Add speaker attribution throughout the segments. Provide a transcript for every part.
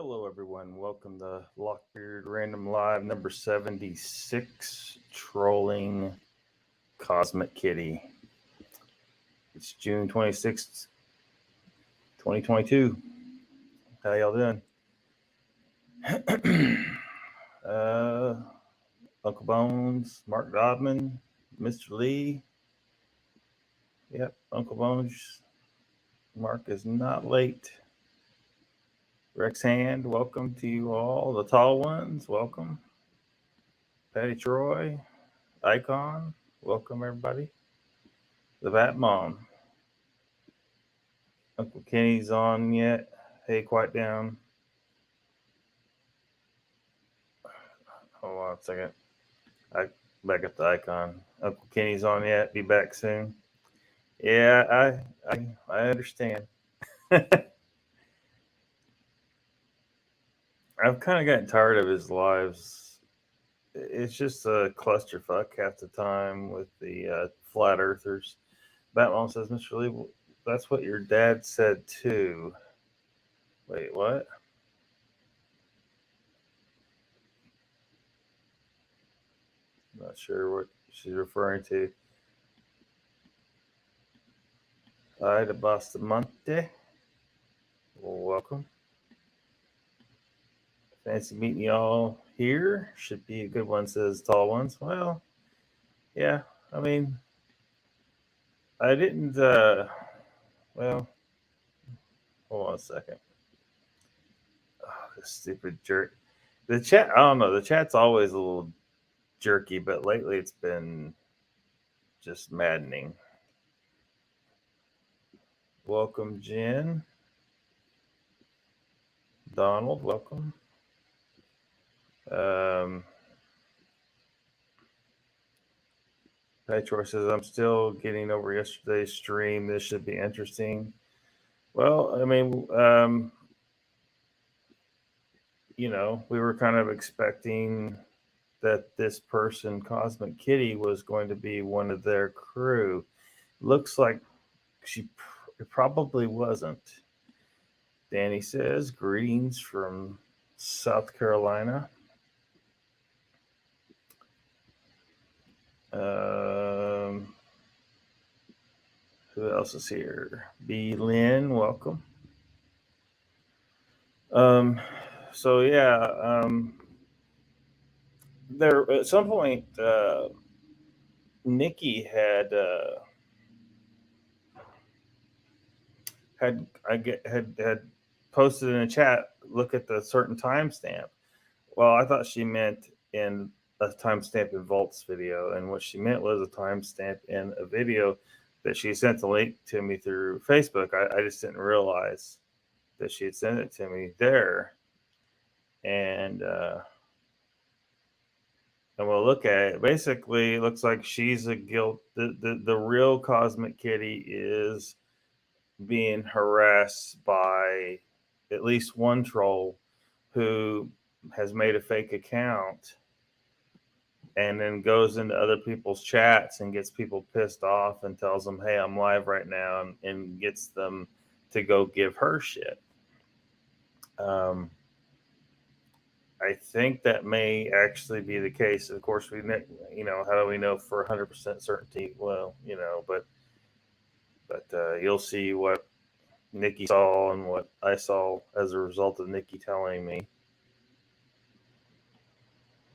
Speaker 1: Hello, everyone. Welcome to LOCKBEARD Random Live number 76, Trolling Cosmic Kitty. It's June 26th, 2022. How y'all doing? Uncle Bones, Mark Dodman, Mr. Lee. Yep, Uncle Bones. Mark is not late. Rex Hand, welcome to you all. The tall ones, welcome. Patty Troy, Icon, welcome everybody. The Bat Mom. Uncle Kenny's on yet? Hey, quiet down. Hold on a second. I back up the Icon. Uncle Kenny's on yet? Be back soon. Yeah, I understand. I've kind of gotten tired of his lives. It's just a clusterfuck half the time with the flat earthers. Batmom says, Mr. Lee, that's what your dad said too. Wait, what? Not sure what she's referring to. Hi to Bastamonte. Well, welcome. Fancy meeting y'all here. Should be a good one, says Tall Ones. Well, yeah, I mean, I didn't, well, hold on a second. Oh, this stupid jerk. The chat, I don't know, the chat's always a little jerky, but lately it's been just maddening. Welcome, Jen. Donald, welcome. Petro says, I'm still getting over yesterday's stream. This should be interesting. Well, I mean, you know, we were kind of expecting that this person, Cosmic Kitty, was going to be one of their crew. Looks like it probably wasn't. Danny says, greetings from South Carolina. Who else is here? B. Lynn, welcome. So yeah, there at some point, Nikki had posted in a chat. Look at the certain timestamp. Well, I thought she meant in a timestamp in Volt's video, and what she meant was a timestamp in a video that she sent the link to me through Facebook. I just didn't realize that she had sent it to me there, and we'll look at it. Basically, it looks like she's a guilt. The real Cosmic Kitty is being harassed by at least one troll who has made a fake account and then goes into other people's chats and gets people pissed off and tells them, hey, I'm live right now, and gets them to go give her shit. I think that may actually be the case. Of course, how do we know for 100% certainty? Well, but you'll see what Nikki saw and what I saw as a result of Nikki telling me.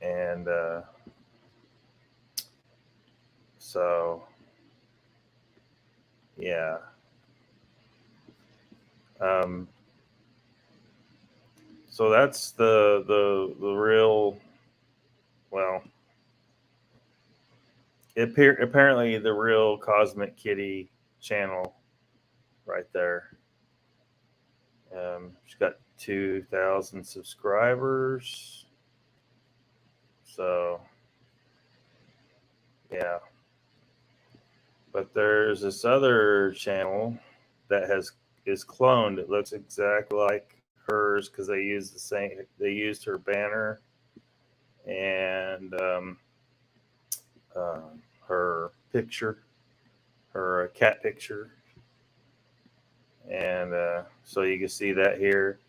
Speaker 1: And so, yeah. So that's the real, well, apparently the real Cosmic Kitty channel right there. She's got 2,000 subscribers. So, yeah. But there's this other channel that is cloned. It looks exactly like hers because they used her banner and her picture, her cat picture. And so you can see that here.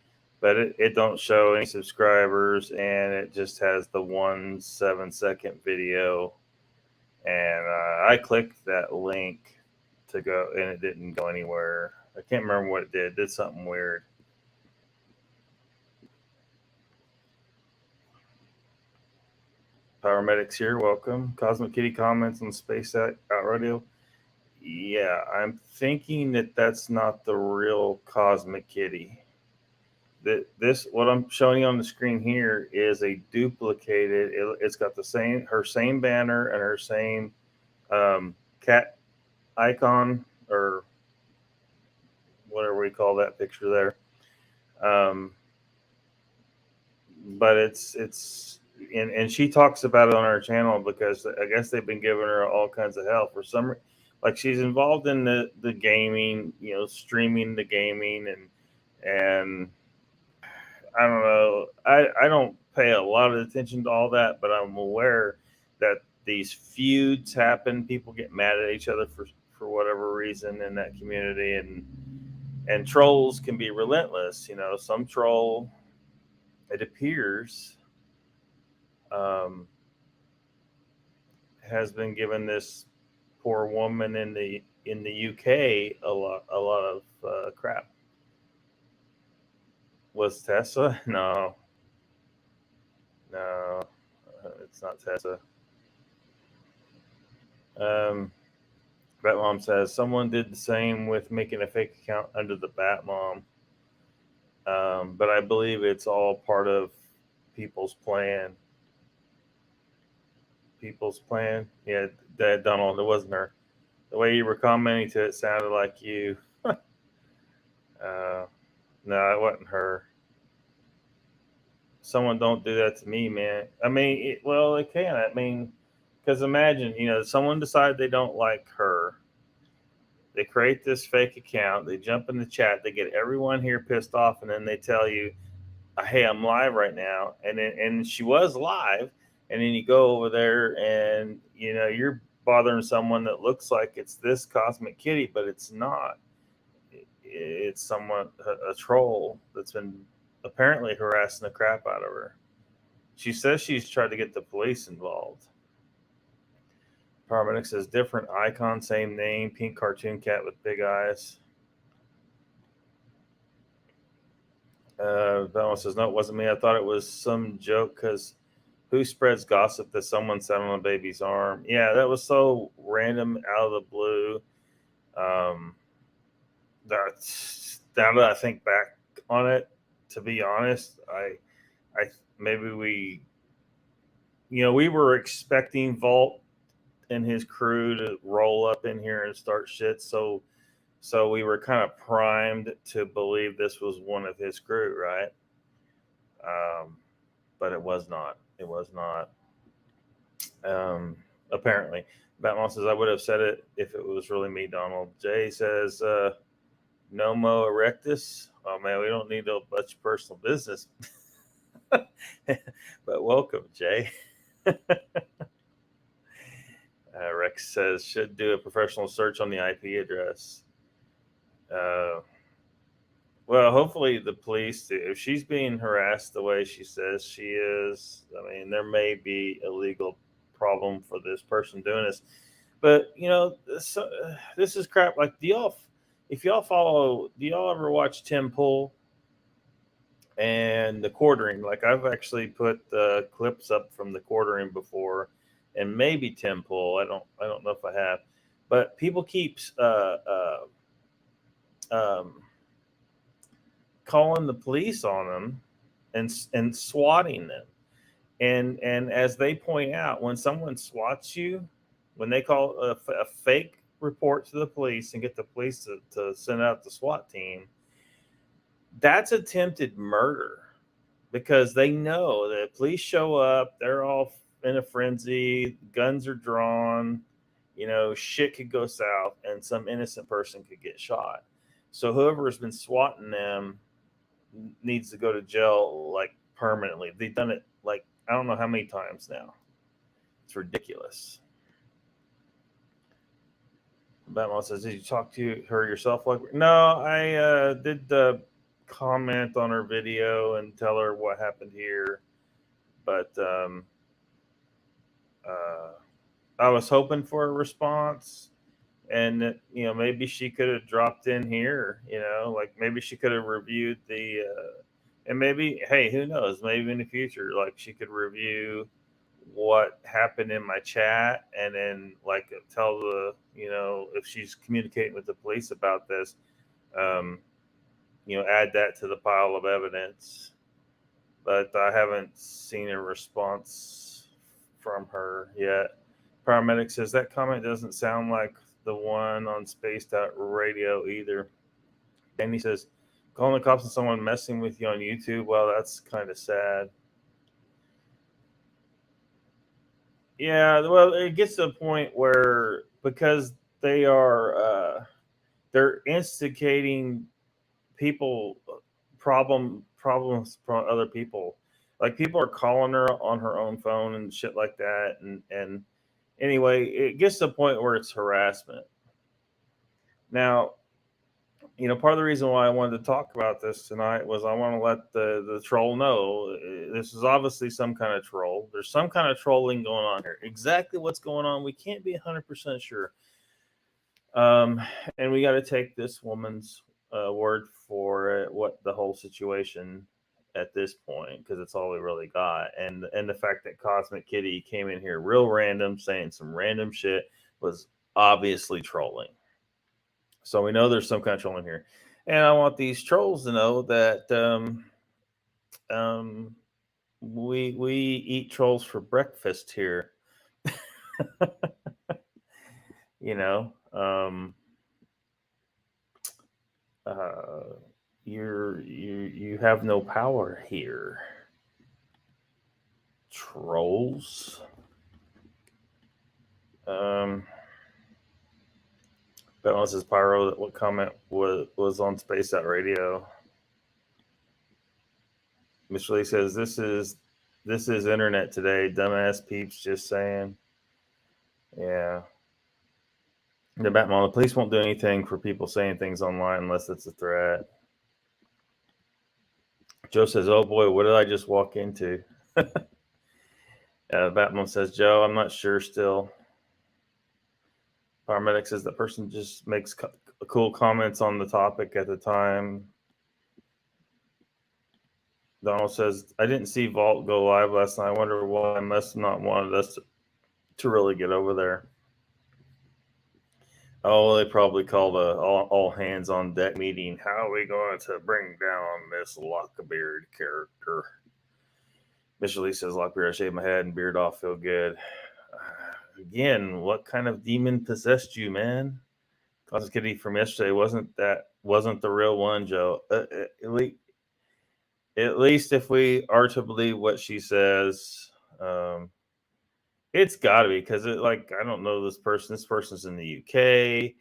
Speaker 1: but it don't show any subscribers, and it just has the 1 7-second video. And I clicked that link to go, and it didn't go anywhere. I can't remember what it did. It did something weird. Paramedics here, welcome. Cosmic Kitty comments on Space Out Radio. Yeah, I'm thinking that that's not the real Cosmic Kitty. This what I'm showing you on the screen here is a duplicated. It's got her same banner and her same cat icon, or whatever we call that picture there. But it's and she talks about it on her channel because I guess they've been giving her all kinds of help for some, like she's involved in the gaming, streaming the gaming, and I don't know. I don't pay a lot of attention to all that, but I'm aware that these feuds happen. People get mad at each other for whatever reason in that community, and trolls can be relentless. Some troll, it appears, has been given this poor woman in the UK a lot of crap. Was Tessa? No, it's not Tessa. Batmom says someone did the same with making a fake account under the Batmom, but I believe it's all part of people's plan. People's plan. Yeah, Dad Donald. It wasn't her. The way you were commenting to it sounded like you. No, it wasn't her. Someone don't do that to me, man. I mean, it can. I mean, because imagine, someone decided they don't like her. They create this fake account. They jump in the chat. They get everyone here pissed off, and then they tell you, "Hey, I'm live right now," and she was live, and then you go over there, and you're bothering someone that looks like it's this Cosmic Kitty, but it's not. It's someone, a troll that's been apparently harassing the crap out of her. She says she's tried to get the police involved. Paramedic says different icon, same name, pink cartoon cat with big eyes. Belmo says, no, it wasn't me. I thought it was some joke because who spreads gossip that someone sat on a baby's arm? Yeah, that was so random, out of the blue. Now that I think back on it, to be honest, I maybe we were expecting Vault and his crew to roll up in here and start shit, so we were kind of primed to believe this was one of his crew, right? But it was not. It was not. Apparently, Batman says I would have said it if it was really me. Donald Jay says Nomo Erectus. Oh man, we don't need a bunch of personal business. But welcome, Jay. Rex says should do a professional search on the IP address. Well, hopefully the police do. If she's being harassed the way she says she is, I mean, there may be a legal problem for this person doing this. But this is crap. Like, if y'all follow, do y'all ever watch Tim Pool and the Quartering? Like, I've actually put clips up from the Quartering before, and maybe Tim Pool. I don't know if I have, but people keep calling the police on them and swatting them. And as they point out, when someone swats you, when they call a fake report to the police and get the police to send out the SWAT team, that's attempted murder, because they know that police show up, they're all in a frenzy, guns are drawn, shit could go south, and some innocent person could get shot. So whoever has been swatting them needs to go to jail, like, permanently. They've done it, like, I don't know how many times now. It's ridiculous. Batman says, did you talk to her yourself? Like, no, I did comment on her video and tell her what happened here. But I was hoping for a response, and maybe she could have dropped in here. Like maybe she could have reviewed the, and maybe, hey, who knows? Maybe in the future, like she could review what happened in my chat, and then like tell the, if she's communicating with the police about this, um, add that to the pile of evidence. But I haven't seen a response from her yet. Paramedic says that comment doesn't sound like the one on Spaced Out Radio either. Danny says, calling the cops on someone messing with you on YouTube, well, that's kind of sad. Yeah, well, it gets to a point where, because they're instigating problems from other people. Like people are calling her on her own phone and shit like that, and anyway, it gets to a point where it's harassment. Now, part of the reason why I wanted to talk about this tonight was I want to let the troll know this is obviously some kind of troll. There's some kind of trolling going on here. Exactly what's going on, we can't be 100% sure. And we got to take this woman's word for it, what the whole situation at this point, because it's all we really got. And the fact that Cosmic Kitty came in here real random, saying some random shit, was obviously trolling. So we know there's some kind of trolling here. And I want these trolls to know that we eat trolls for breakfast here. You have no power here, trolls. Villainous says, Pyro, what comment was on Space Out Radio? Mr. Lee says, this is internet today, dumbass peeps, just saying. Yeah. The Batman, the police won't do anything for people saying things online unless it's a threat. Joe says, oh boy, what did I just walk into? Batman says, Joe, I'm not sure still. Paramedic says that person just makes cool comments on the topic at the time. Donald says, I didn't see Vault go live last night. I wonder why. I must have not wanted us to really get over there. Oh, they probably called a all hands on deck meeting. How are we going to bring down this Lockbeard character? Mr. Lee says, Lockbeard, I shaved my head and beard off, feel good. Again, what kind of demon possessed you, man? Cosmic Kitty from yesterday wasn't the real one, Joe. At least if we are to believe what she says, it's got to be, because I don't know this person. This person's in the UK.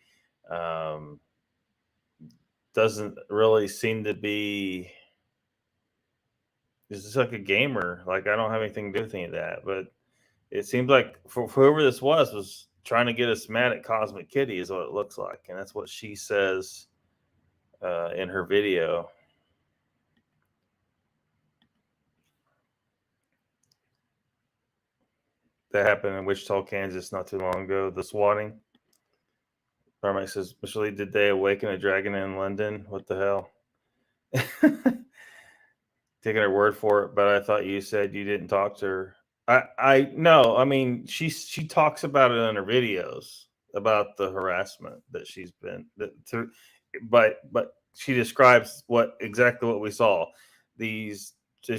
Speaker 1: Doesn't really seem to be. This is like a gamer. Like, I don't have anything to do with any of that, but it seems like for whoever this was trying to get us mad at Cosmic Kitty, is what it looks like, and that's what she says in her video. That happened in Wichita, Kansas, not too long ago. The swatting. Paramedic says, Mr. Lee, did they awaken a dragon in London? What the hell? Taking her word for it, but I thought you said you didn't talk to her. I no, I mean, she talks about it in her videos about the harassment that she's been through, but she describes exactly what we saw. These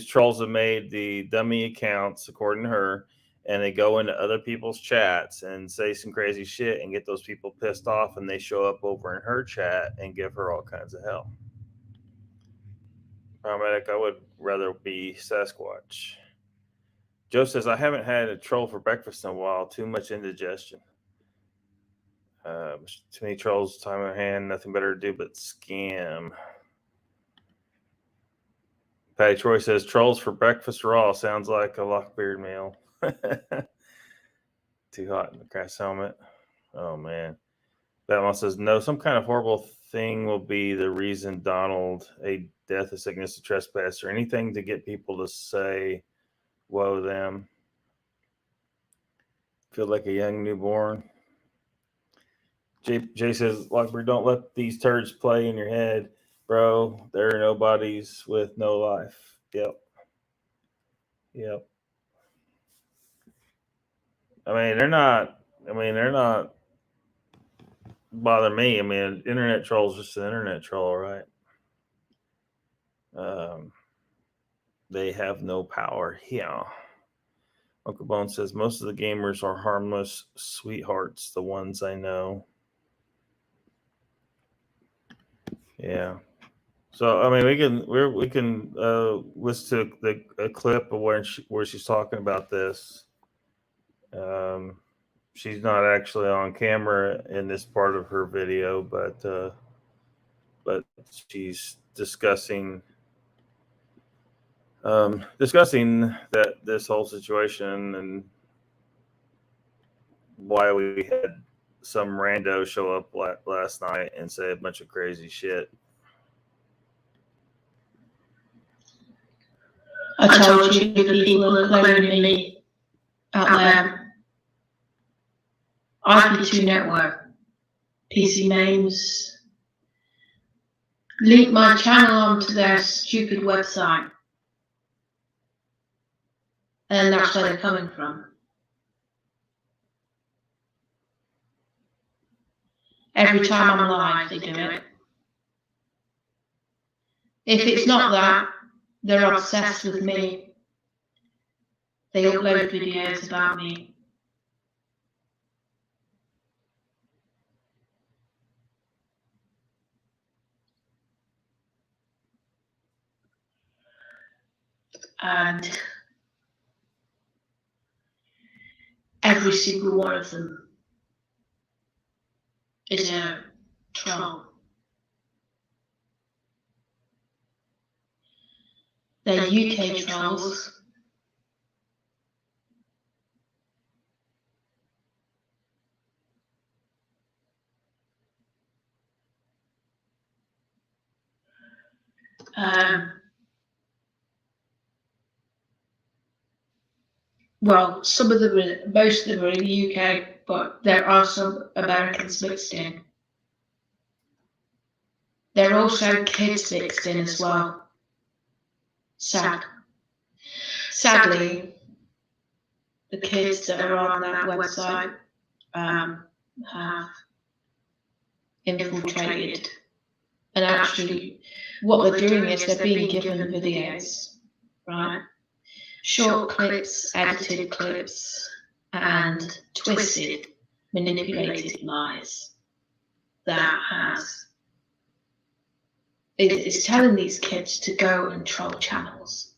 Speaker 1: trolls have made the dummy accounts, according to her, and they go into other people's chats and say some crazy shit and get those people pissed off, and they show up over in her chat and give her all kinds of hell. Paramedic, I would rather be Sasquatch. Joe says, I haven't had a troll for breakfast in a while. Too much indigestion. Too many trolls, time in hand, nothing better to do but scam. Patty Troy says, trolls for breakfast raw. Sounds like a Lockbeard meal. Too hot in the crash helmet. Oh, man. That one says, no, some kind of horrible thing will be the reason Donald, a death, a sickness, a trespass, or anything to get people to say, woe them. Feel like a young newborn. Jay says, Lockbeard, don't let these turds play in your head, bro. There are nobodies with no life. Yep. I mean, they're not bother me. I mean, internet troll's just an internet troll, right? They have no power here. Uncle Bone says most of the gamers are harmless sweethearts, the ones I know. Yeah. So I mean, we can listen to a clip of where she's talking about this. She's not actually on camera in this part of her video, but she's discussing that this whole situation and why we had some rando show up last night and say a bunch of crazy shit.
Speaker 2: I told you the people are cloning me out there. IP2 Network, PC names, link my channel onto their stupid website. And that's where they're coming from. Every time I'm live, they do it. If it's not that, they're obsessed with me. They upload videos about me. And every single one of them is a troll. They're UK trolls. Well, some of them, most of them are in the UK, but there are some Americans mixed in. There are also kids mixed in as well. Sadly, the kids that are on that website have infiltrated. And actually, what they're doing is they're being given videos, right? Short clips, edited clips, and twisted, manipulated lies that is telling these kids to go and troll channels.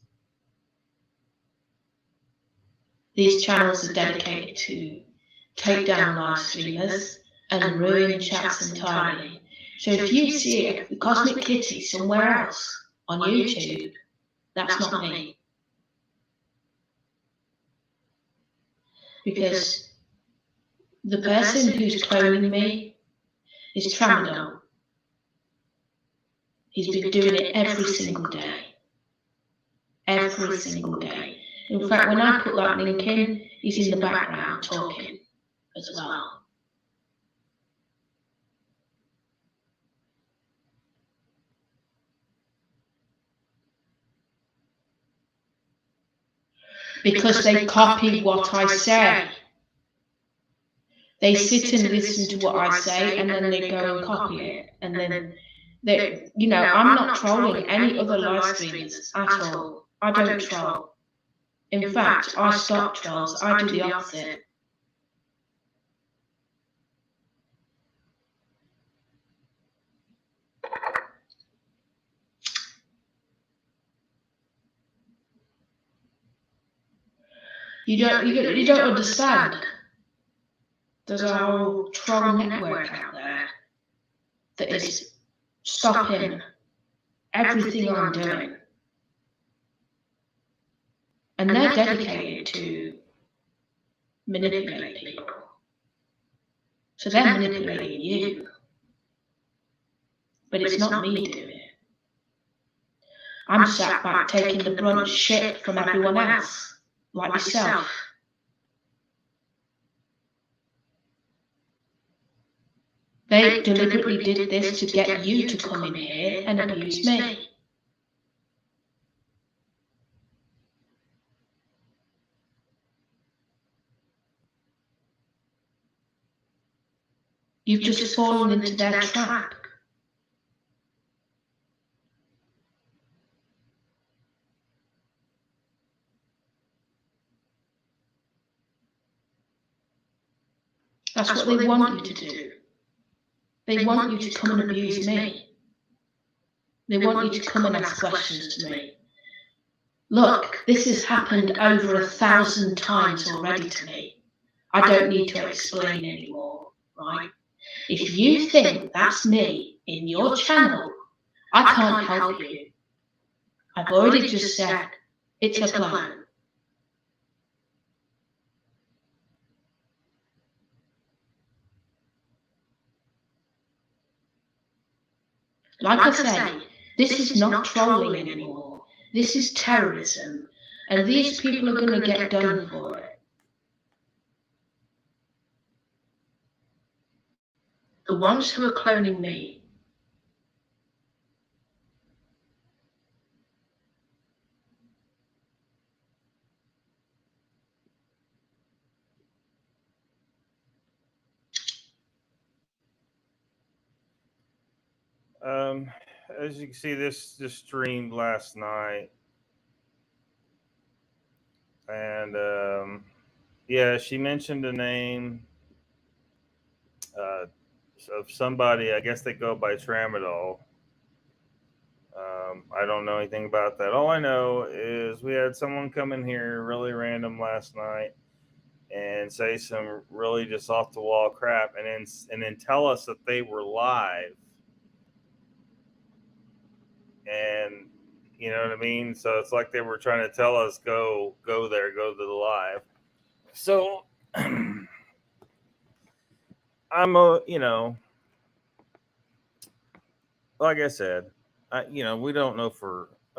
Speaker 2: These channels are dedicated to take down live streamers and ruin chats entirely. So if you see a Cosmic Kitty somewhere else on YouTube, that's not me. Because the person who's cloning me is Tramadol. He's been doing it every single day. Every single day. In fact, when I put that link in, he's in the background talking as well. Because they copy what I say. They sit and listen to what I say and then they go and copy it. And then, I'm not trolling any other live streamers at all. I don't troll. In fact, I stop trolls. I do the opposite. You don't understand. There's a whole troll network out there that is stopping everything I'm doing. And they're dedicated to manipulate people. So they're manipulating you. but it's not me doing it. I'm sat back taking the brunt shit from everyone else, like yourself. They deliberately did this to get you to come in here and abuse me. You've just fallen into their trap. That's what they want you to do. They want you to come and abuse me. They want you to come and ask questions to me. Look, this has happened over 1,000 times already to me. I don't need to explain anymore, right? If you think that's me in your channel, I can't help you. I've already just said, it's a plan. Like I say, this is not trolling anymore. This is terrorism, and these people are going to get done for it. The ones who are cloning me.
Speaker 1: As you can see, this just streamed last night, and yeah, she mentioned a name of somebody. I guess they go by Tramadol. I don't know anything about that. All I know is we had someone come in here really random last night and say some really just off the wall crap, and then tell us that they were live. And you know what I mean? So it's like they were trying to tell us, go there, go to the live. So I'm like I said, we don't know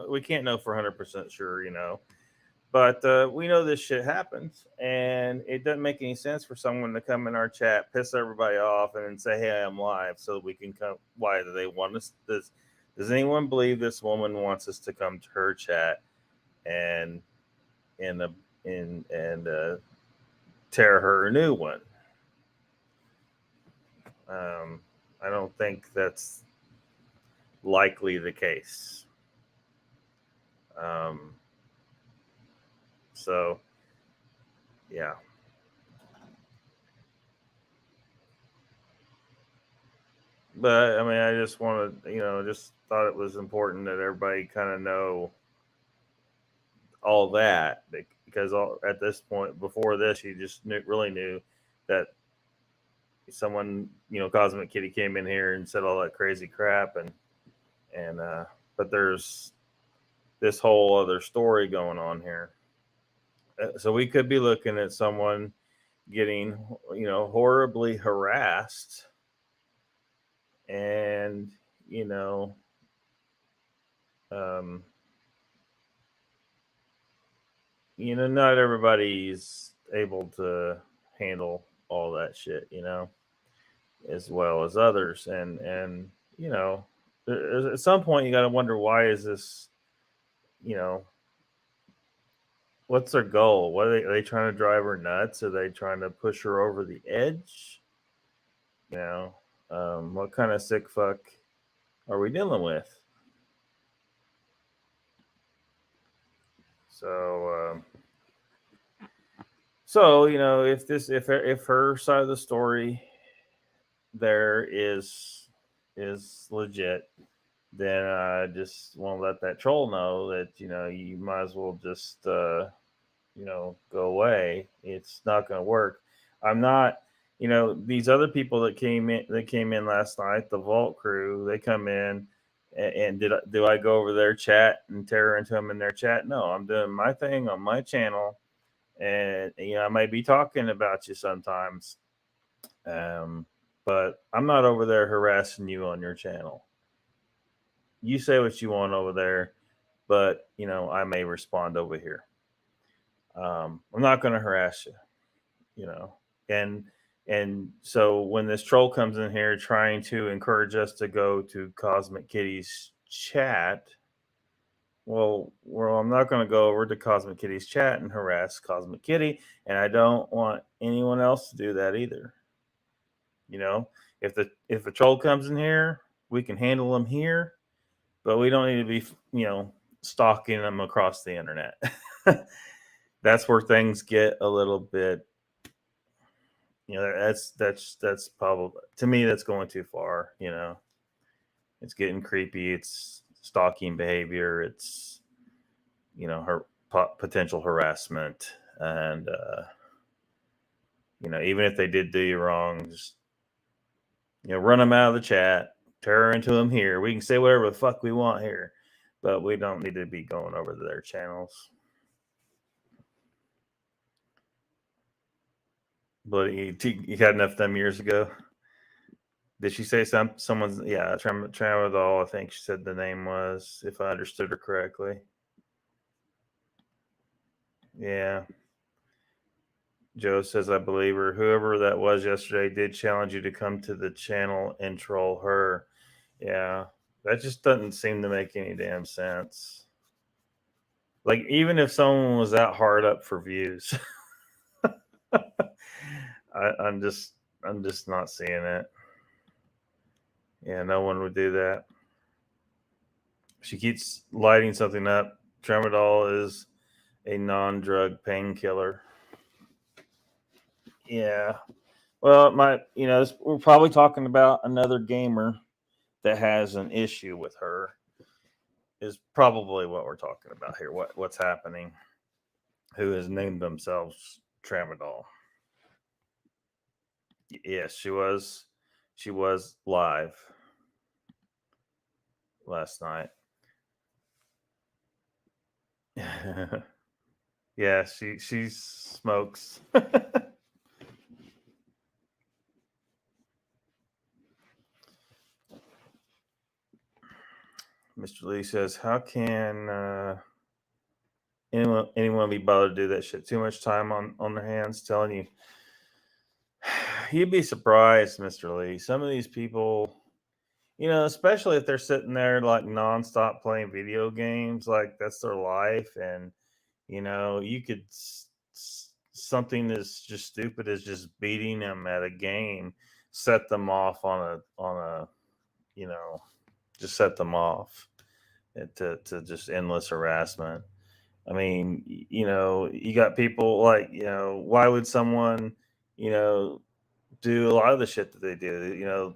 Speaker 1: we can't know for 100% sure, but we know this shit happens, and it doesn't make any sense for someone to come in our chat, piss everybody off, and then say, "Hey, I'm live," so that we can come. Why do they want us? Does anyone believe this woman wants us to come to her chat and tear her a new one? I don't think that's likely the case. So, yeah. But I mean, I just wanted, just thought it was important that everybody kind of know all that, because at this point, before this, you just really knew that someone, Cosmic Kitty came in here and said all that crazy crap, but there's this whole other story going on here. So we could be looking at someone getting, horribly harassed, and not everybody's able to handle all that shit, as well as others, and at some point you got to wonder, why is this, what's their goal? What are they trying to drive her nuts? Are they trying to push her over the edge? What kind of sick fuck are we dealing with? So if her side of the story there is legit, then I just want to let that troll know that you might as well just go away. It's not going to work. I'm not. These other people that came in last night, the Vault crew, they come in, and do I go over their chat and tear into them in their chat? No, I'm doing my thing on my channel, and I might be talking about you sometimes, but I'm not over there harassing you on your channel. you say what you want over there, but I may respond over here. I'm not going to harass you, and so when this troll comes in here trying to encourage us to go to Cosmic Kitty's chat, well, I'm not going to go over to Cosmic Kitty's chat and harass Cosmic Kitty, and I don't want anyone else to do that either. If the troll comes in here, we can handle them here, but we don't need to be, stalking them across the internet. That's where things get a little bit, that's probably, to me, that's going too far. It's getting creepy. It's stalking behavior. It's, her potential harassment. And, even if they did do you wrong, just, run them out of the chat, tear into them here. We can say whatever the fuck we want here, but we don't need to be going over to their channels. But you had enough of them years ago. Did she say someone's? Yeah, Tramadol, I think she said the name was, if I understood her correctly. Yeah. Joe says, I believe her. Whoever that was yesterday did challenge you to come to the channel and troll her. Yeah, that just doesn't seem to make any damn sense. Like, even if someone was that hard up for views, I'm just not seeing it. Yeah, no one would do that. She keeps lighting something up. Tramadol is a non-drug painkiller. Yeah. Well, we're probably talking about another gamer that has an issue with her. Is probably what we're talking about here. What's happening? Who has named themselves Tramadol? Yes, she was live last night. Yeah, she smokes. Mr. Lee says, how can anyone be bothered to do that shit? Too much time on their hands. Telling you, you'd be surprised, Mr. Lee. Some of these people, especially if they're sitting there like nonstop playing video games, like that's their life, and you could something as just stupid as just beating them at a game set them off on a just set them off to just endless harassment. I mean, you got people like, why would someone, do a lot of the shit that they do?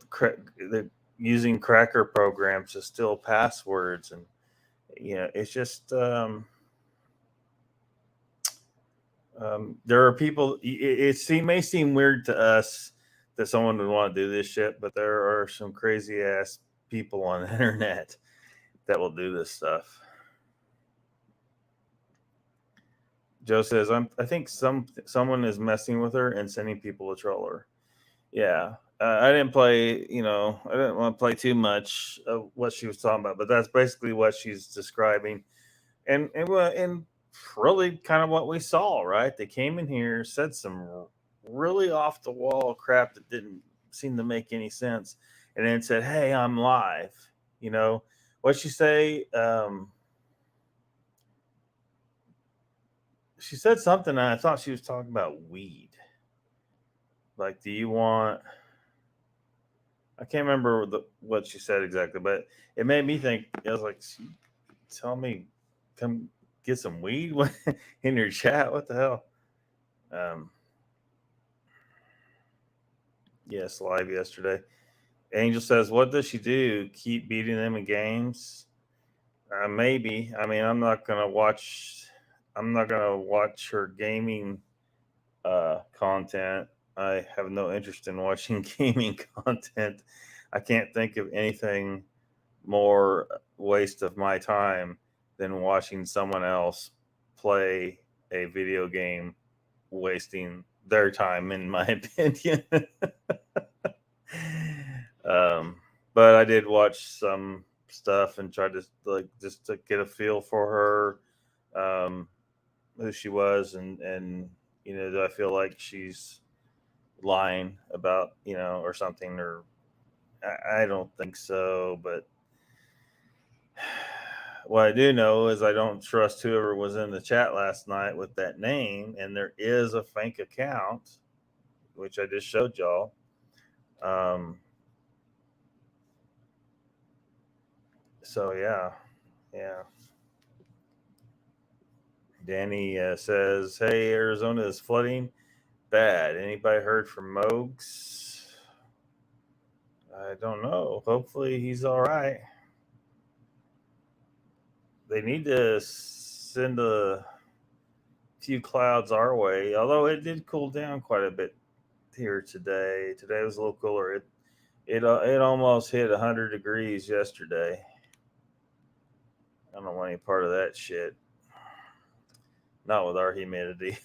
Speaker 1: They're using cracker programs to steal passwords, and it's just there are people. It may seem weird to us that someone would want to do this shit, but there are some crazy ass people on the internet that will do this stuff. Joe says, I think someone is messing with her and sending people to troll her. Yeah, I didn't play. I didn't want to play too much of what she was talking about, but that's basically what she's describing, and really kind of what we saw. Right? They came in here, said some really off the wall crap that didn't seem to make any sense, and then said, "Hey, I'm live." What'd she say? She said something, and I thought she was talking about weed. Like, do you want? I can't remember what she said exactly, but it made me think. I was like, tell me, come get some weed in your chat. What the hell? Yes, live yesterday. Angel says, what does she do? Keep beating them in games? Maybe. I mean, I'm not gonna watch her gaming content. I have no interest in watching gaming content. I can't think of anything more waste of my time than watching someone else play a video game, wasting their time, in my opinion. But I did watch some stuff and tried to like just to get a feel for her, who she was, and do I feel like she's lying about or something, or I don't think so, but what I do know is I don't trust whoever was in the chat last night with that name, and there is a fake account, which I just showed y'all. So yeah. Danny says, "Hey, Arizona is flooding bad. Anybody heard from Mogs? I don't know. Hopefully he's all right. They need to send a few clouds our way, although it did cool down quite a bit here today. Today was a little cooler. It almost hit 100 degrees yesterday. I don't want any part of that shit. Not with our humidity."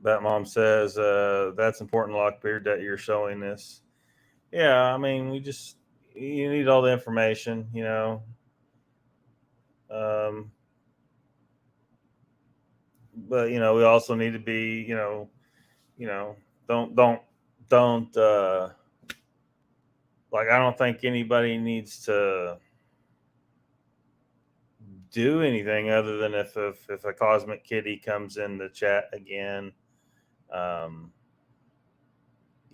Speaker 1: That mom says, "That's important, Lockbeard, that you're showing this." Yeah, I mean, you need all the information, but we also need to be, don't like, I don't think anybody needs to do anything other than if a cosmic kitty comes in the chat again,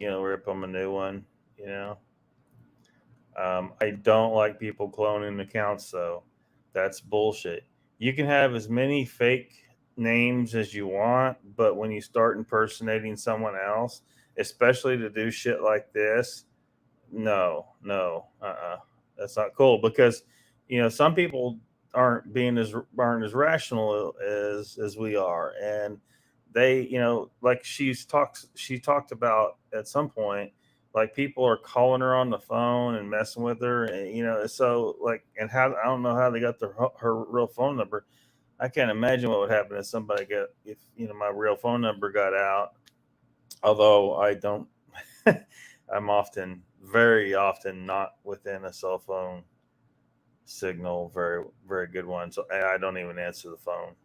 Speaker 1: rip them a new one. I don't like people cloning accounts, though. That's bullshit. You can have as many fake names as you want, but when you start impersonating someone else, especially to do shit like this, no, that's not cool, because some people aren't as rational as we are, and they like she talked about at some point, like people are calling her on the phone and messing with her, and so like, and how, I don't know how they got her real phone number. I can't imagine what would happen if my real phone number got out, although I don't I'm very often not within a cell phone signal, very, very good one. So I don't even answer the phone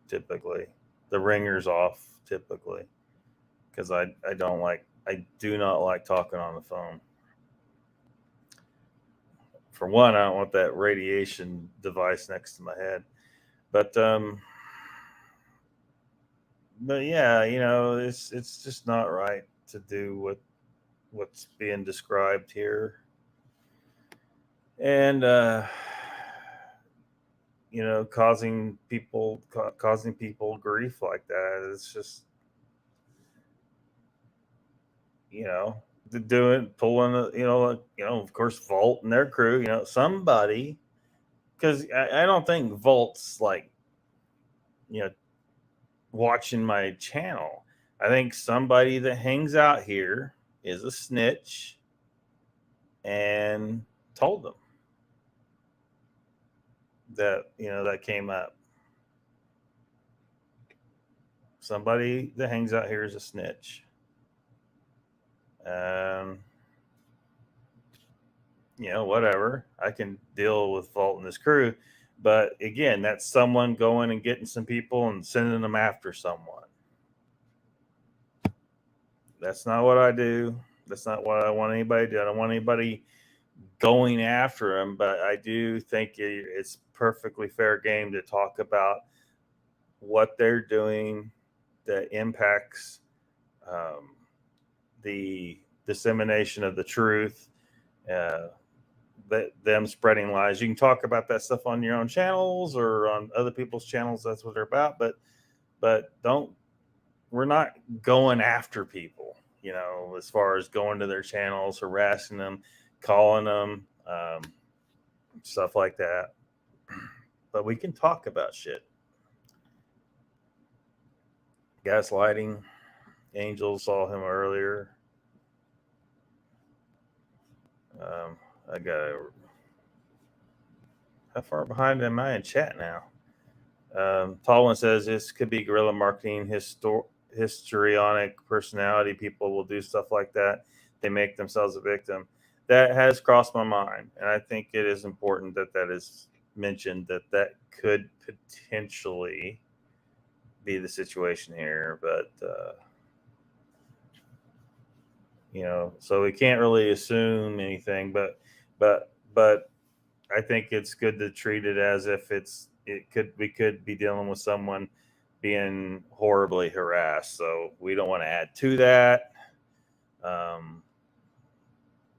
Speaker 1: typically. The ringer's off typically, because I do not like talking on the phone. For one, I don't want that radiation device next to my head. But yeah, it's just not right to do what's being described here. And causing people grief like that. It's just pulling of course Vault and their crew, somebody, because I don't think Vault's like watching my channel. I think somebody that hangs out here is a snitch and told them that that came up. Somebody that hangs out here is a snitch. Whatever. I can deal with Vault and his crew, but again, that's someone going and getting some people and sending them after someone. That's not what I do. That's not what I want anybody to do. I don't want anybody going after them, but I do think it's perfectly fair game to talk about what they're doing that impacts the dissemination of the truth, them spreading lies. You can talk about that stuff on your own channels or on other people's channels. That's what they're about. But we're not going after people, as far as going to their channels, harassing them, calling them, stuff like that. But we can talk about shit. Gaslighting. Angel saw him earlier. I got how far behind am I in chat now? Tallman says this could be guerrilla marketing, histrionic personality. People will do stuff like that. They make themselves a victim. that has crossed my mind, and I think it is important that that is mentioned, that could potentially be the situation here. But so we can't really assume anything. But I think it's good to treat it as if we could be dealing with someone being horribly harassed. So we don't want to add to that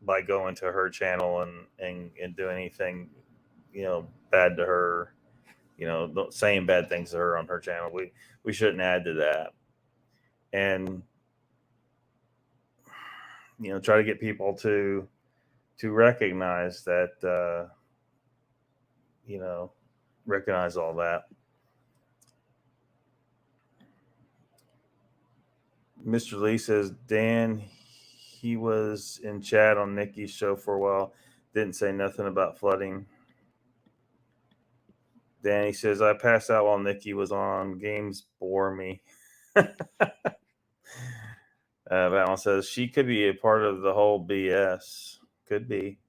Speaker 1: by going to her channel and do anything bad to her, saying bad things to her on her channel. We shouldn't add to that. And try to get people to recognize that recognize all that. Mr. Lee says, Dan, he was in chat on Nikki's show for a while, didn't say nothing about flooding. Danny says, I passed out while Nikki was on. Games bore me. That one says, she could be a part of the whole BS. Could be.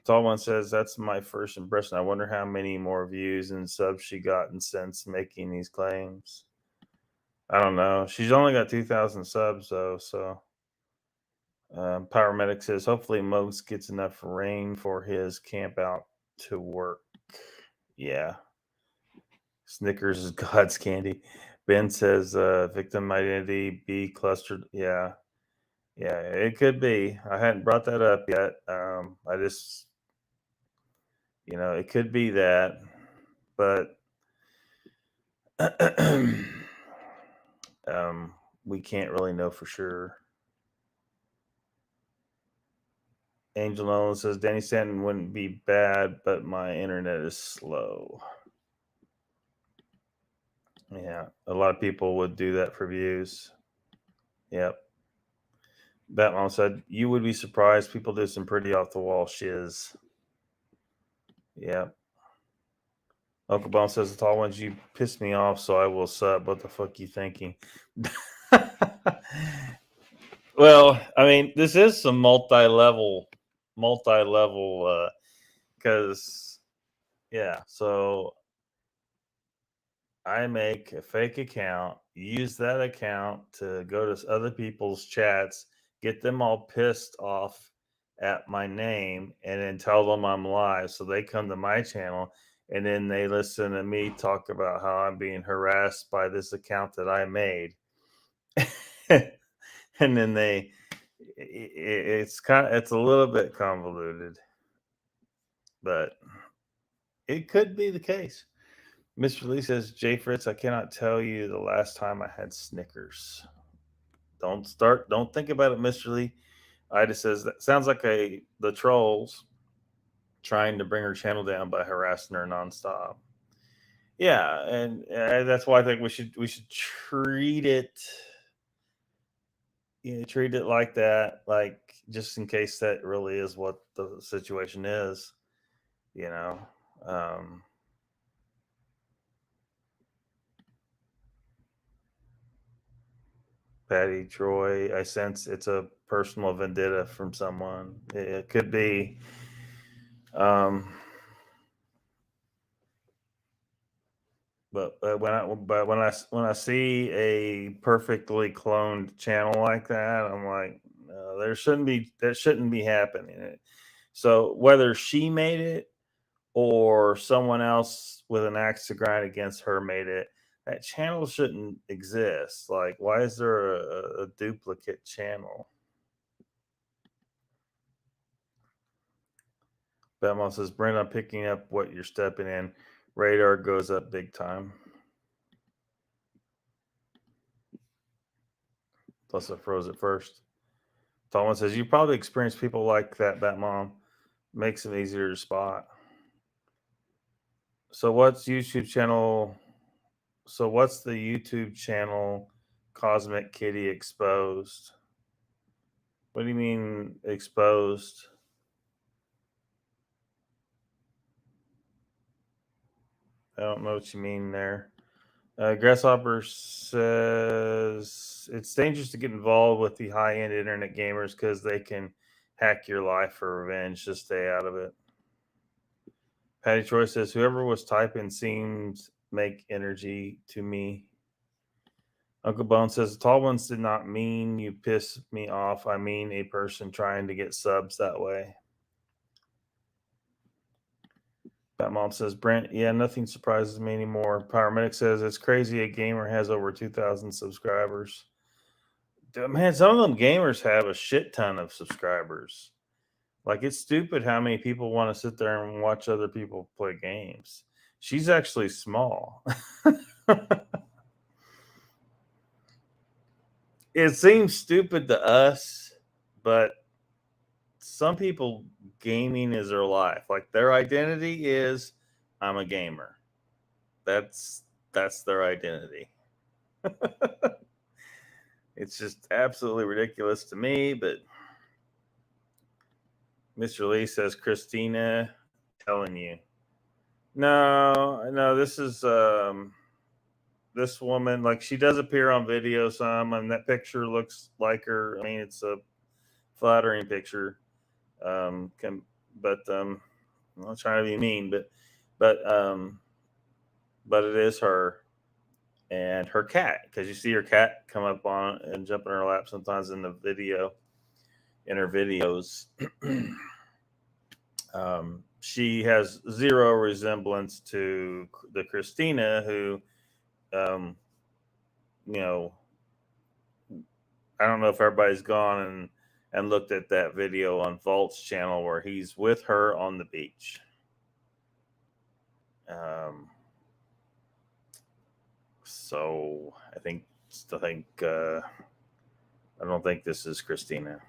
Speaker 1: Tall one says, that's my first impression. I wonder how many more views and subs she gotten since making these claims. I don't know. She's only got 2,000 subs, though. So, Paramedic says, hopefully Most gets enough rain for his camp out to work. Yeah. Snickers is God's candy. Ben says, victim identity be clustered. Yeah, it could be. I hadn't brought that up yet. I just, it could be that, but we can't really know for sure. Angel Nolan says, Danny Stanton wouldn't be bad, but my internet is slow. Yeah, a lot of people would do that for views. Yep. Batman said, you would be surprised. People do some pretty off the wall shiz. Yep. Uncle Bone says, the tall ones, you piss me off, so I will sub. What the fuck you thinking? Well, I mean, this is some multi-level, because, yeah, so I make a fake account, use that account to go to other people's chats, get them all pissed off at my name, and then tell them I'm live. So they come to my channel, and then they listen to me talk about how I'm being harassed by this account that I made. And then it's a little bit convoluted, but it could be the case. Mr. Lee says, Jay Fritz, I cannot tell you the last time I had Snickers. Don't think about it, Mr. Lee. Ida says, that sounds like the trolls trying to bring her channel down by harassing her nonstop. Yeah, and that's why I think we should treat it, treat it like that, like just in case that really is what the situation is, Patty Troy, I sense it's a personal vendetta from someone. It could be. But when I see a perfectly cloned channel like that, I'm like, no, that shouldn't be happening. So whether she made it or someone else with an axe to grind against her made it, that channel shouldn't exist. Like, why is there a duplicate channel? Batman says, Brent, I'm picking up what you're stepping in. Radar goes up big time. Plus, I froze it first. Tallman says, you probably experienced people like that, Batmom. Makes them easier to spot. So what's the YouTube channel Cosmic Kitty Exposed? What do you mean exposed? I don't know what you mean there. Grasshopper says it's dangerous to get involved with the high-end internet gamers because they can hack your life for revenge. Just stay out of it. Patty Troy says, whoever was typing seems make energy to me. Uncle Bone says, the tall ones did not mean you piss me off. I mean a person trying to get subs that way. That mom says, Brent, yeah, nothing surprises me anymore. Pyromedic says, it's crazy a gamer has over 2,000 subscribers. Dude, man, some of them gamers have a shit ton of subscribers. Like, it's stupid how many people want to sit there and watch other people play games. She's actually small. It seems stupid to us, but some people, gaming is their life. Like, their identity is, I'm a gamer. That's their identity. It's just absolutely ridiculous to me, but Mr. Lee says, Christina, telling you. No, this is this woman, like, she does appear on video some, and that picture looks like her. I mean, it's a flattering picture. I'm not trying to be mean, but it is her and her cat, because you see her cat come up on and jump in her lap sometimes in the video, in her videos. She has zero resemblance to the Christina who, you know, I don't know if everybody's gone and looked at that video on Vault's channel where he's with her on the beach. So I don't think this is Christina.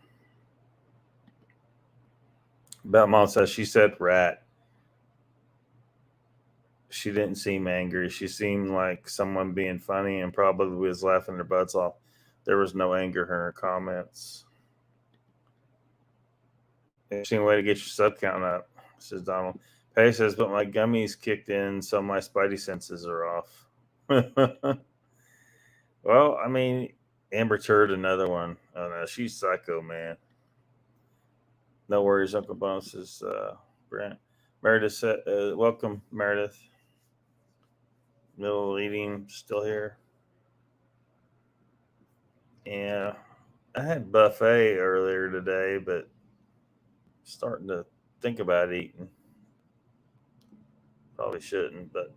Speaker 1: Belmont says, she said rat. She didn't seem angry. She seemed like someone being funny and probably was laughing their butts off. There was no anger in her comments. Interesting way to get your sub count up, says Donald. Patty says, but my gummies kicked in, so my spidey senses are off. Well, I mean, Amber Turd, another one. Oh no, she's psycho, man. No worries, Uncle Bone says, Brent. Meredith said, welcome, Meredith. Middle eating, still here. Yeah, I had buffet earlier today, but starting to think about eating. Probably shouldn't, but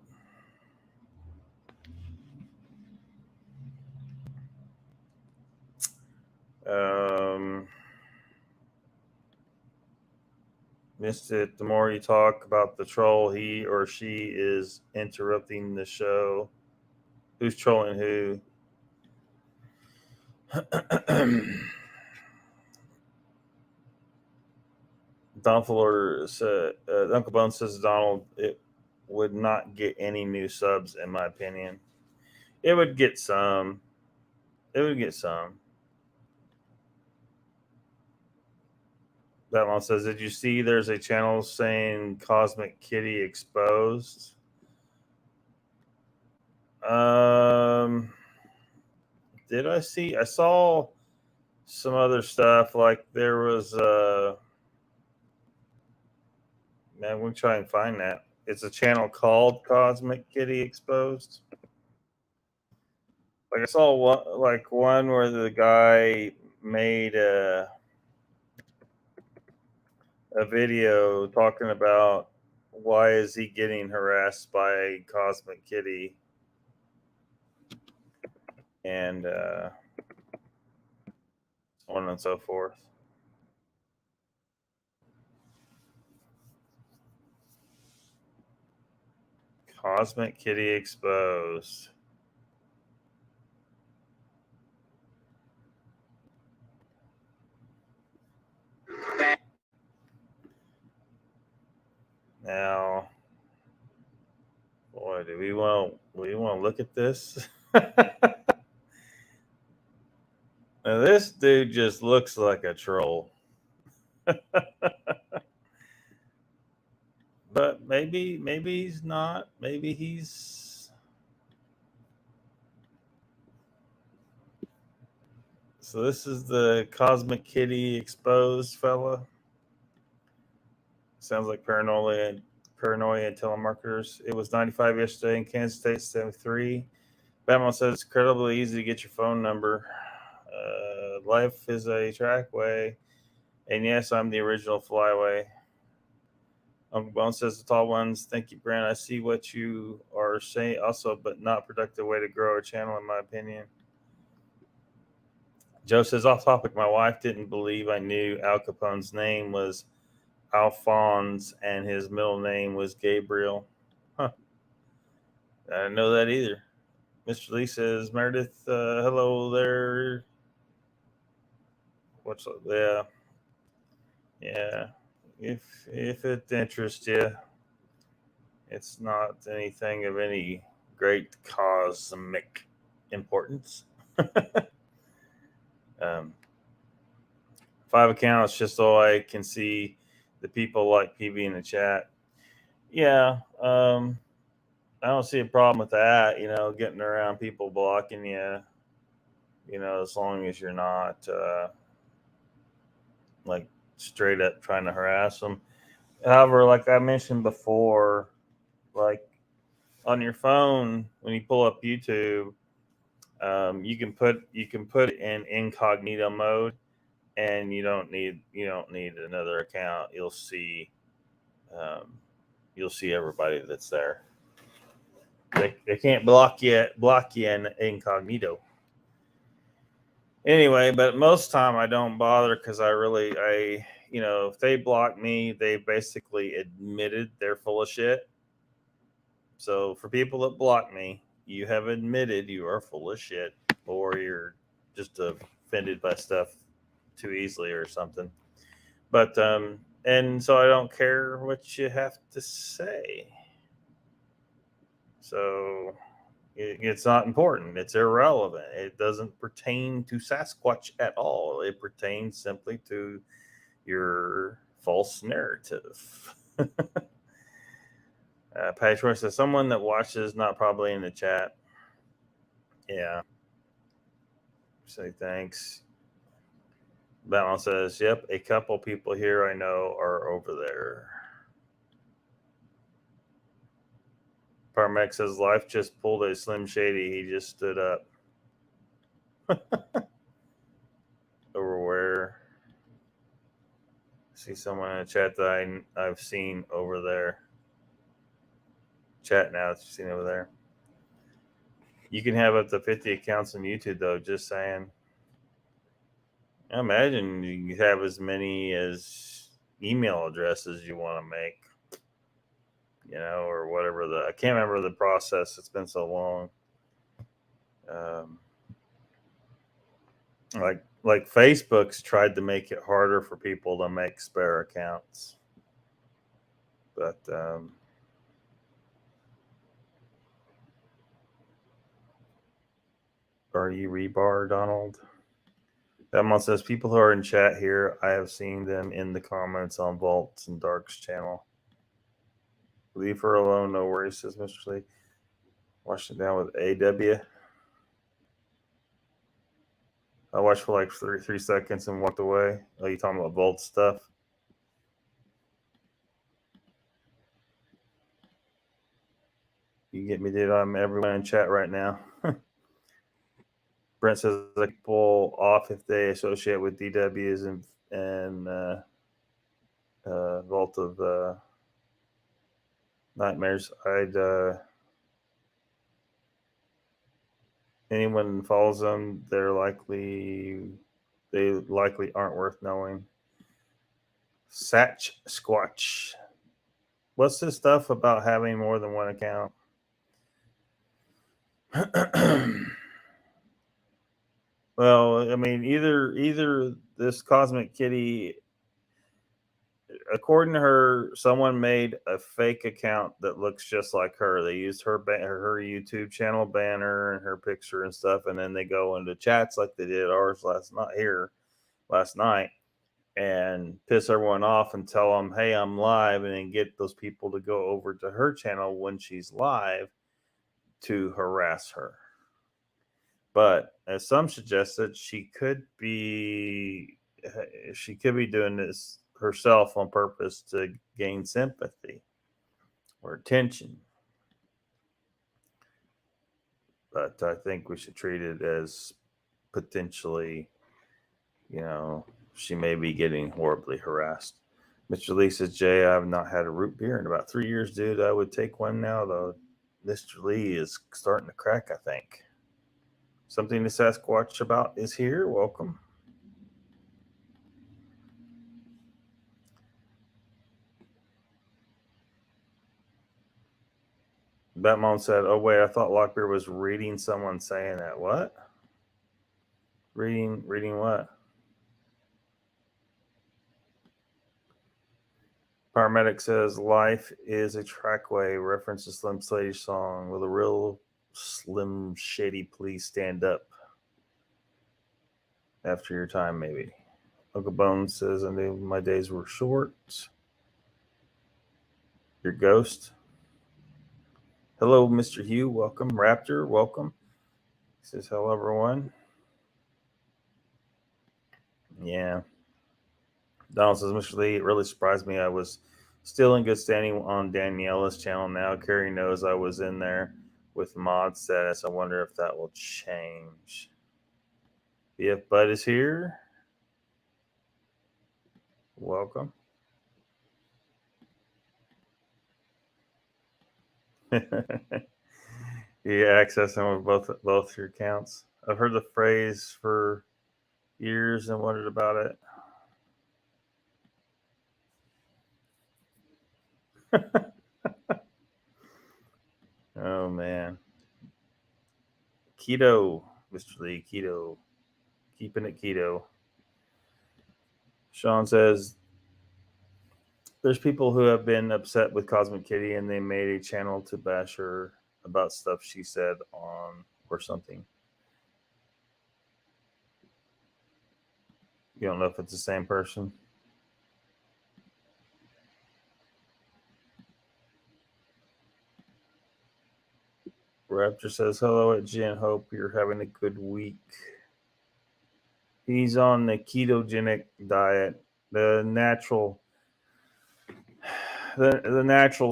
Speaker 1: missed it. The more you talk about the troll, he or she is interrupting the show. Who's trolling who? Don Fuller said, Uncle Bone says, Donald, it would not get any new subs, in my opinion. It would get some. That one says, did you see there's a channel saying Cosmic Kitty exposed? Did I see? I saw some other stuff. Like there was man, we'll try and find that. It's a channel called Cosmic Kitty Exposed. Like I saw one where the guy made a video talking about why is he getting harassed by Cosmic Kitty, and so on and so forth. Cosmic Kitty Exposed. Now, boy, do we want to look at this? Now, this dude just looks like a troll. But maybe he's not. Maybe he's So this is the Cosmic Kitty exposed fella. Sounds like paranoia and telemarketers. It was 95 yesterday in Kansas State, 73. Batman says it's incredibly easy to get your phone number. Life is a trackway. And yes, I'm the original flyway. Uncle Bone says the tall ones. Thank you, Brent. I see what you are saying also, but not productive way to grow a channel, in my opinion. Joe says, off topic, my wife didn't believe I knew Al Capone's name was Alphonse and his middle name was Gabriel. Huh. I didn't know that either. Mr. Lee says, Meredith, hello there. What's up? Yeah. Yeah. If it interests you, it's not anything of any great cosmic importance. 5 accounts just so I can see the people like PB in the chat. Yeah, I don't see a problem with that. Getting around people blocking you. As long as you're not like straight up trying to harass them. However, like I mentioned before, like on your phone when you pull up YouTube, you can put it in incognito mode, and you don't need another account. You'll see everybody that's there. They can't block you in incognito. Anyway, but most time I don't bother because if they block me, they basically admitted they're full of shit. So for people that block me, you have admitted you are full of shit, or you're just offended by stuff too easily or something. But and so I don't care what you have to say. So it's not important. It's irrelevant. It doesn't pertain to Sasquatch at all. It pertains simply to your false narrative. Patchwork says, someone that watches, not probably in the chat. Yeah. Say thanks. Balance says, yep, a couple people here I know are over there. Parmex says, life just pulled a Slim Shady. He just stood up. Over where? See someone in the chat that I've seen over there. Chat now that you've seen over there. You can have up to 50 accounts on YouTube, though, just saying. I imagine you can have as many as email addresses you want to make, or whatever I can't remember the process. It's been so long. Like Facebook's tried to make it harder for people to make spare accounts. But are you rebar, Donald? That one says, people who are in chat here, I have seen them in the comments on Vaults and Dark's channel. Leave her alone, no worries, says Mr. Lee. Watched it down with AW. I watched for like 3 seconds and walked away. Oh, you talking about Vault stuff? You get me, dude. I'm everyone in chat right now. Brent says I can pull off if they associate with DWs and Vault of Nightmares. Anyone follows them, they likely aren't worth knowing. Satch Squatch. What's this stuff about having more than one account? Well, I mean, either this Cosmic Kitty, according to her, someone made a fake account that looks just like her. They used her YouTube channel banner and her picture and stuff, and then they go into chats like they did ours last night, and piss everyone off and tell them, hey, I'm live, and then get those people to go over to her channel when she's live to harass her. But as some suggested, she could be doing this herself on purpose to gain sympathy or attention. But I think we should treat it as potentially, she may be getting horribly harassed. Mr. Lee says, Jay, I've not had a root beer in about 3 years, dude. I would take one now, though. Mr. Lee is starting to crack, I think. Something to Sasquatch about is here. Welcome. Batmon said, oh, wait, I thought Lockbeard was reading someone saying that. What? Reading what? Paramedic says, life is a trackway. References Slim Shady song. Will a real Slim Shady please stand up? After your time, maybe. Uncle Bones says, I knew my days were short. Your ghost. Hello, Mr. Hugh. Welcome. Raptor, welcome. He says, hello, everyone. Yeah. Donald says, Mr. Lee, it really surprised me. I was still in good standing on Daniela's channel now. Carrie knows I was in there with mod status. I wonder if that will change. BF Bud is here. Welcome. You access them with both your accounts. I've heard the phrase for years and wondered about it. Oh man. Keto, Mr. Lee, keto. Keeping it keto. Sean says there's people who have been upset with Cosmic Kitty and they made a channel to bash her about stuff she said on or something. You don't know if it's the same person? Raptor says, hello at Jen. Hope you're having a good week. He's on the ketogenic diet, the natural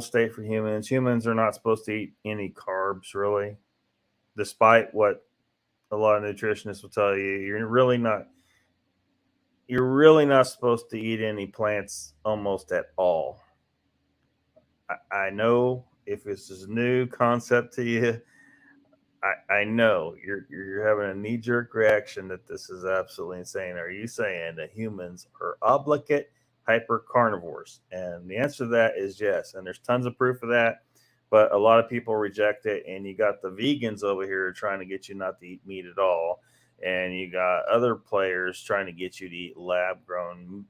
Speaker 1: state for humans. Humans are not supposed to eat any carbs, really, despite what a lot of nutritionists will tell you. You're really not supposed to eat any plants almost at all. I know if this is a new concept to you, I know you're having a knee-jerk reaction that this is absolutely insane. Are you saying that humans are obligate hyper carnivores? And the answer to that is yes. And there's tons of proof of that, but a lot of people reject it. And you got the vegans over here trying to get you not to eat meat at all, and you got other players trying to get you to eat lab grown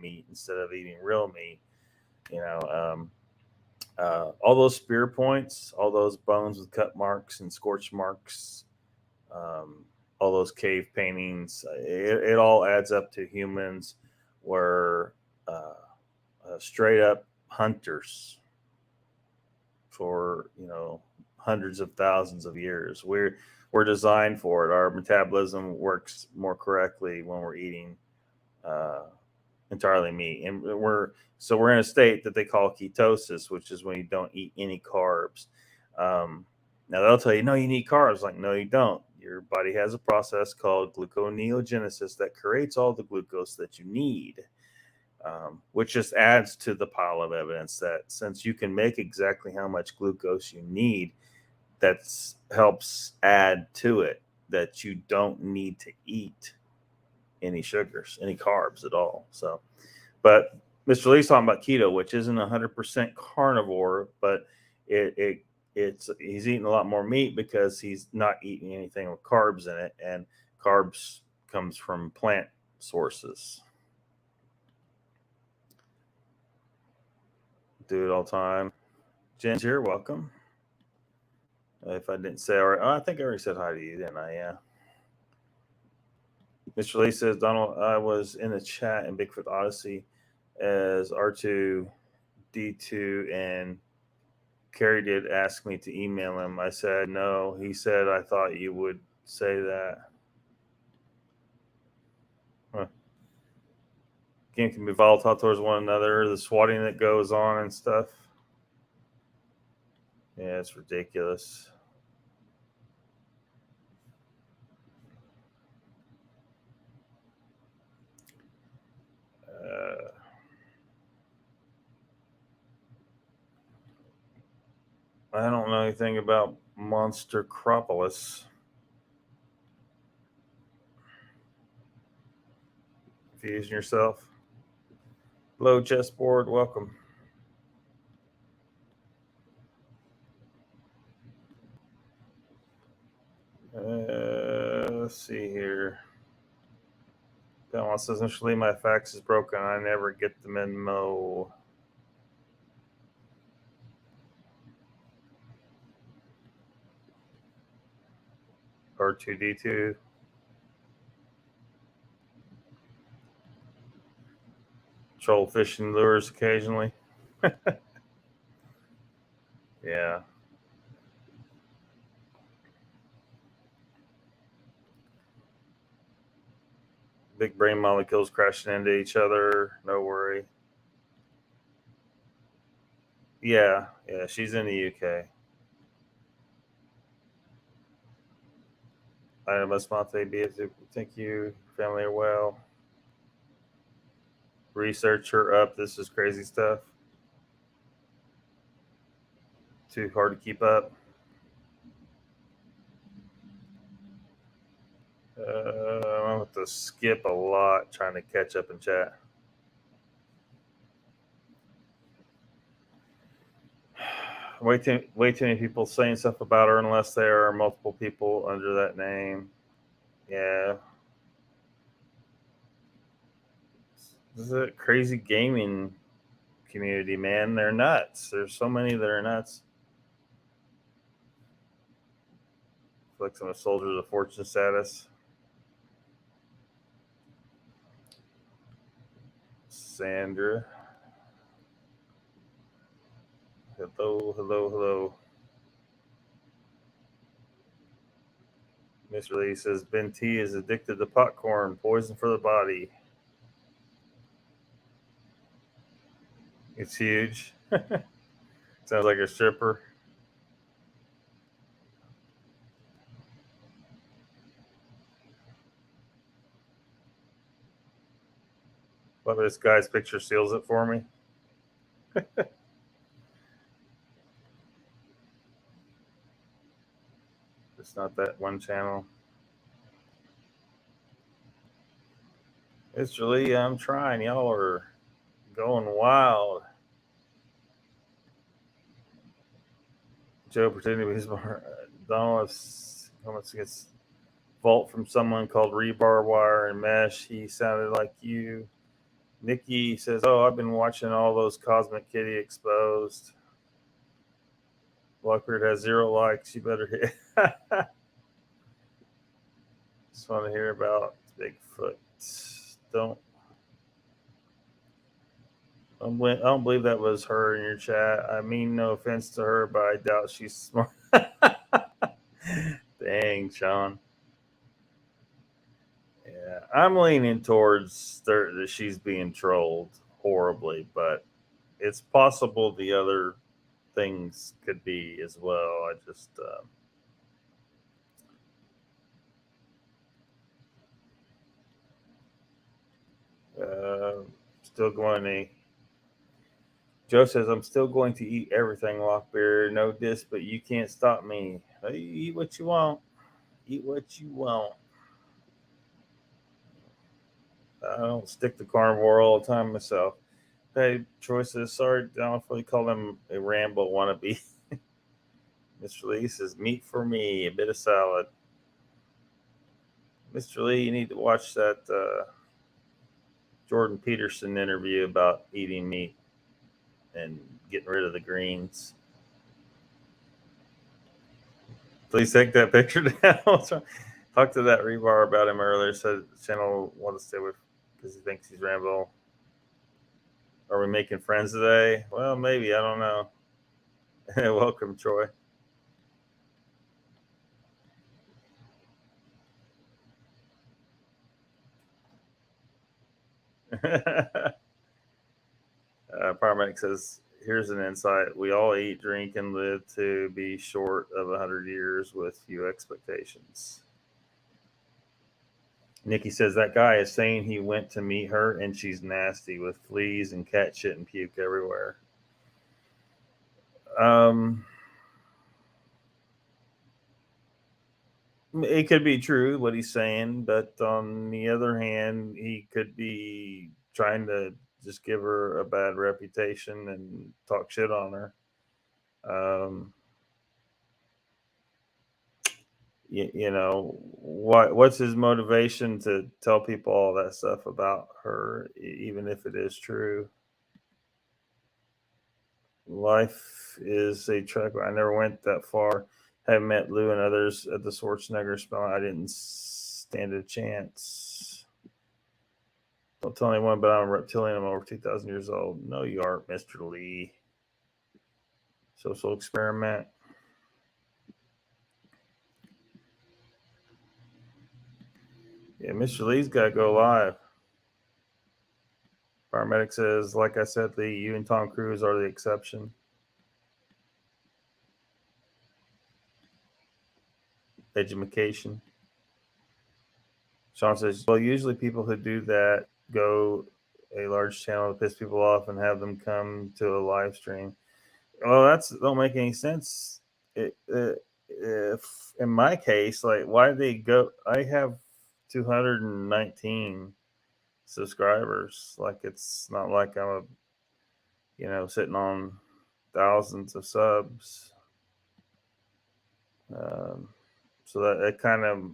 Speaker 1: meat instead of eating real meat. All those spear points, all those bones with cut marks and scorch marks, all those cave paintings, it all adds up to humans were straight up hunters for hundreds of thousands of years. We're designed for it. Our metabolism works more correctly when we're eating entirely meat, and we're in a state that they call ketosis, which is when you don't eat any carbs. Now they'll tell you, no, you need carbs. Like, no, you don't. Your body has a process called gluconeogenesis that creates all the glucose that you need, which just adds to the pile of evidence that since you can make exactly how much glucose you need, that helps add to it that you don't need to eat any sugars, any carbs at all. So, but Mr. Lee's talking about keto, which isn't 100% carnivore, but he's eating a lot more meat because he's not eating anything with carbs in it, and carbs comes from plant sources. Do it all the time. Jen's here, welcome. If I didn't say all right, I think I already said hi to you, didn't I? Yeah. Mr. Lee says, Donald, I was in the chat in Bigfoot Odyssey as R2, D2, and Carrie did ask me to email him. I said no. He said, I thought you would say that. Huh. Game can be volatile towards one another. The swatting that goes on and stuff. Yeah, it's ridiculous. I don't know anything about Monster Cropolis. Confusing yourself. Hello, chessboard. Welcome. Let's see here. Balance says, initially my fax is broken. I never get the memo. R2D2. Troll fishing lures occasionally. Yeah. Big brain molecules crashing into each other. No worry. Yeah, she's in the UK. I must not be. Thank you. Family are well. Research her up. This is crazy stuff. Too hard to keep up. I'm going to skip a lot trying to catch up in chat. Way too many people saying stuff about her unless there are multiple people under that name. Yeah. This is a crazy gaming community, man. They're nuts. There's so many that are nuts. Flex on a Soldiers of Fortune status. Sandra. Hello. Mr. Lee says Ben T is addicted to popcorn, poison for the body. It's huge. Sounds like a stripper. But this guy's picture seals it for me. It's not that one channel. Mr. Lee, I'm trying. Y'all are going wild. Joe pretending to be his Donald gets vault from someone called Rebar Wire and Mesh. He sounded like you. Nikki says, "Oh, I've been watching all those Cosmic Kitty exposed. Lockbeard has 0 likes. You better hit." Just want to hear about Bigfoot. Don't believe that was her in your chat. I mean, no offense to her, but I doubt she's smart. Dang, Sean. Yeah, I'm leaning towards that she's being trolled horribly, but it's possible the other things could be as well. I just still going to. Joe says, I'm still going to eat everything, Lockbeard. No diss, but you can't stop me. You eat what you want. Eat what you want. I don't stick to carnivore all the time myself. Hey, Troy says, sorry, I don't fully call him a Rambo wannabe. Mr. Lee says, meat for me, a bit of salad. Mr. Lee, you need to watch that Jordan Peterson interview about eating meat and getting rid of the greens. Please take that picture down. Talked to that Rebar about him earlier. Said the channel want to stay with because he thinks he's Rambo. Are we making friends today? Well, maybe. I don't know. Welcome, Troy. Paramedic says, here's an insight. We all eat, drink, and live to be short of 100 years with few expectations. Nikki says, that guy is saying he went to meet her and she's nasty with fleas and cat shit and puke everywhere. It could be true what he's saying, but on the other hand, he could be trying to just give her a bad reputation and talk shit on her. You know, what's his motivation to tell people all that stuff about her, even if it is true? Life is a trek. I never went that far. Haven't met Lou and others at the Schwarzenegger spell. I didn't stand a chance. Don't tell anyone, but I'm a reptilian. I'm over 2,000 years old. No, you aren't, Mr. Lee. Social experiment. Yeah, Mr. Lee's got to go live. Paramedic says, like I said, Lee, you and Tom Cruise are the exception. Education. Sean says, well, usually people who do that go a large channel to piss people off and have them come to a live stream. Well, that's don't make any sense. If in my case, like, why did they go? I have 219 subscribers. Like, it's not like I'm sitting on thousands of subs. So that kind of,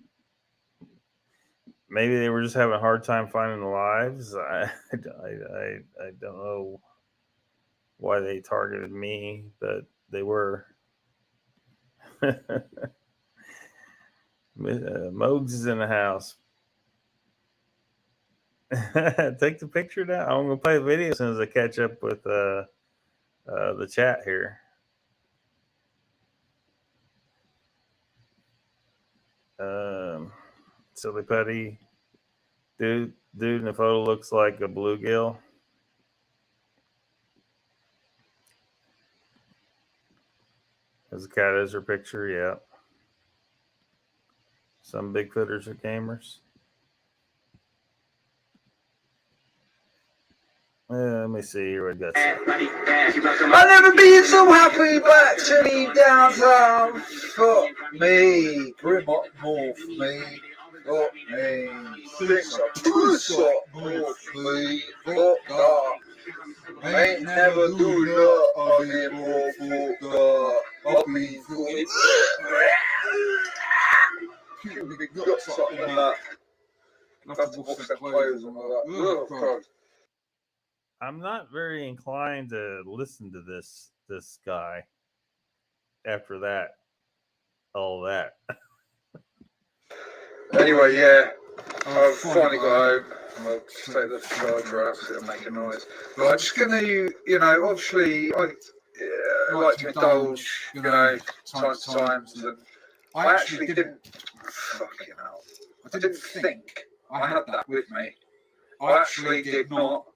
Speaker 1: maybe they were just having a hard time finding the lives. I don't know why they targeted me, but they were. Mogs is in the house. Take the picture down. I'm gonna play the video as soon as I catch up with the chat here. Silly putty. Dude in the photo looks like a bluegill. As a cat is her picture, yeah. Some Bigfooters are gamers. Let me see here what we got.
Speaker 3: I've never been so happy back to leave downtown. Fuck me, grim up north me. Fuck me, things are puss up north me. Fuck that. Ain't never do that. I get more fuck that. I'll be fucking. People get guts up in that. I have to wash their clothes and all that. Oh, God.
Speaker 1: I'm not very inclined to listen to this guy after that, all that.
Speaker 3: Anyway, yeah, I've finally got home. I'll just take the charger out so it'll make a noise. But I'm just going to, obviously, I like to indulge, time to time. I actually didn't, fucking hell, I didn't think I had that with me. I actually did not.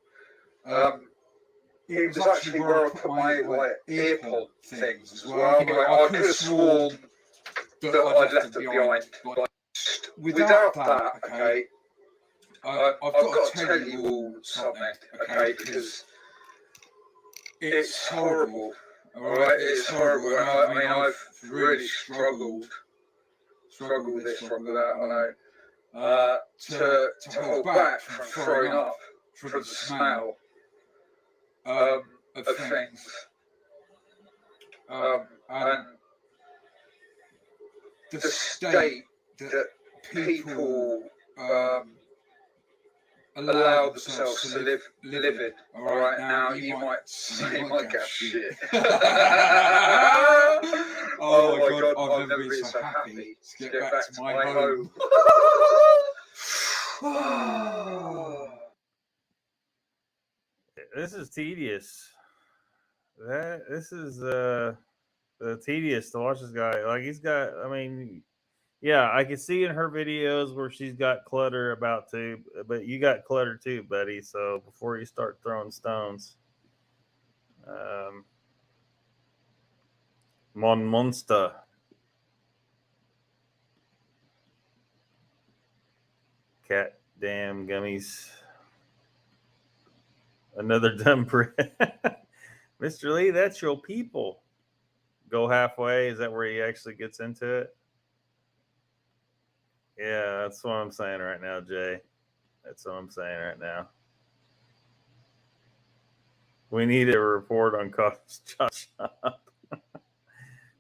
Speaker 3: It was actually where I put my earpod things as well. I could have sworn that I'd left it behind. Without that, okay, I've got to tell you all something, okay, because it's horrible. Alright, it's horrible. And I've really struggled with this, struggled with that, I know. To hold back from throwing up from the smell of things. And the state that people allow themselves to live in. Alright, now you might say my gas shit. Oh my God, I've never been so happy to get back to my home.
Speaker 1: This is tedious. This is tedious to watch this guy. Like, he's got, Yeah, I can see in her videos where she's got clutter about to, but you got clutter too, buddy. So before you start throwing stones, Mon Monster. Cat damn gummies. Another dumb prick. Mr. Lee, that's your people. Go halfway. Is that where he actually gets into it? Yeah, that's what I'm saying right now, Jay. That's what I'm saying right now. We need a report on Coffee Shop.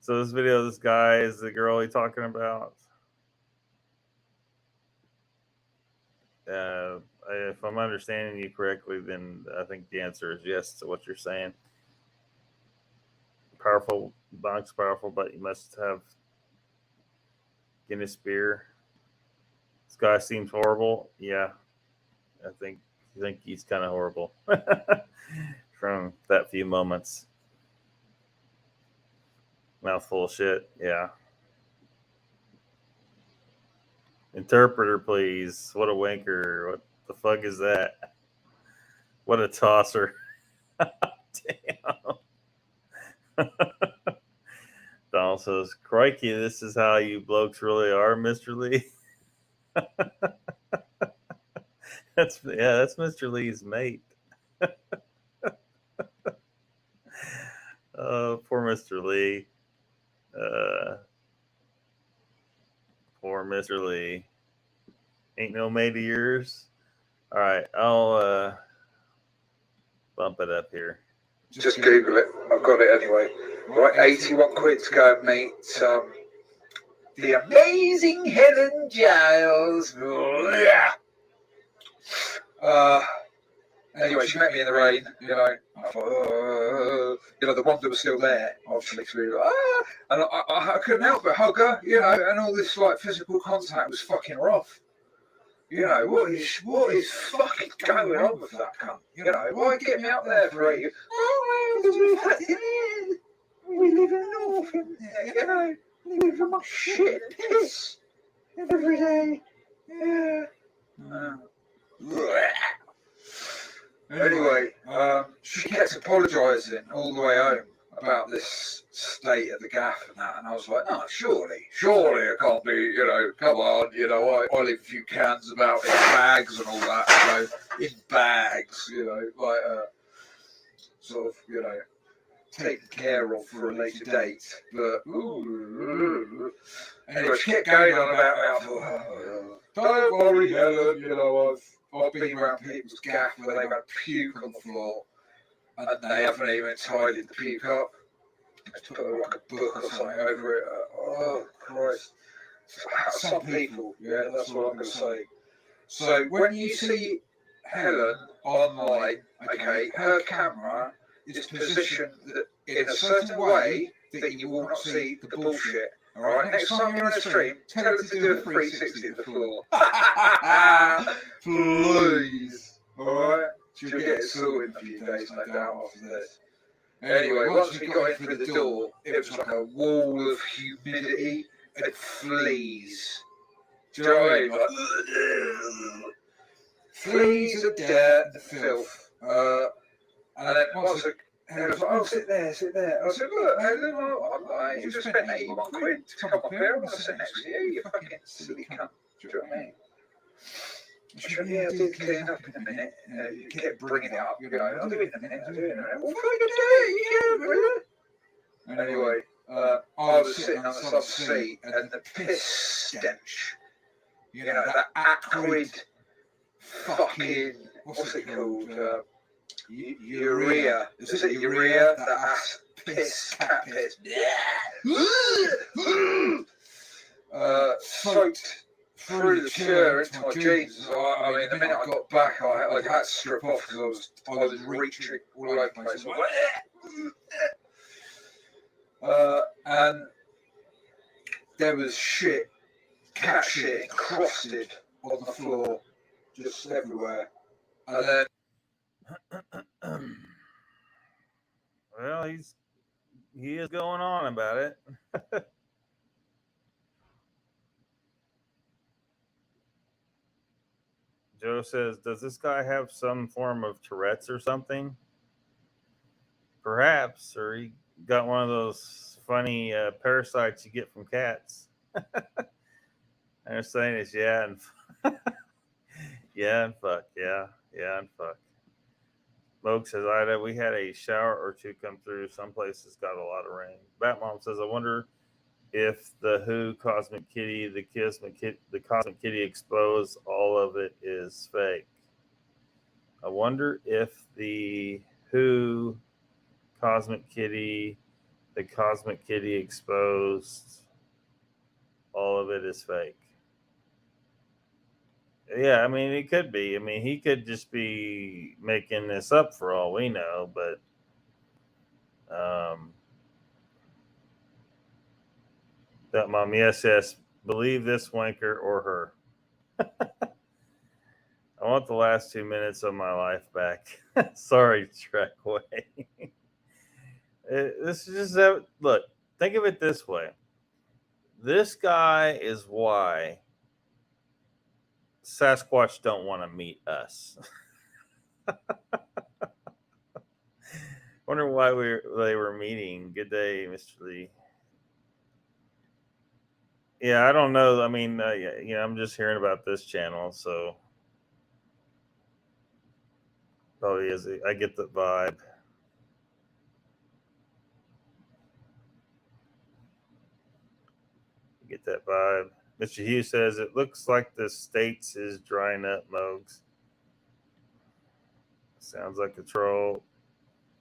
Speaker 1: So this video, this guy is the girl he's talking about. If I'm understanding you correctly, then I think the answer is yes to what you're saying. Powerful, Bonk's powerful, but you must have Guinness beer. This guy seems horrible. Yeah, I think he's kind of horrible from that few moments. Mouthful of shit. Yeah. Interpreter, please. What a wanker. What the fuck is that? What a tosser. Damn. Donald says, crikey, this is how you blokes really are, Mr. Lee. That's Mr. Lee's mate. Oh, poor Mr. Lee. Poor Mr. Lee. Ain't no mate of yours. All right, I'll bump it up here.
Speaker 3: Just Google it. I've got it anyway. Right, 81 quid to go and meet the amazing Helen Giles. Anyway, she met me in the rain, you know. I thought, the wonder was still there, obviously. And I couldn't help but hug her, and all this like physical contact was fucking rough. What is fucking going on with that cunt? Why get me up there for 8 years? Oh, because we've had it. We live in North, we live in my shit and piss every day. Yeah. Anyway, she kept apologising all the way home about this state of the gaff and that, and I was like, no, surely it can't be, come on, I leave a few cans about in bags and all that, in bags, like sort of, taken care of for a later date, but anyway, she kept going on about how, don't worry, Helen, I've been around people's gaff where they've had puke on the floor and they haven't even tidied the puke up. They put like a book or something over it. Oh, Christ. Some people, that's what I'm going to say. So when you see Helen online, okay, her camera is positioned in a certain way that you will not see the bullshit. Alright, next time you're on a stream, tell her to do a 360 of the floor. Please. Alright? She'll get it sorted in a few days, no doubt, after this. Anyway, once we got in through the door, it was like a wall of humidity and fleas. Do you know what I mean? Like, fleas of dirt and filth. And then once Helen was like, oh, sit there. I said, look, Helen, I just spent 81 quid to come up here. I'm going to sit next to you, you fucking silly cunt. Do you know what I mean? She went, yeah, I'll do the clean up in a minute. You kept bringing it up, I'll do it in a minute. Well, fucking do it, Anyway, I was sitting on the sub seat and the piss stench, that acrid fucking, what's it called? Urea. Is it urea? That ass piss, cat piss. Soaked through the chair into my jeans. I mean, the minute I got back, I had to strip off because I was reaching all over the place. And there was cat shit encrusted on the floor, just everywhere. And then
Speaker 1: well, he is going on about it. Joe says, does this guy have some form of Tourette's or something? Perhaps, or he got one of those funny parasites you get from cats. They're saying is yeah and yeah and fuck, yeah and fuck. Moke says, Ida, we had a shower or two come through. Some places got a lot of rain. Batmom says, I wonder if the Who Cosmic Kitty, the Cosmic Kitty exposed, all of it is fake. I wonder if the Who Cosmic Kitty, the Cosmic Kitty exposed, all of it is fake. Yeah, I mean, it could be. I mean, he could just be making this up for all we know, but that mom, yes, believe this wanker or her. I want the last 2 minutes of my life back. Sorry, Trackway. This is just look. Think of it this way. This guy is why Sasquatch don't want to meet us. Wonder why they were meeting. Good day, Mr. Lee. Yeah, I don't know. I mean, I'm just hearing about this channel, so probably is. I get the vibe. Get that vibe. Mr. Hughes says it looks like the States is drying up, Mogs. Sounds like a troll.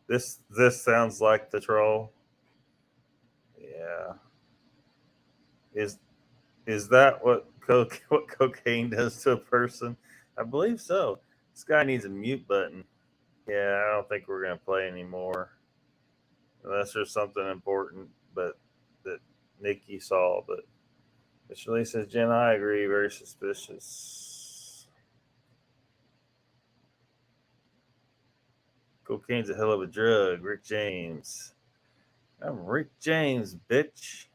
Speaker 1: This sounds like the troll. Yeah. Is that what cocaine does to a person? I believe so. This guy needs a mute button. Yeah, I don't think we're gonna play anymore unless there's something important, but that Nikki saw. But Mr. Lee says, Jen, I agree. Very suspicious. Cocaine's a hell of a drug. Rick James. I'm Rick James, bitch.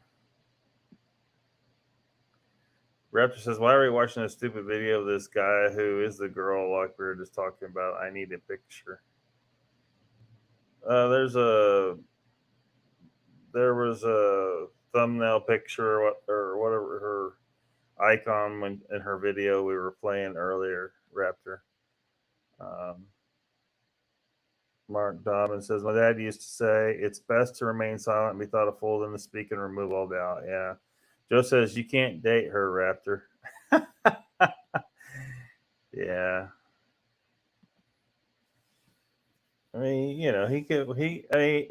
Speaker 1: Raptor says, why are we watching a stupid video of this guy who is the girl Lockbeard is talking about? I need a picture. There was a thumbnail picture or whatever her icon in her video we were playing earlier, Raptor. Mark Dobbin says, my dad used to say it's best to remain silent and be thought a fool than to speak and remove all doubt. Yeah. Joe says you can't date her, Raptor. Yeah. I mean,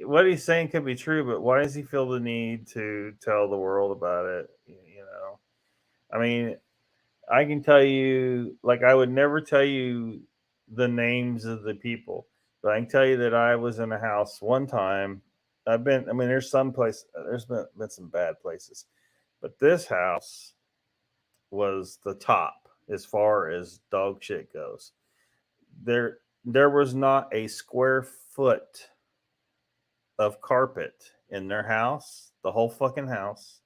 Speaker 1: what he's saying could be true, but why does he feel the need to tell the world about it? I mean, I can tell you, like, I would never tell you the names of the people, but I can tell you that I was in a house one time. There's some place, there's been some bad places, but this house was the top as far as dog shit goes. There was not a square foot of carpet in their house, the whole fucking house,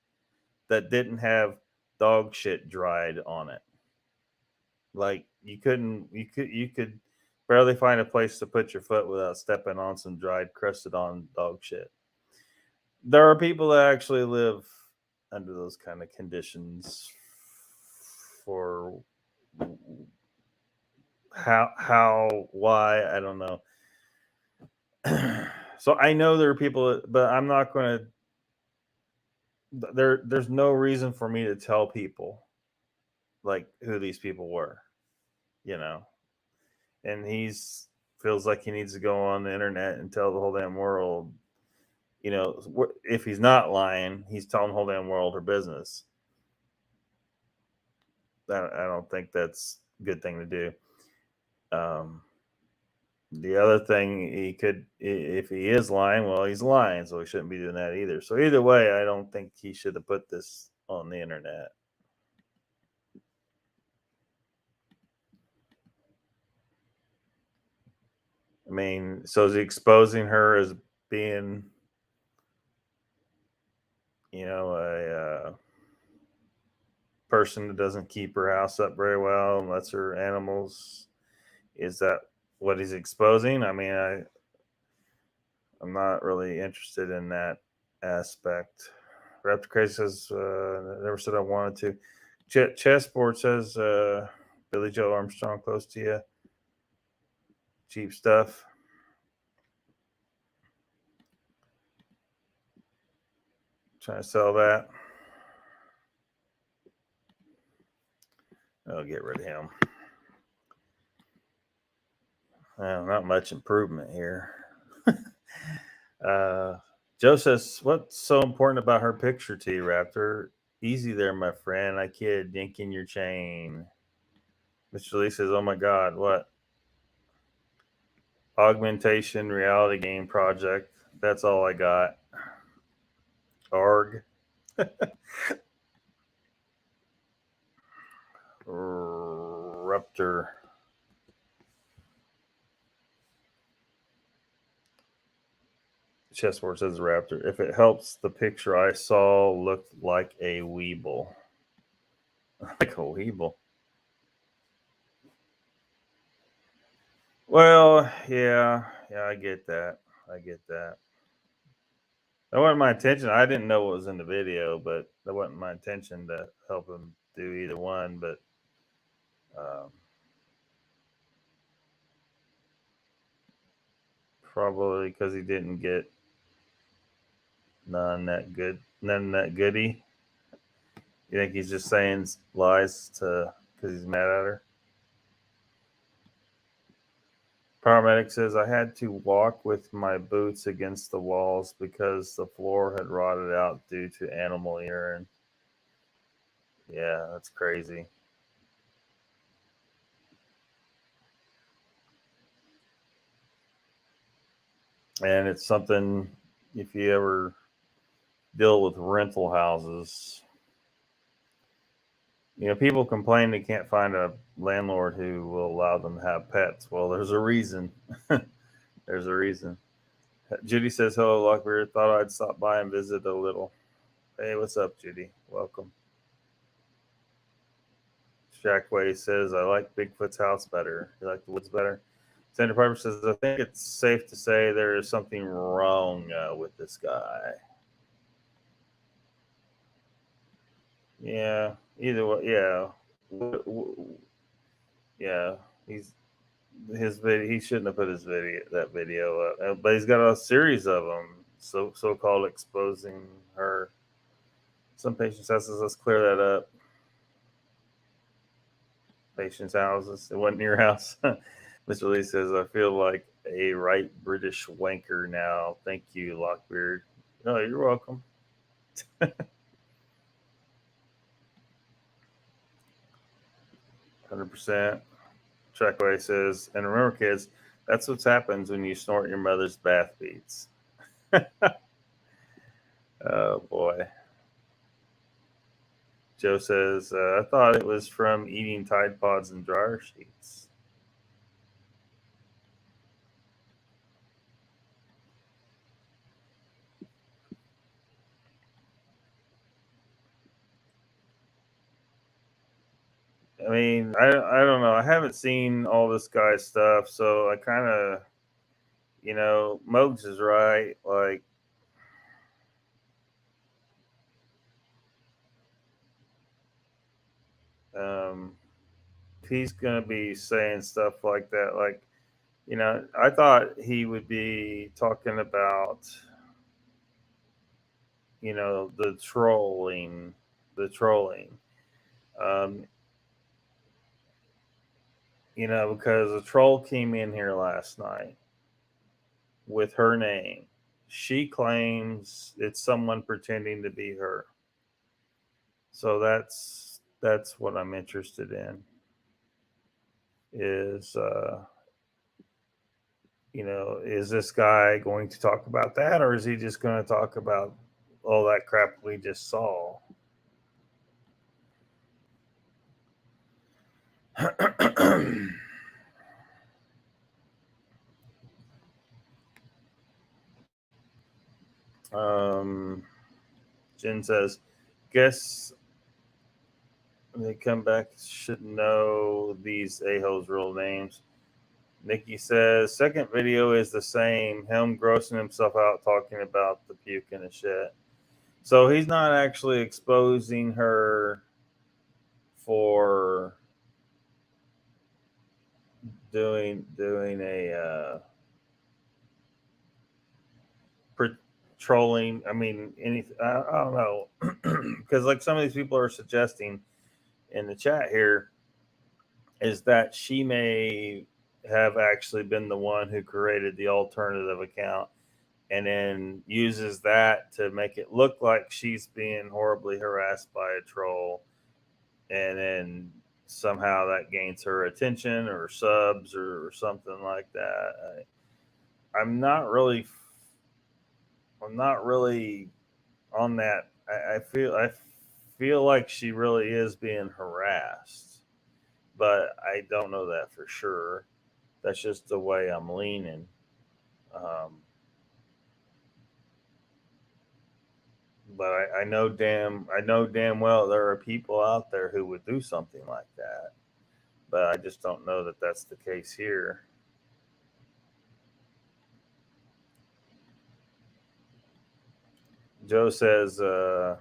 Speaker 1: that didn't have dog shit dried on it. Like you could barely find a place to put your foot without stepping on some dried, crusted on dog shit. There are people that actually live under those kind of conditions for why, I don't know. So I know there are people, but I'm not going to, there's no reason for me to tell people like who these people were, and feels like he needs to go on the internet and tell the whole damn world, if he's not lying, he's telling the whole damn world her business. I don't think that's a good thing to do. The other thing he could, if he is lying, well, he's lying, so he shouldn't be doing that either. So either way, I don't think he should have put this on the internet. I mean, so is he exposing her as being, person that doesn't keep her house up very well and lets her animals. Is that what he's exposing? I mean, I'm not really interested in that aspect. Raptor Crazy says, never said I wanted to. Chessboard says, Billy Joe Armstrong, close to you. Cheap stuff. Trying to sell that. I'll get rid of him. Well, not much improvement here. Joe says, what's so important about her picture to you, Raptor? Easy there, my friend. I kid. Dinking your chain. Mr. Lee says, oh my God, what? Augmentation reality game project. That's all I got. ARG. Raptor. Chessboard says Raptor. If it helps, the picture I saw looked like a Weeble. Like a Weeble. Well, yeah, I get that. That wasn't my intention. I didn't know what was in the video, but that wasn't my intention to help him do either one. But probably because he didn't get none that goody. You think he's just saying lies because he's mad at her? Paramedic says, I had to walk with my boots against the walls because the floor had rotted out due to animal urine. Yeah, that's crazy. And it's something, if you ever deal with rental houses, people complain they can't find a landlord who will allow them to have pets. Well, there's a reason. There's a reason. Judy says, hello, Lockbeard. Thought I'd stop by and visit a little. Hey, what's up, Judy? Welcome. Jackway says, I like Bigfoot's house better. You like the woods better? Sandra Piper says, I think it's safe to say there is something wrong with this guy. Yeah, either way, yeah. Yeah, his video. He shouldn't have put that video up, but he's got a series of them. So-called exposing her. Some patients houses. Let's clear that up. Patients' houses. It wasn't your house. Mr. Lee says, I feel like a right British wanker now. Thank you, Lockbeard. No, you're welcome. 100%. Trackway says, and remember, kids, that's what happens when you snort your mother's bath beads. Oh, boy. Joe says, I thought it was from eating Tide Pods and dryer sheets. I mean, I don't know. I haven't seen all this guy's stuff, so I kind of, Mogs is right. Like, if he's going to be saying stuff like that, like, I thought he would be talking about, the trolling. Um, because a troll came in here last night with her name. She claims it's someone pretending to be her. So that's what I'm interested in. Is is this guy going to talk about that, or is he just going to talk about all that crap we just saw? Jen says, guess When they come back, should know these a-holes' real names. Nikki says, second video is the same. Him grossing himself out talking about the puking and shit. So he's not actually exposing her for doing a patrolling. I mean, anything. I don't know, because like some of these people are suggesting in the chat here is that she may have actually been the one who created the alternative account and then uses that to make it look like she's being horribly harassed by a troll, and then somehow that gains her attention or subs or something like that. I'm not really on that. I feel like she really is being harassed, but I don't know that for sure. That's just the way I'm leaning. But I know damn well there are people out there who would do something like that. But I just don't know that that's the case here. Joe says, I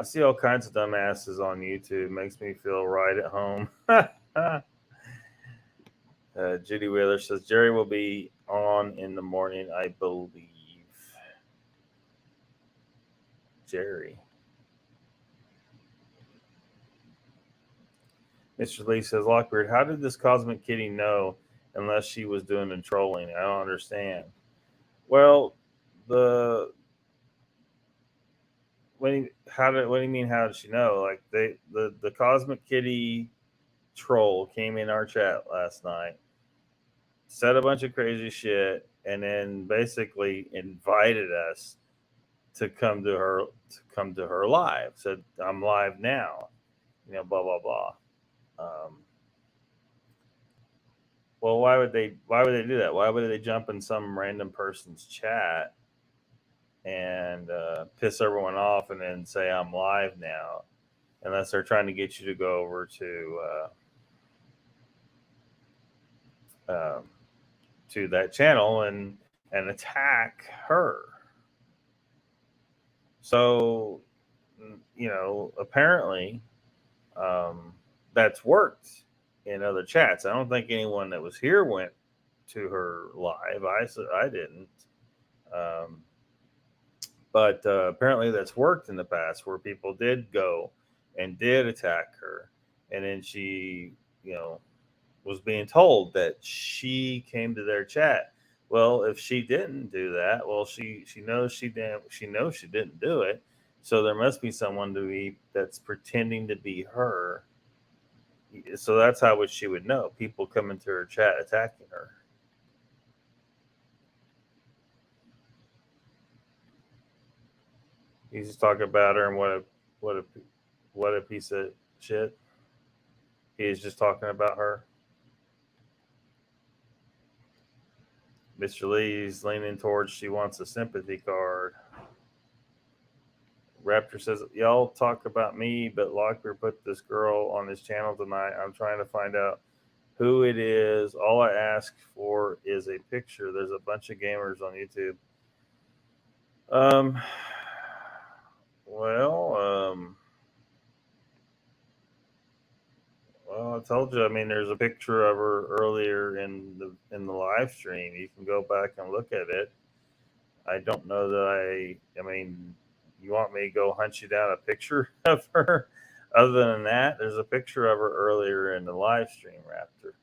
Speaker 1: see all kinds of dumbasses on YouTube. Makes me feel right at home. Judy Wheeler says, Jerry will be on in the morning, I believe. Jerry. Mr. Lee says, Lockbeard, how did this Cosmic Kitty know unless she was doing the trolling? I don't understand. Well, what do you mean how did she know? Like the Cosmic Kitty troll came in our chat last night, said a bunch of crazy shit, and then basically invited us to come to her live. Said, I'm live now, blah blah blah. Well, why would they do that? Why would they jump in some random person's chat and piss everyone off and then say I'm live now, unless they're trying to get you to go over to that channel and attack her. So, apparently, that's worked in other chats. I don't think anyone that was here went to her live. I didn't. But apparently that's worked in the past where people did go and did attack her. And then she, was being told that she came to their chat. Well, if she didn't do that, well, she knows she didn't do it. So there must be someone that's pretending to be her. So that's how she would know. People come into her chat attacking her. He's just talking about her and what a piece of shit. He's just talking about her. Mr. Lee's leaning towards she wants a sympathy card. Raptor says, y'all talk about me, but Lockbeard put this girl on his channel tonight. I'm trying to find out who it is. All I ask for is a picture. There's a bunch of gamers on YouTube. Well, I told you. I mean, there's a picture of her earlier in the live stream. You can go back and look at it. I don't know that I mean, you want me to go hunt you down a picture of her? Other than that, there's a picture of her earlier in the live stream, Raptor.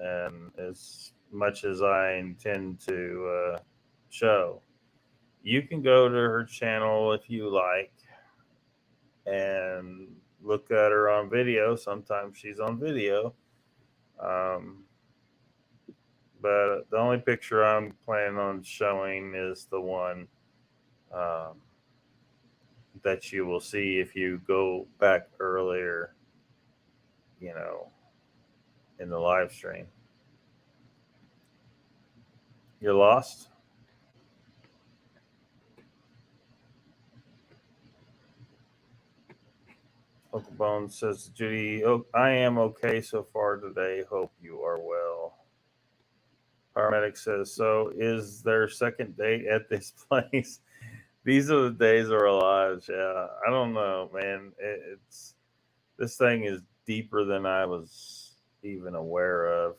Speaker 1: And as much as I intend to show, you can go to her channel if you like and look at her on video. Sometimes she's on video. But the only picture I'm planning on showing is the one that you will see if you go back earlier, in the live stream. You're lost? Uncle Bones says to Judy, "Oh, I am okay so far today. Hope you are well." Paramedic says, "So is their second date at this place?" These are the days of our lives. Yeah, I don't know, man. It's this thing is deeper than I was even aware of.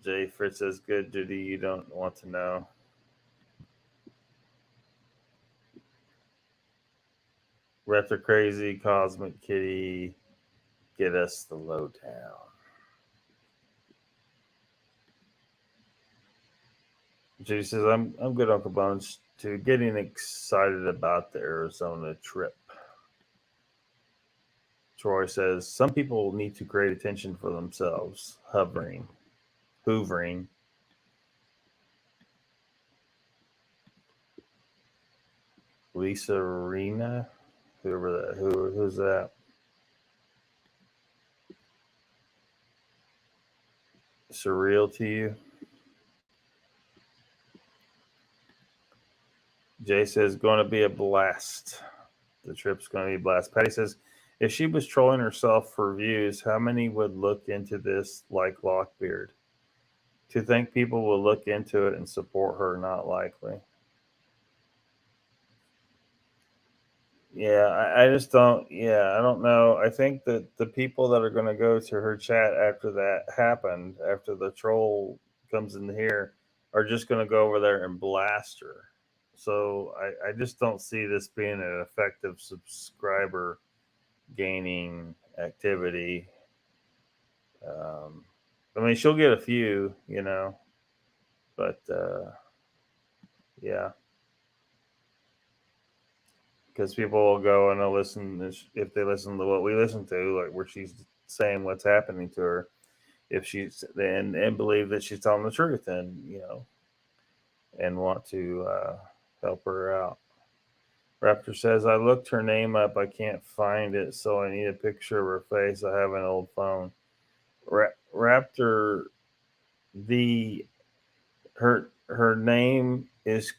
Speaker 1: Jay Fritz says, "Good, Judy. You don't want to know." Retro Crazy, Cosmic Kitty, get us the lowdown. Judy says, I'm good, Uncle Bones, to getting excited about the Arizona trip." Troy says, "Some people need to create attention for themselves. Hoovering. Lisa Arena, who's that? Surreal to you?" Jay says, "Going to be a blast. The trip's going to be a blast." Patty says, "If she was trolling herself for views, how many would look into this like Lockbeard? To think people will look into it and support her, not likely." Yeah, I just don't. Yeah, I don't know. I think that the people that are going to go to her chat after that happened, after the troll comes in here, are just going to go over there and blast her. So I just don't see this being an effective subscriber gaining activity. Um, I mean, she'll get a few, but yeah, because people will go and they'll listen if they listen to what we listen to, like where she's saying what's happening to her. If she's and believe that she's telling the truth, and want to help her out. Raptor says, "I looked her name up. I can't find it, so I need a picture of her face. I have an old phone." Raptor, the her name is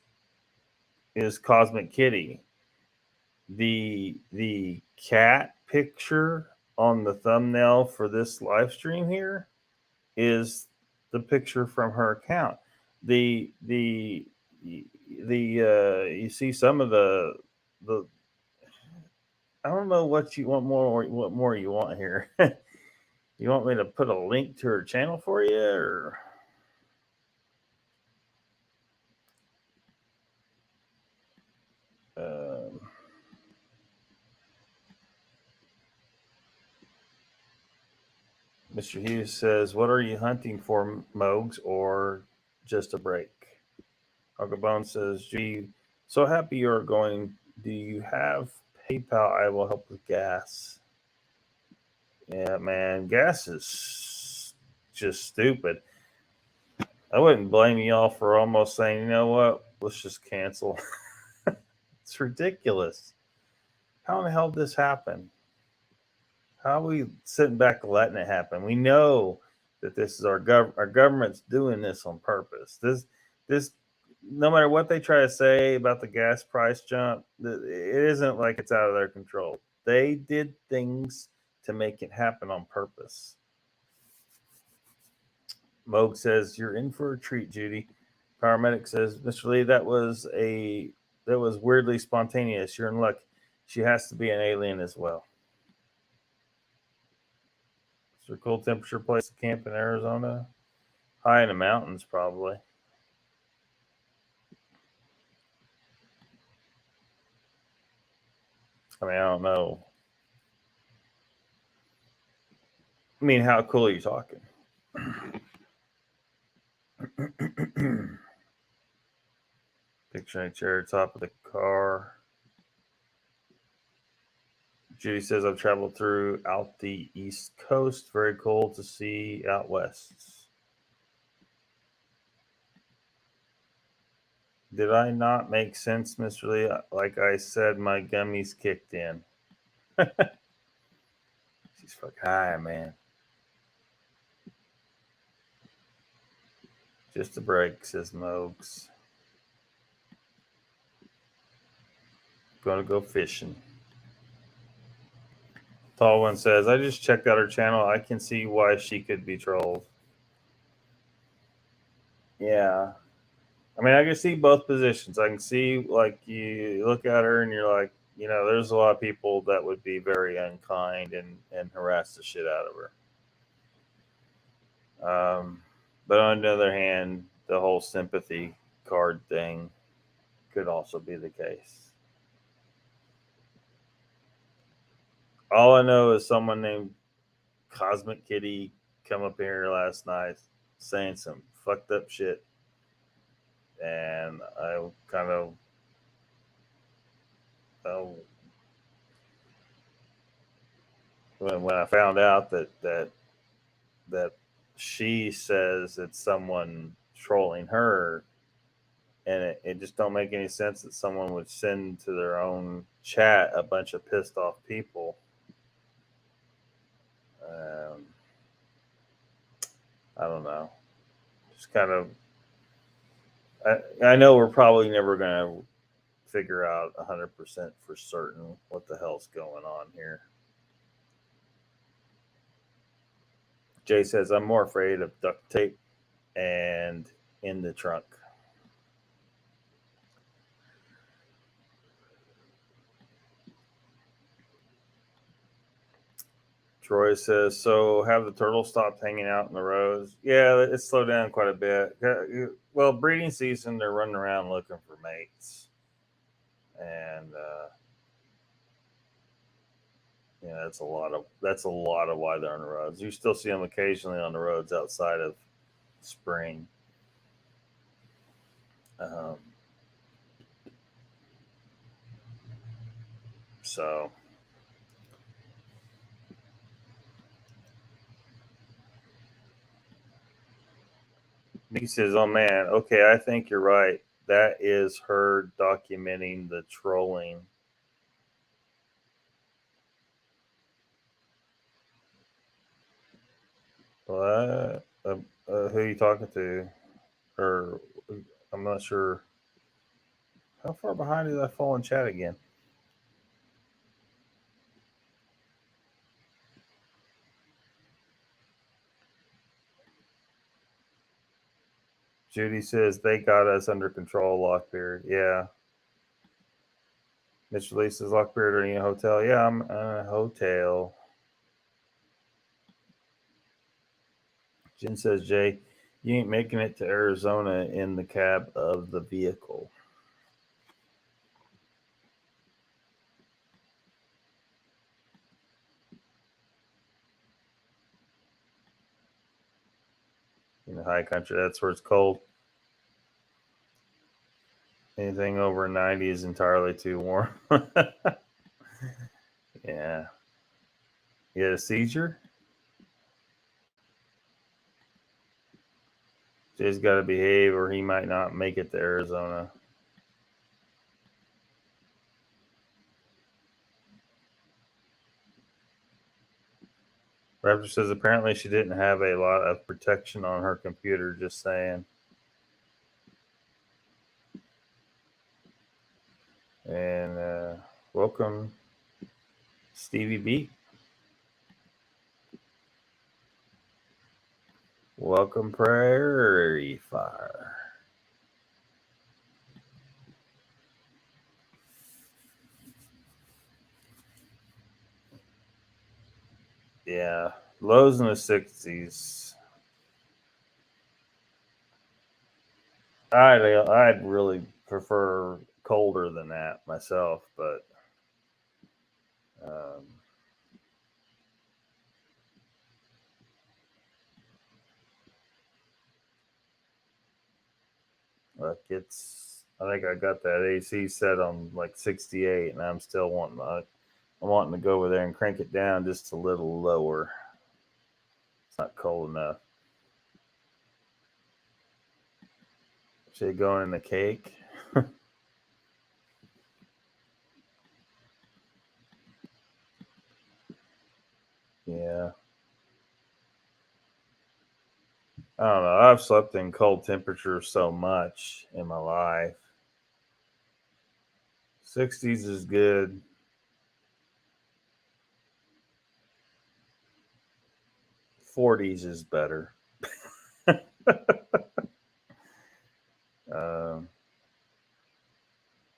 Speaker 1: Cosmic Kitty. The cat picture on the thumbnail for this live stream here is the picture from her account. The you see some of the I don't know what you want more. What more you want here? You want me to put a link to her channel for you, or? Um, Mr. Hughes says, "What are you hunting for, Mogs, or just a break?" Uncle Bone says, "Gee, so happy you're going. Do you have PayPal? I will help with gas." Yeah, man, gas is just stupid. I wouldn't blame y'all for almost saying, "You know what? Let's just cancel." It's ridiculous. How in the hell did this happen? How are we sitting back letting it happen? We know that this is our government's doing this on purpose. This no matter what they try to say about the gas price jump, it isn't like it's out of their control. They did things to make it happen on purpose. Moog says, "You're in for a treat, Judy." Paramedic says, "Mr. Lee, that was weirdly spontaneous. You're in luck. She has to be an alien as well." Is there a cool temperature place to camp in Arizona? High in the mountains, probably. I mean, I don't know. I mean, how cool are you talking? Picturing a chair top of the car. Judy says, "I've traveled throughout the East Coast. Very cool to see out west." Did I not make sense, Mr. Lee? Like I said, my gummies kicked in. She's fucking high, man. Just a break, says Mogs. going to go fishing. Tall One says, I just checked out her channel. I can see why she could be trolled. Yeah. I mean, I can see both positions. I can see, like, you look at her and you're like, you know, there's a lot of people that would be very unkind and harass the shit out of her. But on the other hand, the whole sympathy card thing could also be the case. All I know is someone named Cosmic Kitty come up here last night saying some fucked up shit. And I kind of when I found out that she says it's someone trolling her, and it just don't make any sense that someone would send to their own chat a bunch of pissed off people. I don't know. Just kind of. I know we're probably never going to figure out 100% for certain what the hell's going on here. Jay says, I'm more afraid of duct tape and in the trunk. Troy says, so have the turtles stopped hanging out in the roads? Yeah, it's slowed down quite a bit. Well, breeding season, they're running around looking for mates. And yeah, that's a lot of why they're on the roads. You still see them occasionally on the roads outside of spring. So Nikki says, oh man, okay, I think you're right. That is her documenting the trolling. What? Who are you talking to? Or I'm not sure. How far behind did I fall in chat again? Judy says they got us under control, Lockbeard. Yeah. Mitch Lee says, Lockbeard, are you in a hotel? Yeah, I'm in a hotel. Jen says, Jay, you ain't making it to Arizona in the cab of the vehicle. In the high country, that's where it's cold. Anything over 90 is entirely too warm. Yeah. You had a seizure? Jay's got to behave or he might not make it to Arizona. Raptor says apparently she didn't have a lot of protection on her computer, just saying. And welcome, Stevie B. Welcome, Prairie Fire. Yeah, lows in the 60s. I'd really prefer colder than that myself, but like I think I got that AC set on like 68, and I'm still wanting to go over there and crank it down just a little lower. It's not cold enough. Should it go in the cake? Yeah. I don't know. I've slept in cold temperatures so much in my life. 60s is good. '40s is better.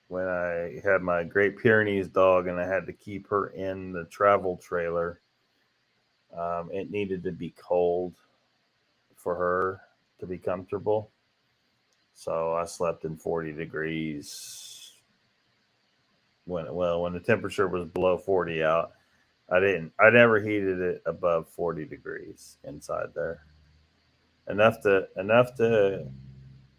Speaker 1: When I had my Great Pyrenees dog and I had to keep her in the travel trailer, it needed to be cold for her to be comfortable. So I slept in 40 degrees. When the temperature was below 40 out, I never heated it above 40 degrees inside there. Enough to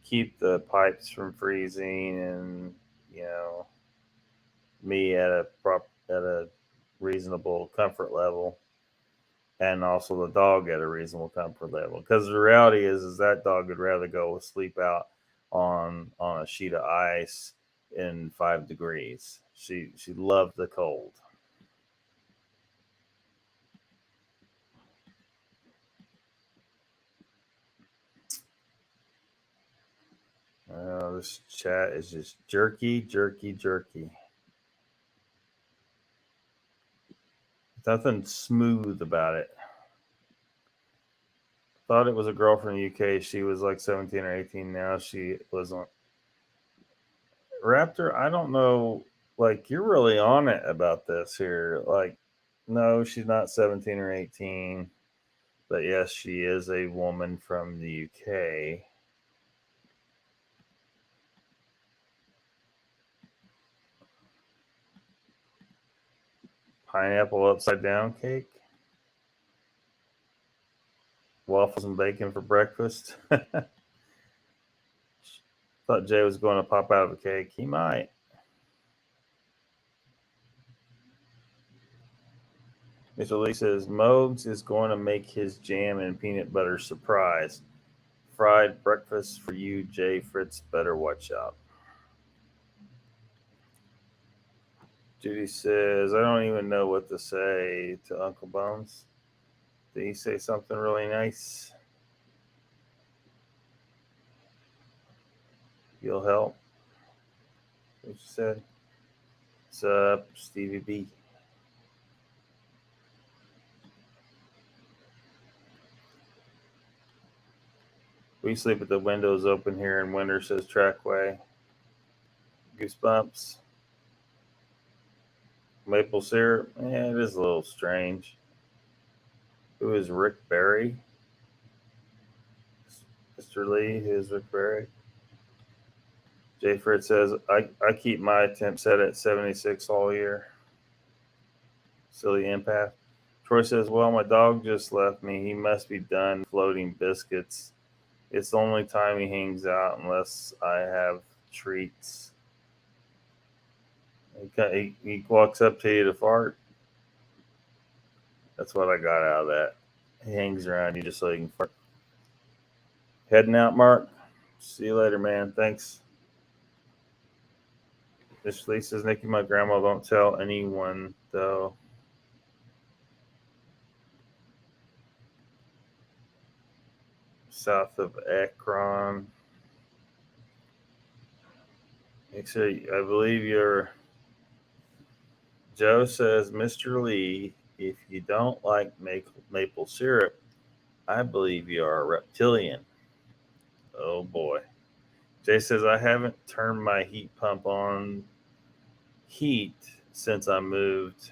Speaker 1: keep the pipes from freezing and, you know, me at a reasonable comfort level, and also the dog at a reasonable comfort level. Because the reality is that dog would rather go sleep out on a sheet of ice in 5 degrees. She loved the cold. This chat is just jerky. Nothing smooth about it. Thought it was a girl from the UK. She was like 17 or 18. Now she was on Raptor. I don't know. Like, you're really on it about this here. Like, no, she's not 17 or 18. But yes, she is a woman from the UK. Pineapple upside down cake. Waffles and bacon for breakfast. Thought Jay was going to pop out of a cake. He might. Mr. Lee says Mogs is going to make his jam and peanut butter surprise. Fried breakfast for you, Jay Fritz. Better watch out. Judy says, I don't even know what to say to Uncle Bones. Did he say something really nice? You'll help. What you said? What's up, Stevie B? We sleep with the windows open here in winter, says Trackway. Goosebumps. Maple syrup. Yeah, it is a little strange. Who is Rick Barry? Mr. Lee, who is Rick Barry? Jay Fritz says, I keep my temp set at 76 all year. Silly empath. Troy says, well, my dog just left me. He must be done floating biscuits. It's the only time he hangs out unless I have treats. He walks up to you to fart. That's what I got out of that. He hangs around you just so he can fart. Heading out, Mark. See you later, man. Thanks. Miss Lee says, Nikki, my grandma don't tell anyone, though. South of Akron. Actually, I believe you're... Joe says, Mr. Lee, if you don't like maple syrup, I believe you are a reptilian. Oh, boy. Jay says, I haven't turned my heat pump on heat since I moved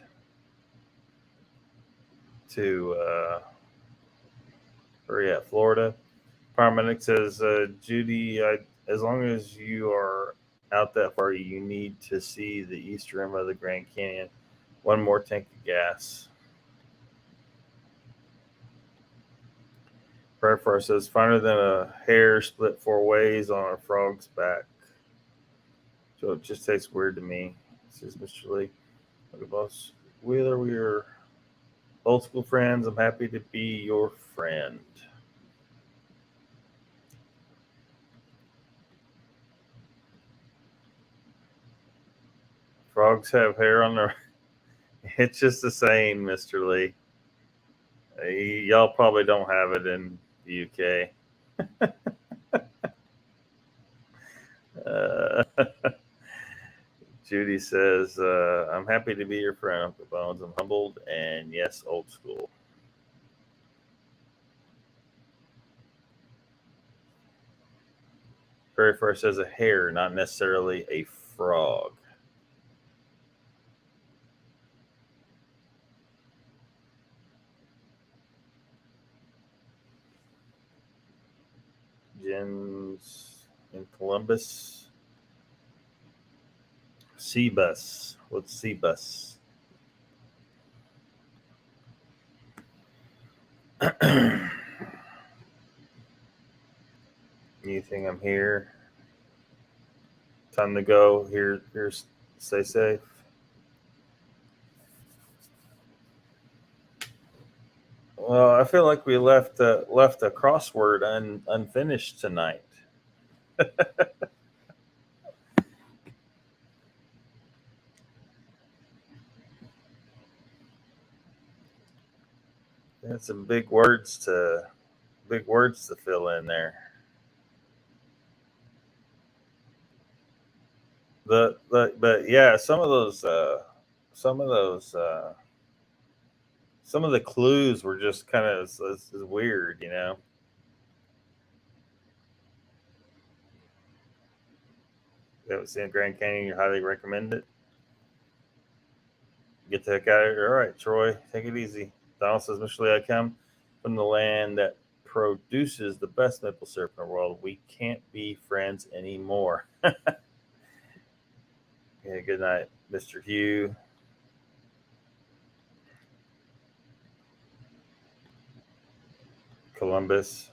Speaker 1: to Florida. Paramedic says, Judy, as long as you are out that far, you need to see the east rim of the Grand Canyon. One more tank of gas. Prayerfar says, finer than a hair split 4 ways on a frog's back. So it just tastes weird to me, says Mr. Lee. Look at boss Wheeler, we are old school friends. I'm happy to be your friend. Frogs have hair on their... It's just the same, Mr. Lee. Y'all probably don't have it in the UK. Judy says, I'm happy to be your friend, Uncle Bones. I'm humbled and, yes, old school. Very first says a hare, not necessarily a frog. Jen's in Columbus. C-bus. What's C-bus? You think I'm here? Time to go. Here's stay safe. Well, I feel like we left a crossword unfinished tonight. That's some big words to fill in there. But yeah, some of the clues were just kind of is weird, you know. You haven't seen Grand Canyon, you highly recommend it. Get the heck out of here. All right, Troy, take it easy. Donald says, Mr. Lee, I come from the land that produces the best maple syrup in the world. We can't be friends anymore. Yeah, good night, Mr. Hugh. Columbus.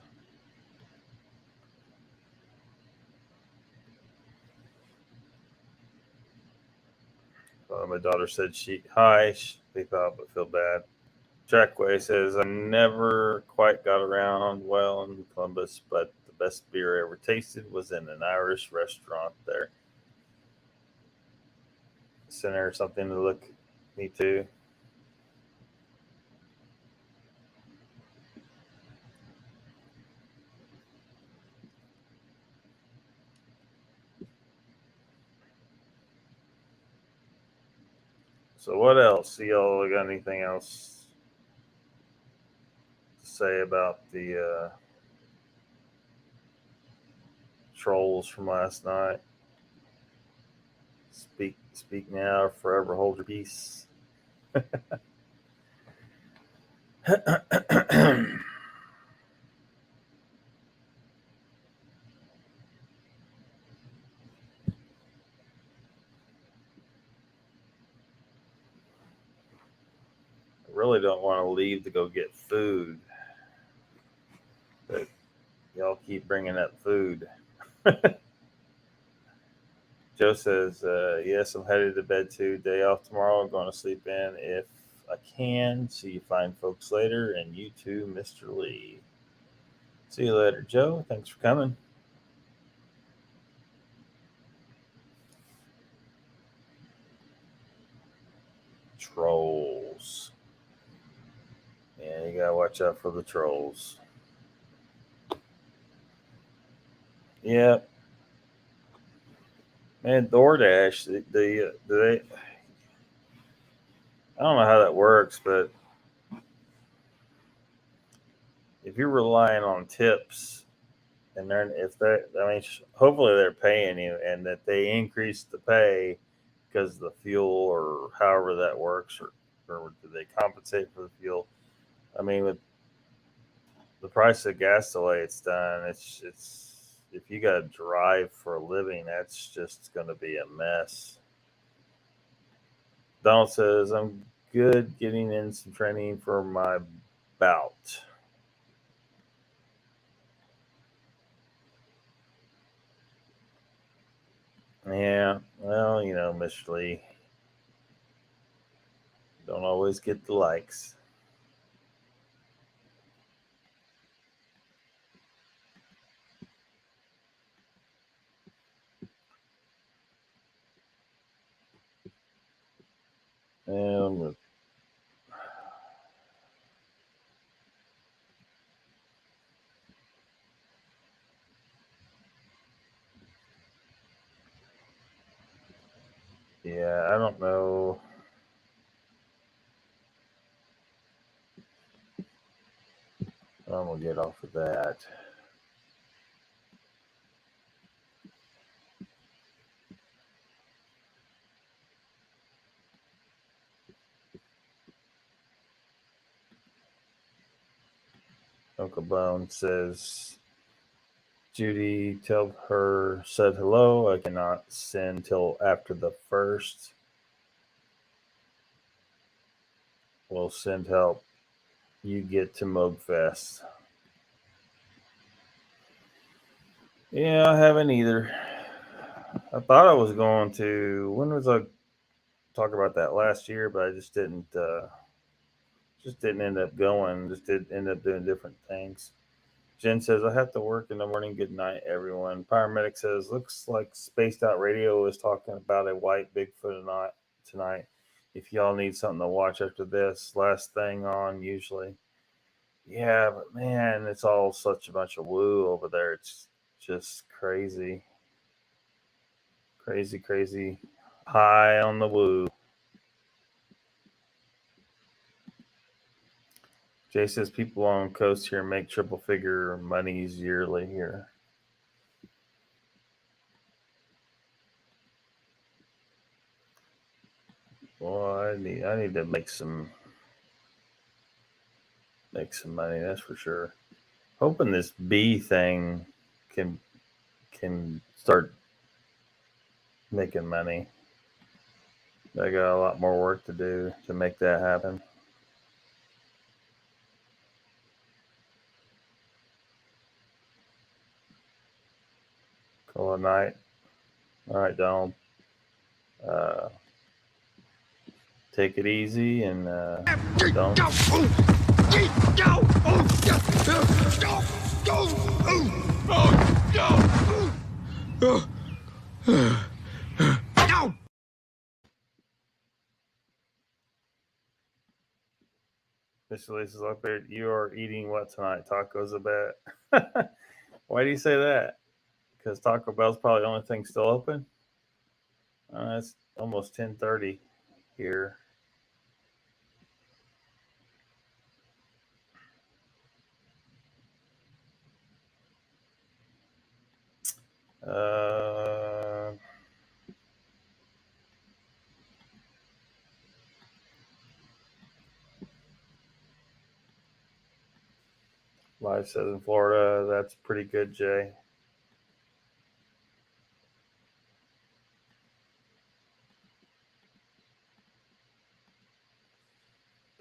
Speaker 1: My daughter said hi, they thought, but feel bad. Trackway says, I never quite got around well in Columbus, but the best beer I ever tasted was in an Irish restaurant there. Send her something to look me too. So what else? Y'all got anything else to say about the trolls from last night? Speak now or forever hold your peace. Really don't want to leave to go get food, but y'all keep bringing up food. Joe says, yes, I'm headed to bed too. Day off tomorrow. I'm going to sleep in if I can. See you fine folks later. And you too, Mr. Lee. See you later, Joe. Thanks for coming. Trolls. Yeah, you got to watch out for the trolls. Yeah. Man, DoorDash, they I don't know how that works, but if you're relying on tips, and hopefully they're paying you, and that they increase the pay because of the fuel or however that works, or do they compensate for the fuel? I mean, with the price of gas the way it's done, it's if you got to drive for a living, that's just going to be a mess. Donald says, I'm good getting in some training for my bout. Yeah, well, Mr. Lee, don't always get the likes. And Yeah, I don't know. I'm gonna get off of that. Uncle Bone says, Judy, tell her said hello. I cannot send till after the 1st. We'll send help. You get to Mugfest. Yeah, I haven't either. I thought I was going to. When was I talk about that last year? But I just didn't. Just didn't end up going. Just did end up doing different things. Jen says, I have to work in the morning. Good night, everyone. Paramedic says, looks like Spaced Out Radio is talking about a white Bigfoot tonight. If y'all need something to watch after this, last thing on usually. Yeah, but man, it's all such a bunch of woo over there. It's just crazy. Crazy, crazy. High on the woo. Jay says people on coast here make triple figure monies yearly here. Well, I need to make some money, that's for sure. Hoping this bee thing can start making money. I got a lot more work to do to make that happen. Call it night. All right, Donald. Take it easy and don't. Mr. Lisa's up there. You are eating what tonight? Tacos a bit. Why do you say that? Because Taco Bell's probably the only thing still open. It's almost 10:30 here. Live says in Florida. That's pretty good, Jay.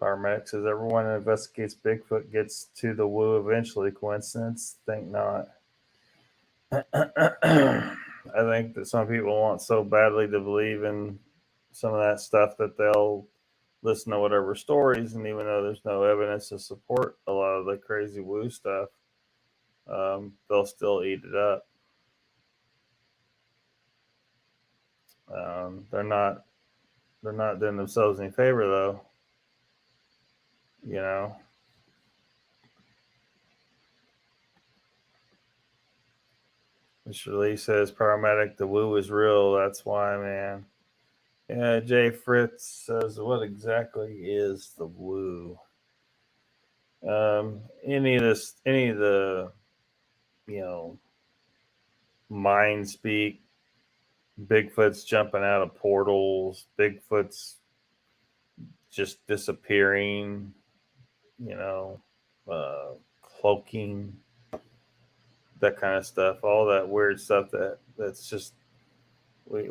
Speaker 1: Paramedic says everyone who investigates Bigfoot gets to the woo eventually. Coincidence? Think not. I think that some people want so badly to believe in some of that stuff that they'll listen to whatever stories, and even though there's no evidence to support a lot of the crazy woo stuff, they'll still eat it up. They're not doing themselves any favor, though. You know. Mr. Lee says, paramedic, the woo is real. That's why, man. Yeah, Jay Fritz says, what exactly is the woo? Any of the, mind speak, Bigfoot's jumping out of portals, Bigfoot's just disappearing, cloaking, that kind of stuff, all that weird stuff that's just we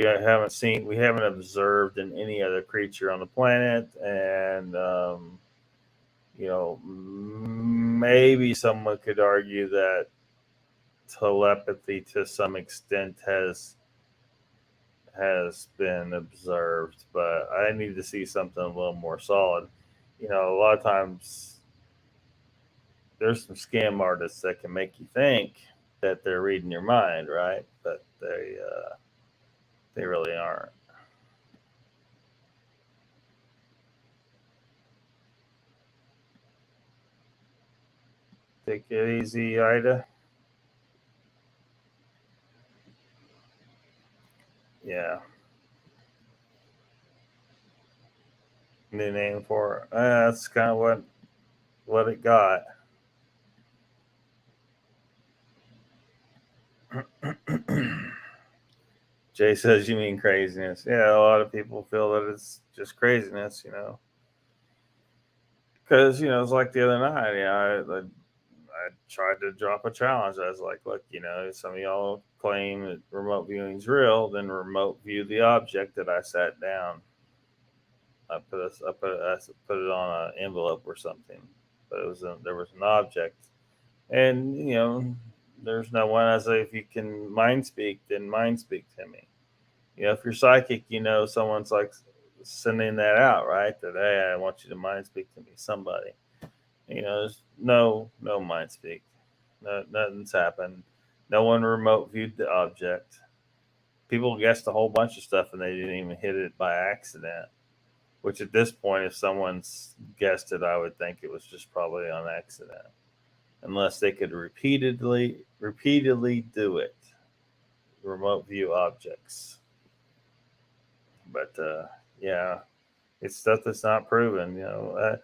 Speaker 1: haven't observed in any other creature on the planet, and maybe someone could argue that telepathy to some extent has been observed, but I need to see something a little more solid. A lot of times there's some scam artists that can make you think that they're reading your mind, right? But they really aren't. Take it easy, Ida. Yeah. New name for it. That's kind of what it got. Jay says, "You mean craziness?" Yeah, a lot of people feel that it's just craziness, because it's like the other night. I tried to drop a challenge. I was like, "Look, some of y'all claim that remote viewing's real, then remote view the object that I sat down." I put it on an envelope or something, but there was an object, and there's no one. I say, if you can mind speak, then mind speak to me. If you're psychic, someone's like sending that out, right? That, hey, I want you to mind speak to me, somebody. There's no mind speak. No, nothing's happened. No one remote viewed the object. People guessed a whole bunch of stuff and they didn't even hit it by accident. Which at this point, if someone's guessed it, I would think it was just probably on accident, unless they could repeatedly do it. Remote view objects. But yeah, it's stuff that's not proven. A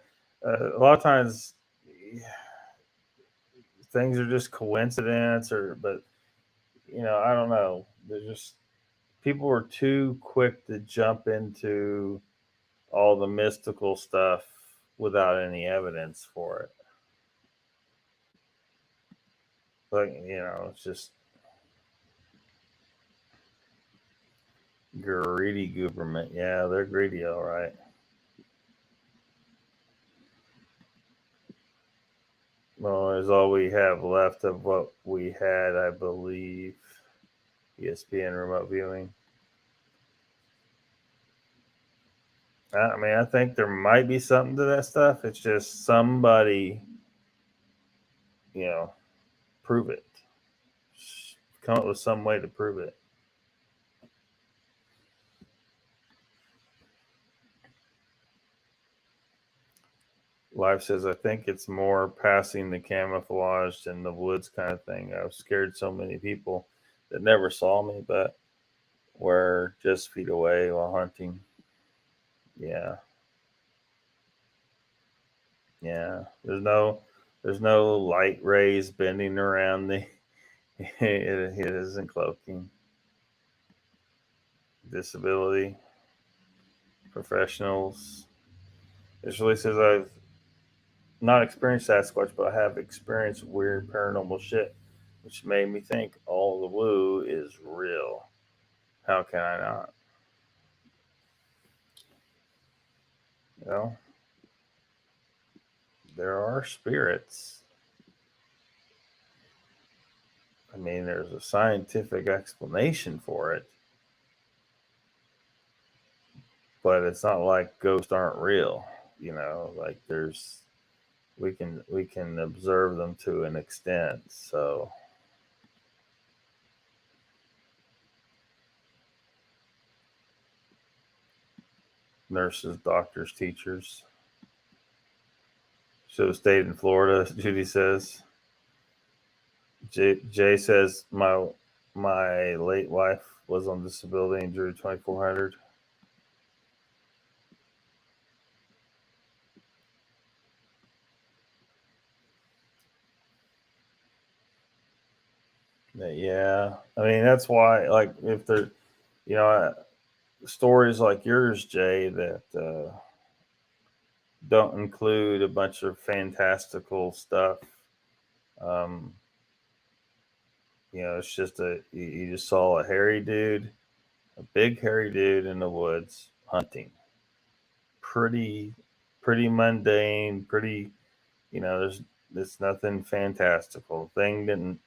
Speaker 1: lot of times things are just coincidence, but I don't know. There's just people are too quick to jump into all the mystical stuff without any evidence for it. But it's just greedy government. Yeah, they're greedy, all right. Well, is all we have left of what we had, I believe. ESPN remote viewing. I mean, I think there might be something to that stuff. It's just somebody, prove it. Come up with some way to prove it. Life says, I think it's more passing the camouflage in the woods kind of thing. I've scared so many people that never saw me, but were just feet away while hunting. Yeah. Yeah. There's no light rays bending around the it isn't cloaking. Disability. Professionals. It really says I've not experienced Sasquatch, but I have experienced weird paranormal shit, which made me think all the woo is real. How can I not? Well, there are spirits. I mean, there's a scientific explanation for it, but it's not like ghosts aren't real. Like we can observe them to an extent. So nurses, doctors, teachers should have stayed in Florida. Judy says. Jay says my late wife was on disability and drew 2,400. Yeah, I mean that's why. Like if there, stories like yours, Jay, that don't include a bunch of fantastical stuff. Um, it's just you just saw a hairy dude, a big hairy dude in the woods hunting. Pretty mundane. Pretty, there's nothing fantastical. Thing didn't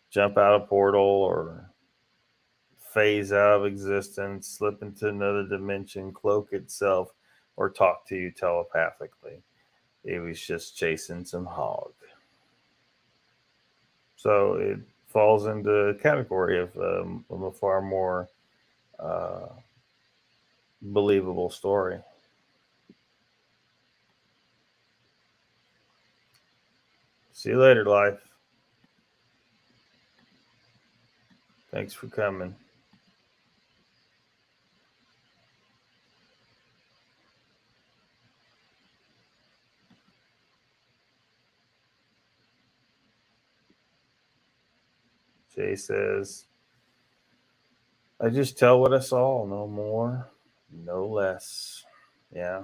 Speaker 1: jump out a portal or phase out of existence, slip into another dimension, cloak itself, or talk to you telepathically. It was just chasing some hog. So it falls into a category of a far more uh, believable story. See you later, life. Thanks for coming. Jay says, I just tell what I saw, no more, no less. Yeah.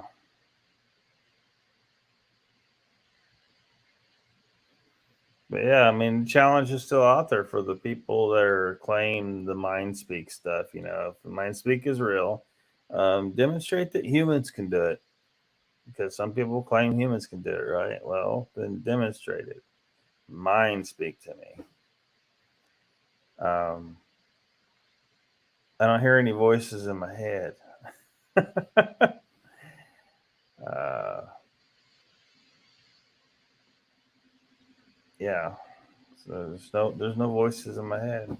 Speaker 1: But yeah, I mean, the challenge is still out there for the people that are claim the mind speak stuff. You know, if the mind speak is real, demonstrate that humans can do it. Because some people claim humans can do it, right? Well, then demonstrate it. Mind speak to me. I don't hear any voices in my head. Yeah. So there's no voices in my head.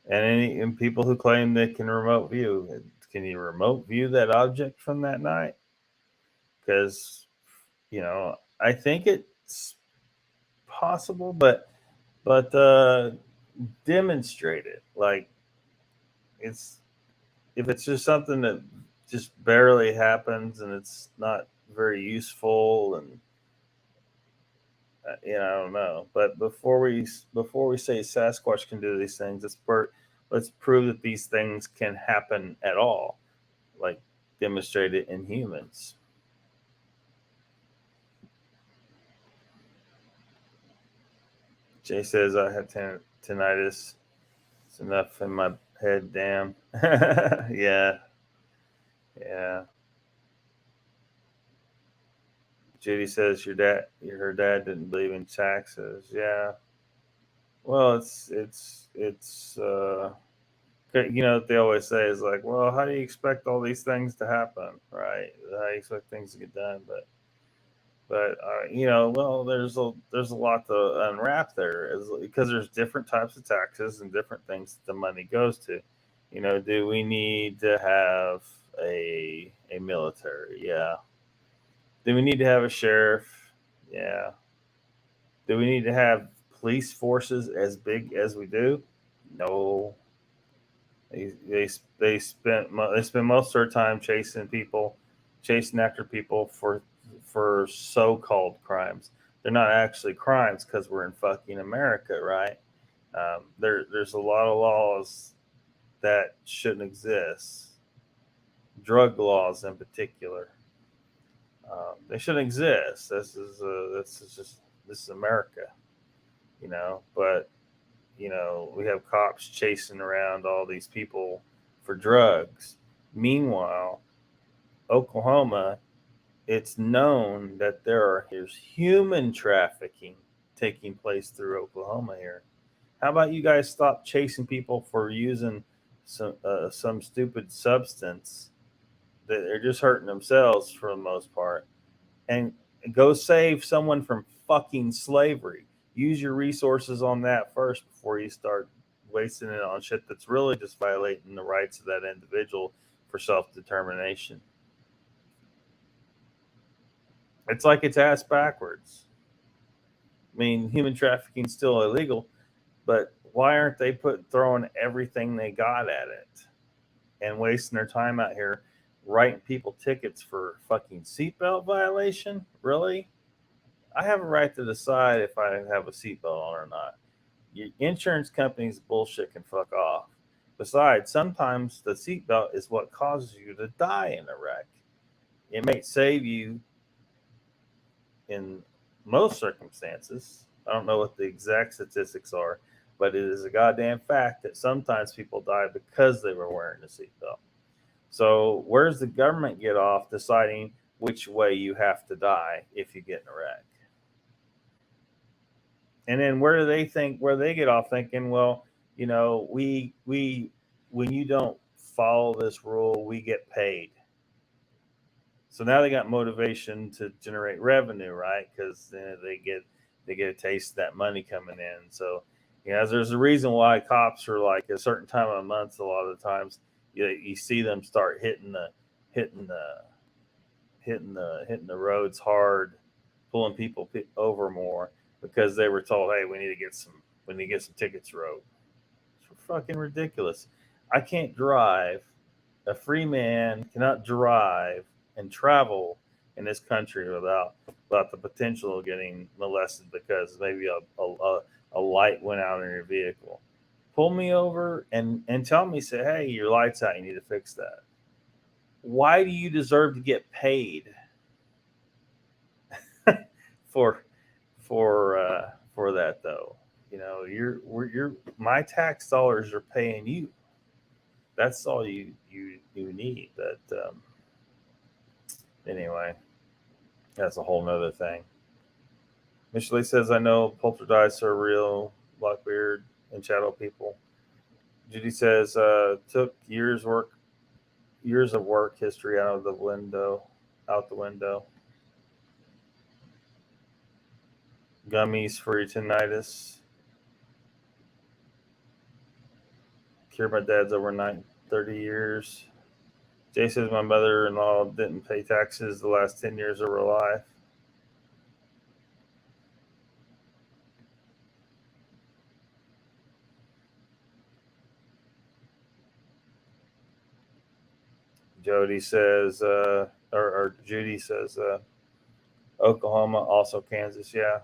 Speaker 1: And people who claim they can remote view, can you remote view that object from that night? Because I think it's possible, but demonstrate it. Like it's if it's just something that just barely happens and it's not very useful, and I don't know. But before we say Sasquatch can do these things, let's prove that these things can happen at all, like demonstrate it in humans. Jay says I have tinnitus. It's enough in my head. Damn. Yeah. Judy says her dad didn't believe in taxes. Yeah. Well, it's what they always say is like, well, how do you expect all these things to happen, right? How do you expect things to get done? But well, there's a lot to unwrap there, because there's different types of taxes and different things that the money goes to. Do we need to have a military? Yeah. Do we need to have a sheriff? Yeah. Do we need to have police forces as big as we do? No. They spend most of their time chasing after people for so-called crimes. They're not actually crimes because we're in fucking America, right? There's a lot of laws that shouldn't exist. Drug laws in particular. They shouldn't exist. This is America, But we have cops chasing around all these people for drugs. Meanwhile, Oklahoma, it's known that there's human trafficking taking place through Oklahoma here. How about you guys stop chasing people for using some stupid substance that they're just hurting themselves for the most part, and go save someone from fucking slavery. Use your resources on that first before you start wasting it on shit that's really just violating the rights of that individual for self-determination. It's like it's ass backwards. I mean, human trafficking is still illegal, but why aren't they throwing everything they got at it and wasting their time out here writing people tickets for fucking seatbelt violation? Really? I have a right to decide if I have a seatbelt on or not. Your insurance company's bullshit can fuck off. Besides, sometimes the seatbelt is what causes you to die in a wreck. It may save you in most circumstances. I don't know what the exact statistics are, but it is a goddamn fact that sometimes people die because they were wearing a seatbelt. So where's the government get off deciding which way you have to die if you get in a wreck? And then where they get off thinking, well, we when you don't follow this rule, we get paid. So now they got motivation to generate revenue, right? Because they get a taste of that money coming in. So there's a reason why cops are like a certain time of the month. A lot of the times, you see them start hitting the roads hard, pulling people over more because they were told, hey, we need to get some tickets wrote. It's fucking ridiculous. I can't drive. A free man cannot drive and travel in this country without the potential of getting molested because maybe a light went out in your vehicle. Pull me over and tell me, say, hey, your light's out. You need to fix that. Why do you deserve to get paid for that though? You know, you're my tax dollars are paying you. That's all you need. But anyway, that's a whole nother thing. Michelle says, I know poltergeists are real, Lockbeard and shadow people. Judy says, took years of work history out the window. Gummies for your tinnitus. Cured my dad's overnight 30 years. Jay says my mother-in-law didn't pay taxes the last 10 years of her life. Jody says, or Judy says, Oklahoma, also Kansas, yeah,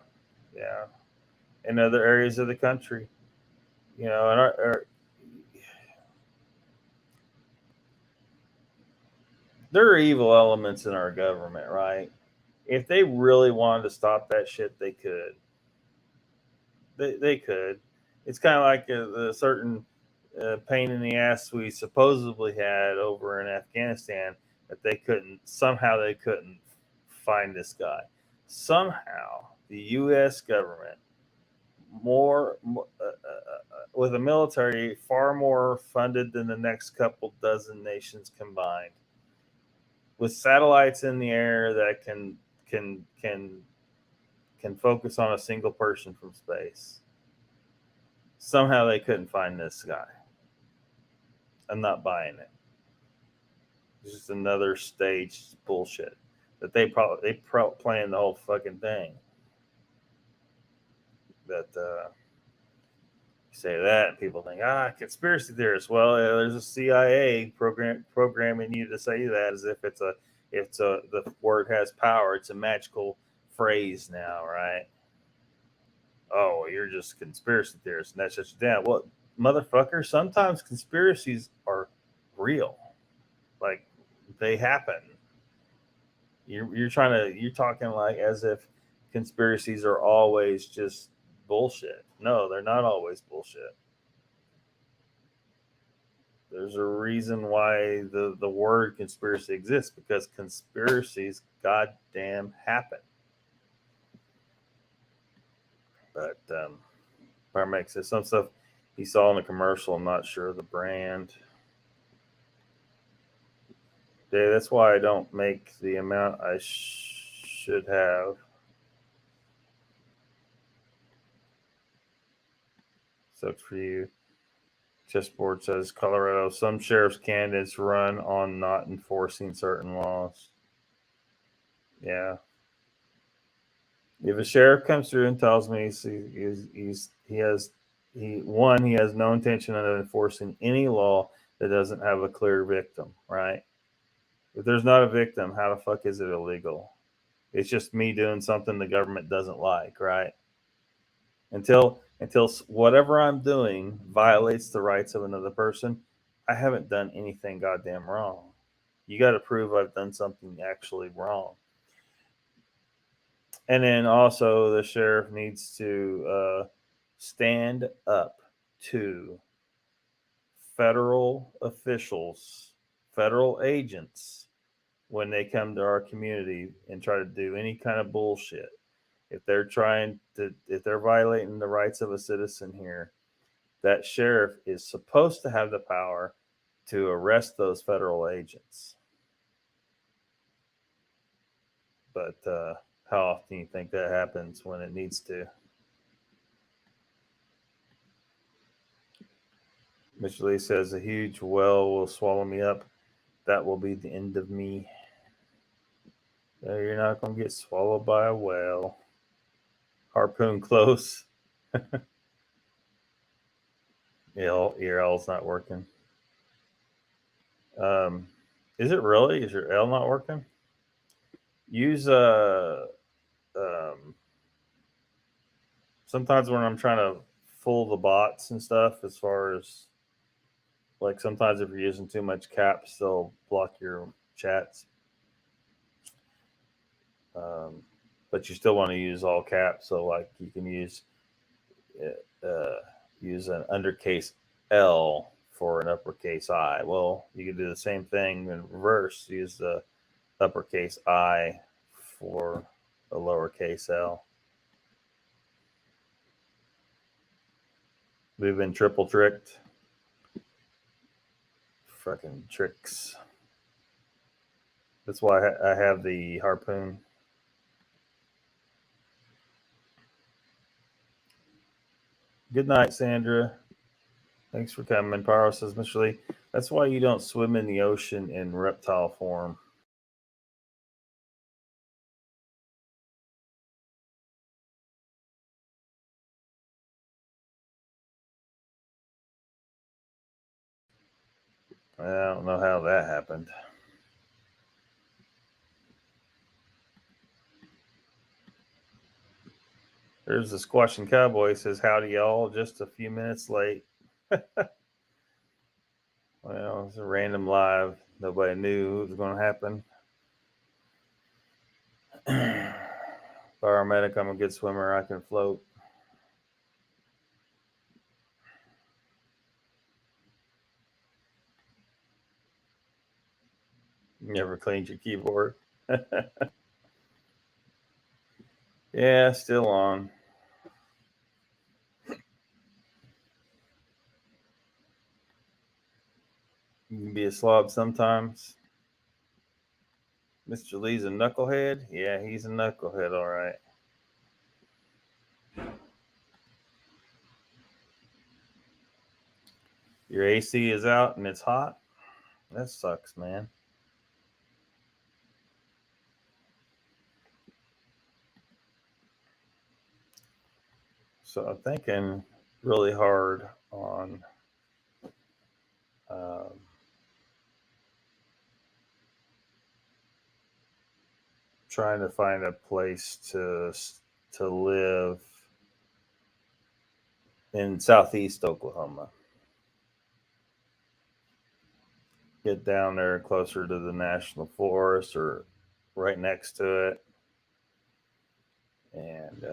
Speaker 1: and other areas of the country, you know, and there are evil elements in our government, right? If they really wanted to stop that shit, they could. They could. It's kind of like a certain pain in the ass we supposedly had over in Afghanistan that they couldn't find this guy. Somehow the U.S. government, with a military far more funded than the next couple dozen nations combined, with satellites in the air that can focus on a single person from space. Somehow they couldn't find this guy. I'm not buying it. It's just another staged bullshit that they planned the whole fucking thing. That say that and people think, conspiracy theorists. Well, there's a CIA programming you to say that as if the word has power. It's a magical phrase now, right? Oh, you're just a conspiracy theorist, and that's just down. Well, motherfucker, sometimes conspiracies are real, like they happen. You're talking like as if conspiracies are always just bullshit. No, they're not always bullshit. There's a reason why the word conspiracy exists, because conspiracies goddamn happen. But Parmex says some stuff he saw in the commercial. I'm not sure of the brand. Yeah, that's why I don't make the amount I should have. Sucks for you. Chessboard says Colorado. Some sheriff's candidates run on not enforcing certain laws. Yeah. If a sheriff comes through and tells me he has no intention of enforcing any law that doesn't have a clear victim, right? If there's not a victim, how the fuck is it illegal? It's just me doing something the government doesn't like, right? Until whatever I'm doing violates the rights of another person, I haven't done anything goddamn wrong. You got to prove I've done something actually wrong. And then also the sheriff needs to stand up to federal officials, federal agents, when they come to our community and try to do any kind of bullshit. If they're violating the rights of a citizen here, that sheriff is supposed to have the power to arrest those federal agents. But how often do you think that happens when it needs to? Mr. Lee says a huge well will swallow me up. That will be the end of me. No, you're not going to get swallowed by a whale. Harpoon close. Your L's not working. Is it really? Is your L not working? Use sometimes when I'm trying to fool the bots and stuff, as far as like sometimes if you're using too much caps, they'll block your chats. But you still want to use all caps, so like you can use an undercase L for an uppercase I. Well, you can do the same thing in reverse. Use the uppercase I for a lowercase L. We've been triple tricked. Fucking tricks. That's why I have the harpoon. Good night, Sandra. Thanks for coming. Pyro says, Mr. Lee, that's why you don't swim in the ocean in reptile form. I don't know how that happened. There's the Squashing Cowboy. Says, howdy, y'all. Just a few minutes late. Well, it's a random live. Nobody knew it was going to happen. Paramedic, I'm a good swimmer. I can float. Never cleaned your keyboard. Yeah, still on. You can be a slob sometimes. Mr. Lee's a knucklehead? Yeah, he's a knucklehead, all right. Your AC is out and it's hot? That sucks, man. So I'm thinking really hard on trying to find a place to live in southeast Oklahoma. Get down there closer to the national forest or right next to it. And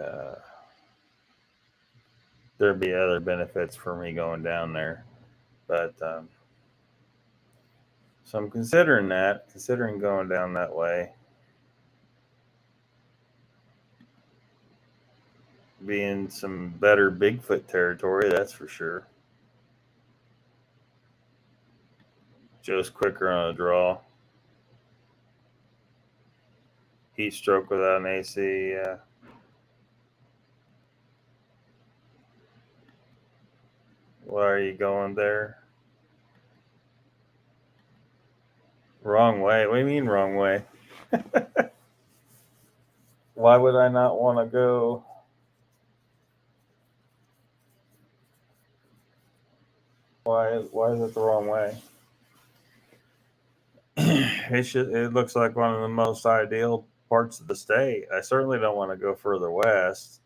Speaker 1: there'd be other benefits for me going down there. But so I'm considering going down that way. Be in some better Bigfoot territory, that's for sure. Joe's quicker on a draw. Heat stroke without an AC, yeah. Why are you going there? Wrong way? What do you mean wrong way? Why would I not want to go? Why is it the wrong way? It looks like one of the most ideal parts of the state. I certainly don't want to go further west.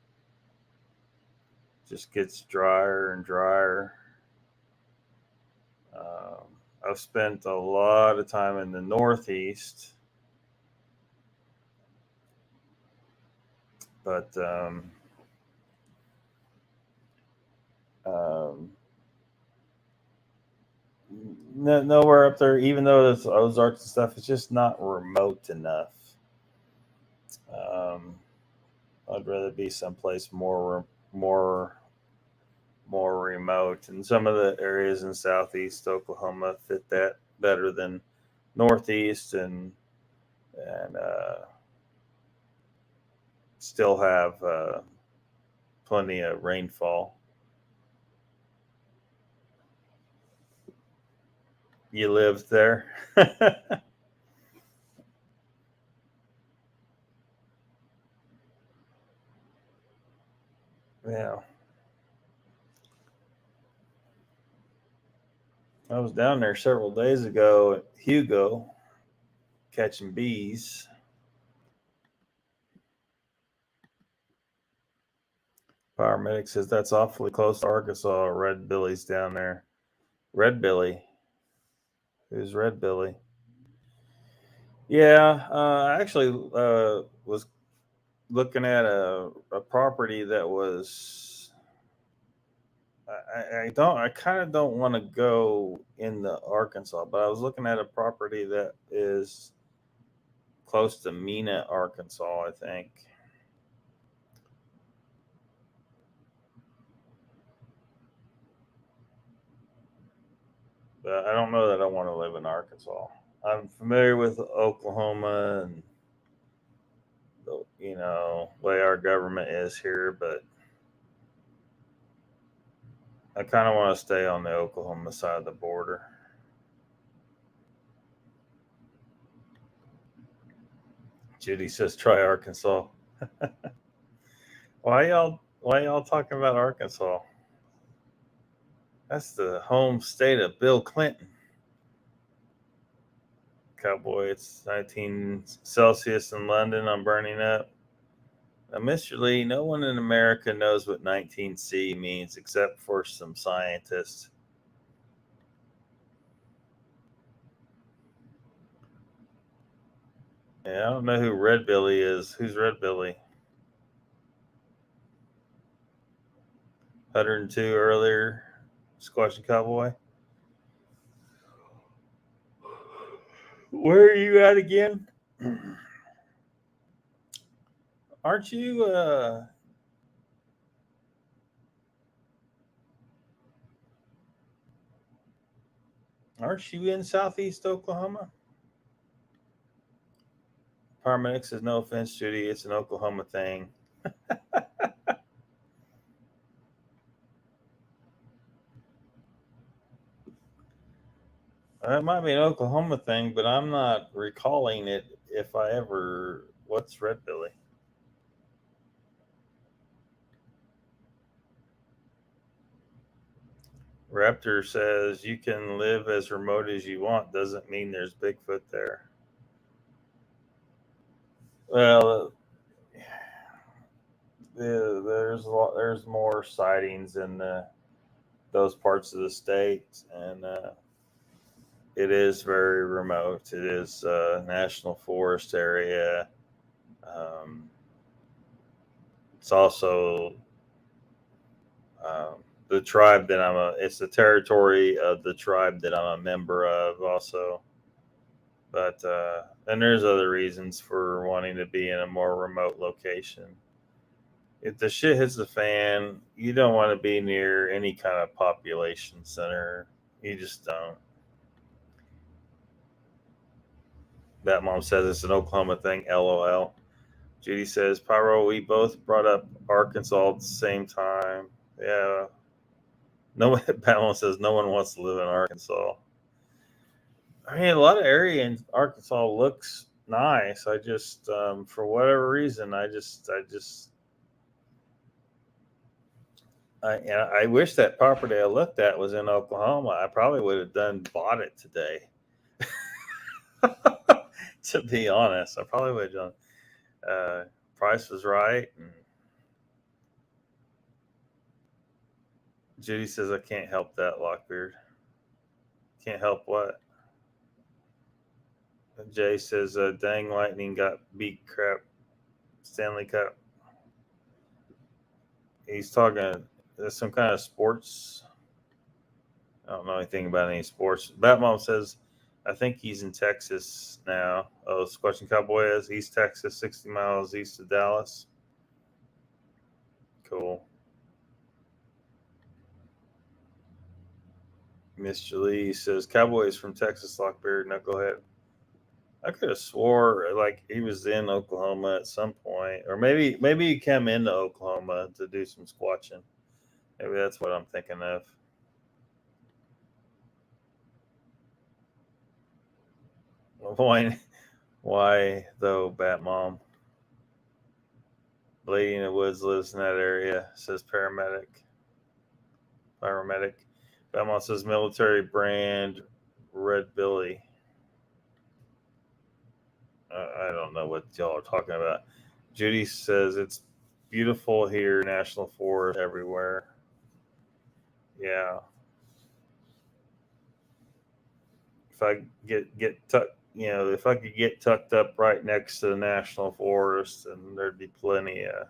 Speaker 1: Just gets drier and drier. I've spent a lot of time in the Northeast, but nowhere up there. Even though there's Ozarks and stuff, it's just not remote enough. I'd rather be someplace more remote, and some of the areas in southeast Oklahoma fit that better than northeast, and still have plenty of rainfall. You lived there? Yeah. I was down there several days ago at Hugo catching bees. Paramedic says that's awfully close to Arkansas. Red Billy's down there. Red Billy. Who's Red Billy? Yeah, I actually was looking at a property that was. I kind of don't want to go into Arkansas, but I was looking at a property that is close to Mena, Arkansas, I think. But I don't know that I want to live in Arkansas. I'm familiar with Oklahoma and the way our government is here, but I kind of want to stay on the Oklahoma side of the border. Judy says try Arkansas. Why y'all talking about Arkansas? That's the home state of Bill Clinton. Cowboy, it's 19 Celsius in London. I'm burning up. Now, Mr. Lee, no one in America knows what 19C means except for some scientists. Yeah, I don't know who Red Billy is. Who's Red Billy? 102 earlier. Squashing Cowboy. Where are you at again? Aren't you in Southeast Oklahoma? Paramedic says, no offense, Judy, it's an Oklahoma thing. It might be an Oklahoma thing, but I'm not recalling it if I ever. What's Red Billy? Raptor says you can live as remote as you want. Doesn't mean there's Bigfoot there. Well, there's more sightings in those parts of the state, and it is very remote. It is a national forest area. It's also the tribe that it's the territory of the tribe that I'm a member of also. But and there's other reasons for wanting to be in a more remote location. If the shit hits the fan, you don't want to be near any kind of population center. You just don't. That mom says it's an Oklahoma thing. LOL. Judy says, Pyro, we both brought up Arkansas at the same time. Yeah. No one. Batman says no one wants to live in Arkansas. I mean, a lot of area in Arkansas looks nice. I just, for whatever reason, I wish that property I looked at was in Oklahoma. I probably would have bought it today. To be honest, I probably would have done. Price was right. And Judy says I can't help that, Lockbeard. Can't help what? Jay says, dang, Lightning got beat crap. Stanley Cup. He's talking, there's some kind of sports. I don't know anything about any sports. Batmom says, I think he's in Texas now. Oh, Squashing Cowboy is East Texas, 60 miles east of Dallas. Cool. Mr. Lee says, Cowboys from Texas, Lockbeard, knucklehead. I could have swore like he was in Oklahoma at some point, or maybe he came into Oklahoma to do some squatching. Maybe that's what I'm thinking of. Why though, Batmom? Lady in the Woods lives in that area, says paramedic. Batmom says military brand Red Billy. I don't know what y'all are talking about. Judy says it's beautiful here, national forest everywhere. Yeah. If I get tucked, if I could get tucked up right next to the national forest, then there'd be plenty of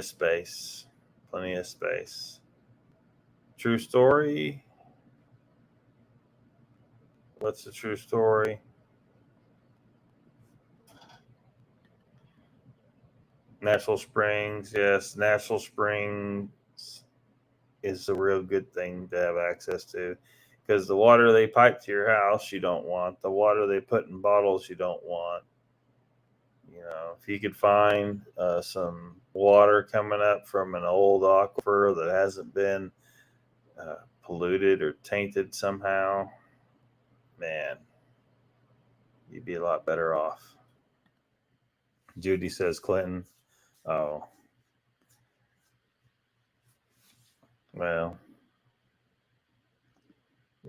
Speaker 1: space. Plenty of space. True story. What's the true story? Natural Springs, yes. Natural Springs is a real good thing to have access to, because the water they pipe to your house you don't want. The water they put in bottles you don't want. If you could find some water coming up from an old aquifer that hasn't been polluted or tainted somehow, man, you'd be a lot better off. Judy says Clinton. Oh, well,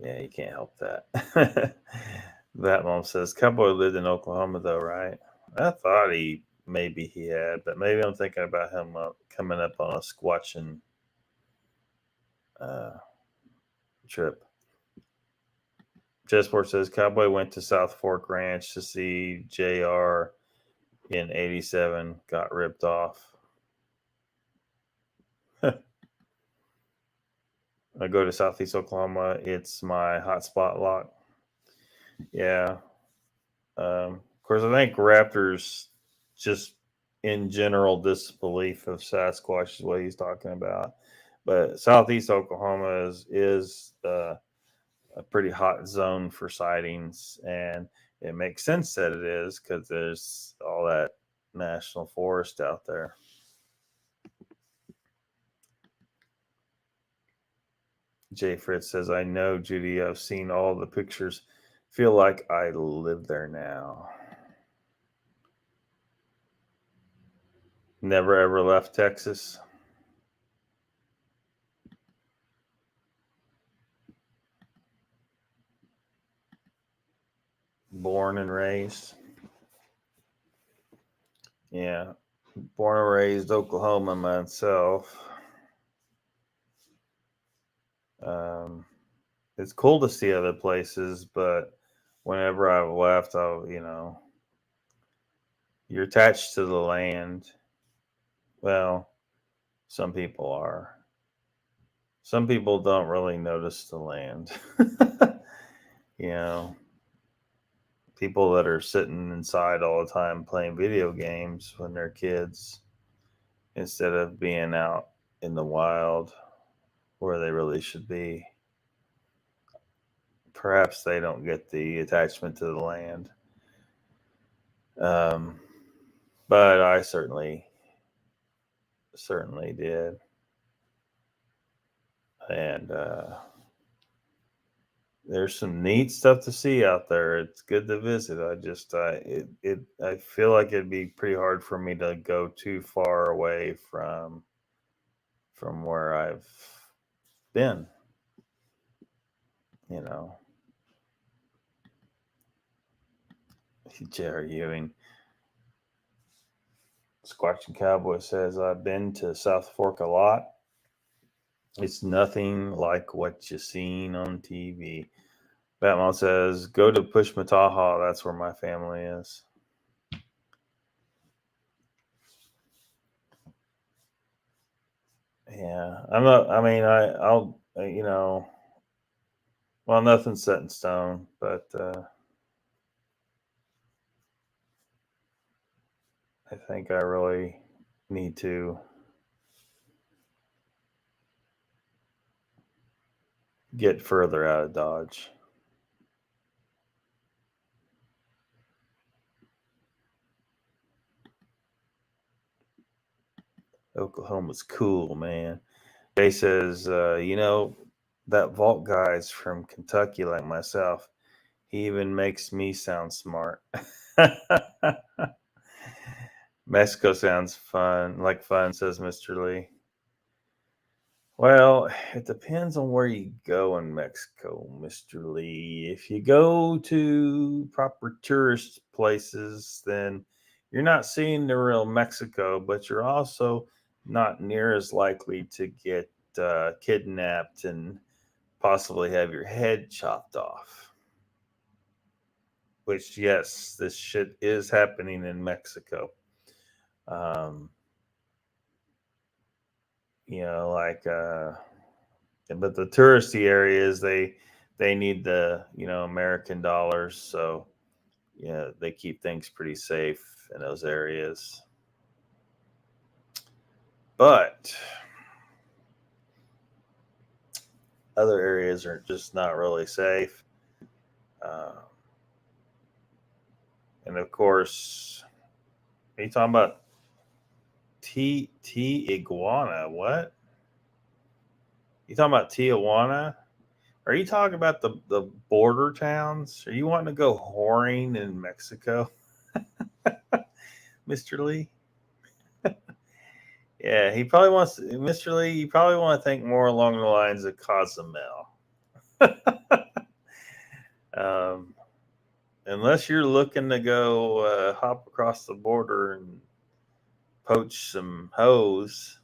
Speaker 1: yeah, you can't help that. That mom says Cowboy lived in Oklahoma, though, right? I thought maybe he had, but maybe I'm thinking about him coming up on a squatching trip. Chessport says Cowboy went to South Fork Ranch to see JR in '87, got ripped off. I go to Southeast Oklahoma. It's my hotspot lock. Yeah. Of course, I think Raptors just in general disbelief of Sasquatch is what he's talking about. But Southeast Oklahoma is a pretty hot zone for sightings, and it makes sense that it is because there's all that national forest out there. Jay Fritz says, I know, Judy, I've seen all the pictures. Feel like I live there now. Never ever left Texas. Born and raised. Yeah. Born and raised Oklahoma myself. It's cool to see other places, but whenever I've left, you're attached to the land. Well, some people are. Some people don't really notice the land. People that are sitting inside all the time playing video games when they're kids instead of being out in the wild where they really should be. Perhaps they don't get the attachment to the land. But I certainly did. And there's some neat stuff to see out there. It's good to visit. I feel like it'd be pretty hard for me to go too far away from where I've been. Jerry Ewing. Squatching Cowboy says, I've been to South Fork a lot. It's nothing like what you seen on TV. Batman says, go to Pushmataha. That's where my family is. Yeah. Well, nothing's set in stone, but I think I really need to get further out of Dodge. Oklahoma's cool, man. Jay says, that vault guy's from Kentucky like myself. He even makes me sound smart. Mexico sounds fun, says Mr. Lee. Well, it depends on where you go in Mexico, Mr. Lee. If you go to proper tourist places, then you're not seeing the real Mexico, but you're also not near as likely to get kidnapped and possibly have your head chopped off. Which, yes, this shit is happening in Mexico. You know, like, but the touristy areas, they need the, you know, American dollars, so yeah, they keep things pretty safe in those areas. But other areas are just not really safe. And of course, are you talking about T iguana? What? You talking about Tijuana? Are you talking about the border towns? Are you wanting to go whoring in Mexico, Mr. Lee? Yeah, he probably wants Mr. Lee. You probably want to think more along the lines of Cozumel. Unless you're looking to go hop across the border and poach some hoes,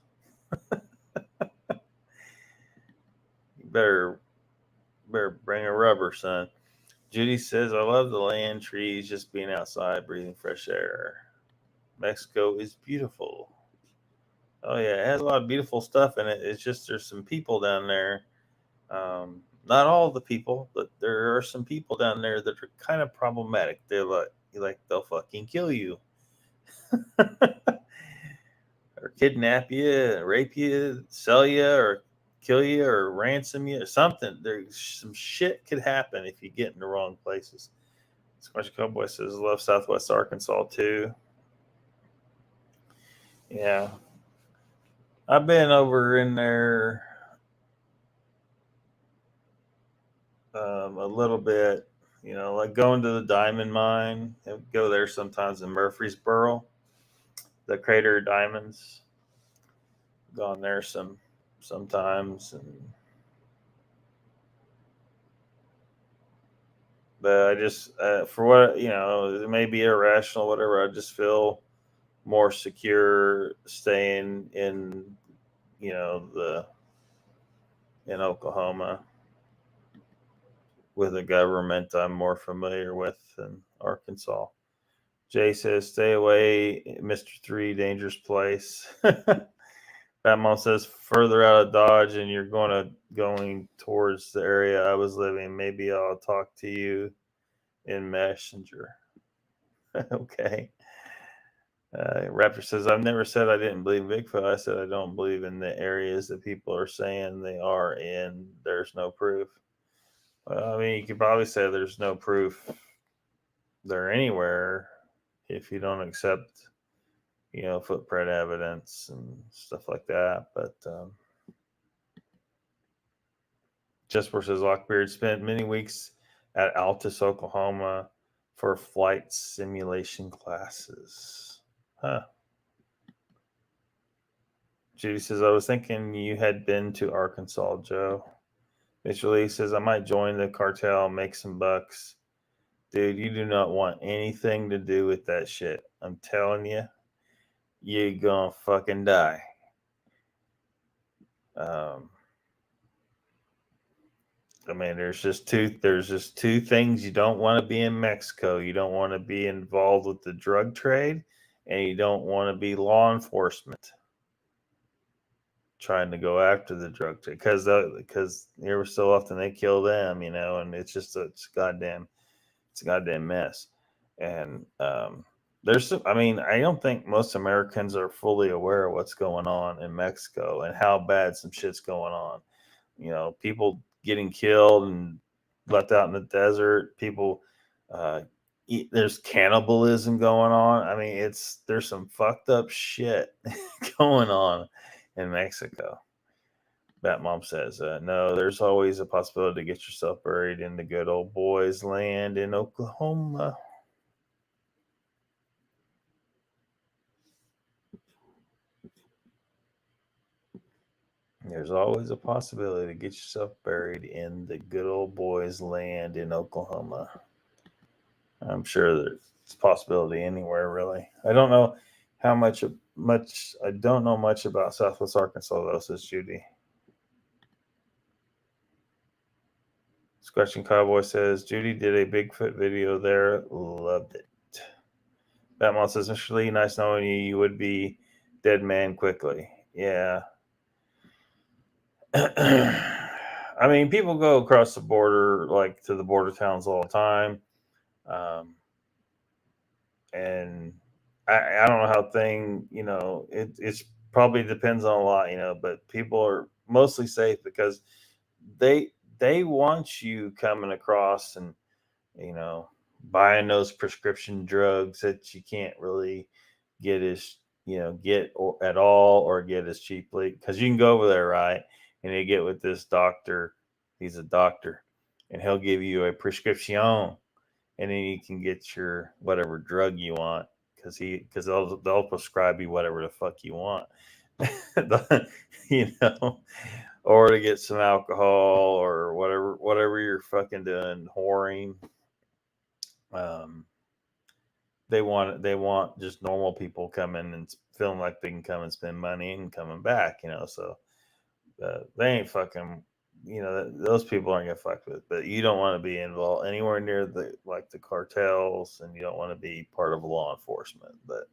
Speaker 1: you better bring a rubber, son. Judy says, I love the land, trees, just being outside, breathing fresh air. Mexico is beautiful. Oh, yeah, it has a lot of beautiful stuff in it. It's just there's some people down there. Not all the people, but there are some people down there that are kind of problematic. They're like they'll fucking kill you. Or kidnap you, rape you, sell you, or kill you, or ransom you, or something. There's some shit could happen if you get in the wrong places. Squash Cowboy says, love Southwest Arkansas too. Yeah. I've been over in there a little bit, you know, like going to the diamond mine. I go there sometimes in Murfreesboro, the Crater Diamonds. Gone there sometimes, but I just for what, you know, it may be irrational, whatever. I just feel more secure staying in, you know, in Oklahoma with a government I'm more familiar with than Arkansas. Jay says, stay away, Mr. 3, dangerous place. Batmom says, further out of Dodge and you're going towards the area I was living. Maybe I'll talk to you in Messenger. Okay. Raptor says, I've never said I didn't believe Bigfoot. I said I don't believe in the areas that people are saying they are in. There's no proof. Well, I mean, you could probably say there's no proof they're anywhere if you don't accept, you know, footprint evidence and stuff like that. But Jesper says, Lockbeard spent many weeks at Altus, Oklahoma for flight simulation classes. Huh. Judy says, I was thinking you had been to Arkansas, Joe. Mr. Lee says, I might join the cartel, make some bucks. Dude, you do not want anything to do with that shit. I'm telling you, you're gonna fucking die. I mean, there's just two things. You don't want to be in Mexico. You don't want to be involved with the drug trade, and you don't want to be law enforcement trying to go after the drug trade because every so often they kill them, you know, and it's just it's a goddamn mess. And there's some, I mean, I don't think most Americans are fully aware of what's going on in Mexico and how bad some shit's going on. You know, people getting killed and left out in the desert. People, there's cannibalism going on. I mean, there's some fucked up shit going on in Mexico. Batmom says, no, there's always a possibility to get yourself buried in the good old boys' land in Oklahoma. There's always a possibility to get yourself buried in the good old boys' land in Oklahoma. I'm sure there's a possibility anywhere, really. I don't know how much. I don't know much about Southwest Arkansas, though, says Judy. Scratching Cowboy says Judy did a Bigfoot video there. Loved it. Batman says, Mr. Lee, nice knowing you. You would be dead man quickly. Yeah. I mean, people go across the border, like to the border towns all the time. And I don't know how it's probably depends on a lot, but people are mostly safe because they want you coming across and, buying those prescription drugs that you can't really get at all or get as cheaply, because you can go over there, right, and you get with this doctor. He's a doctor, and he'll give you a prescription, and then you can get your whatever drug you want, because they'll prescribe you whatever the fuck you want. you know or to get some alcohol or whatever you're fucking doing, whoring. They want just normal people coming and feeling like they can come and spend money and coming back, so they ain't fucking, those people aren't gonna fuck with. But you don't want to be involved anywhere near the cartels, and you don't want to be part of law enforcement. But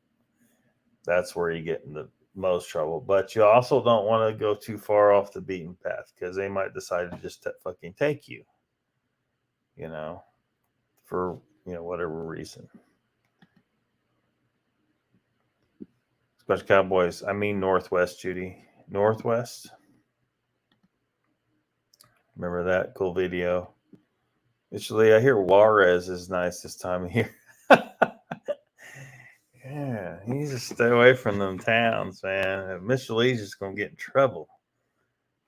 Speaker 1: that's where you get in the most trouble. But you also don't want to go too far off the beaten path, because they might decide to just fucking take you, for whatever reason. Special Cowboys. I mean Northwest, Judy. Northwest. Remember that cool video? Actually, I hear Juarez is nice this time of year. Yeah, he needs to stay away from them towns, man. Mr. Lee's just gonna get in trouble.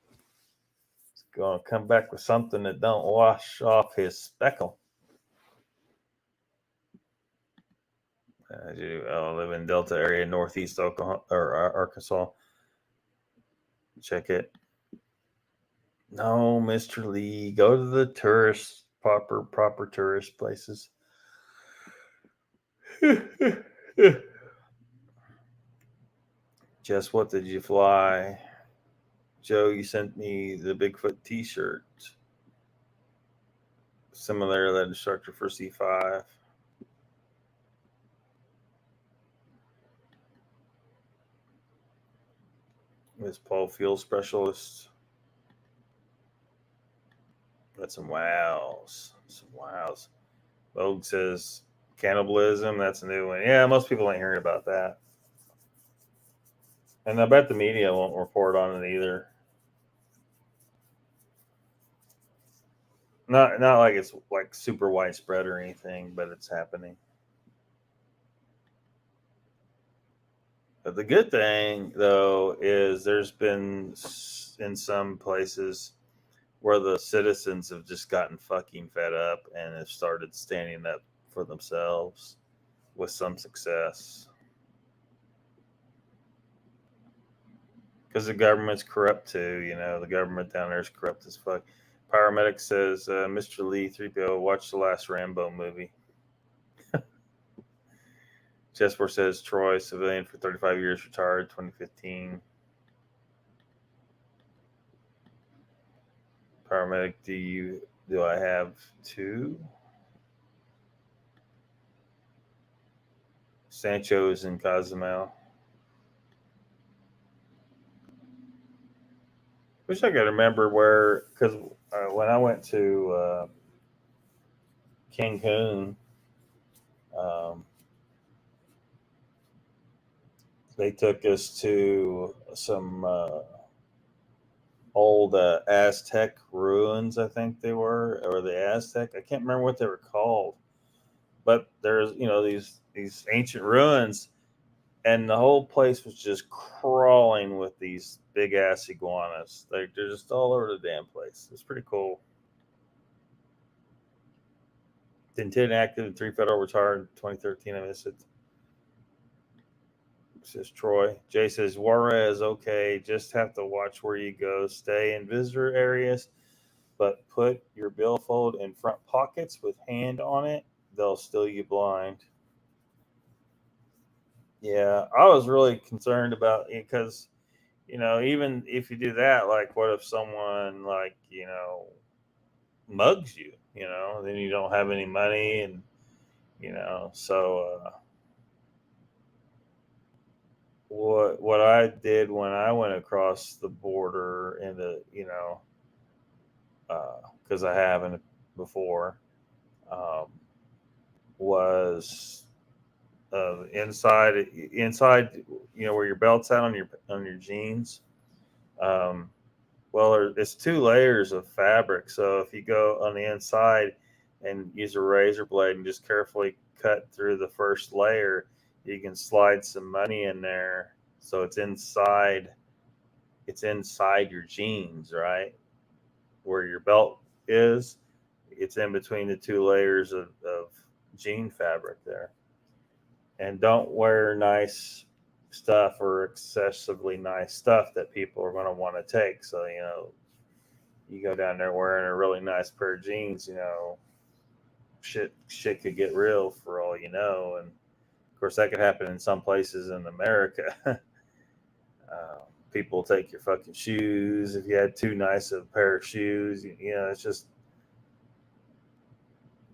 Speaker 1: He's gonna come back with something that don't wash off his speckle. I live in Delta area, northeast Oklahoma or Arkansas. Check it. No, Mr. Lee, go to the tourist proper tourist places. Jess, what did you fly? Joe, you sent me the Bigfoot t-shirt. Similar to that instructor for C5. Miss Paul Field Specialist. That's some wows. Vogue says cannibalism. That's a new one. Yeah, most people ain't hearing about that. And I bet the media won't report on it either. Not like it's like super widespread or anything, but it's happening. But the good thing, though, is there's been in some places where the citizens have just gotten fucking fed up and have started standing up for themselves with some success. Because the government's corrupt too, the government down there is corrupt as fuck. Paramedic says, Mr. Lee 3PO, watch the last Rambo movie. Chessboard says Troy, civilian for 35 years, retired 2015. Paramedic, do I have two? Sancho is in Cozumel. Wish I could remember where, because when I went to Cancun, they took us to some old Aztec ruins, I think they were, or the Aztec. I can't remember what they were called, but there's these ancient ruins, and the whole place was just crawling with these big ass iguanas. They're just all over the damn place. It's pretty cool. 10 active and 3 federal, retired 2013. I missed it. Says Troy. Jay says Juarez, okay, just have to watch where you go. Stay in visitor areas, but put your billfold in front pockets with hand on it. they'll steal you blind. Yeah, I was really concerned about it because, even if you do that, like, what if someone, like, mugs you, then you don't have any money, and, so what I did when I went across the border into, because I haven't before, was inside, where your belt's at on your jeans. Well, it's 2 layers of fabric. So if you go on the inside and use a razor blade and just carefully cut through the first layer, you can slide some money in there. So it's inside your jeans, right? Where your belt is. It's in between the 2 layers of jean fabric there. And don't wear nice stuff or excessively nice stuff that people are going to want to take. So, you go down there wearing a really nice pair of jeans, shit could get real for all you know. And of course, that could happen in some places in America. People take your fucking shoes. If you had too nice of a pair of shoes, it's just,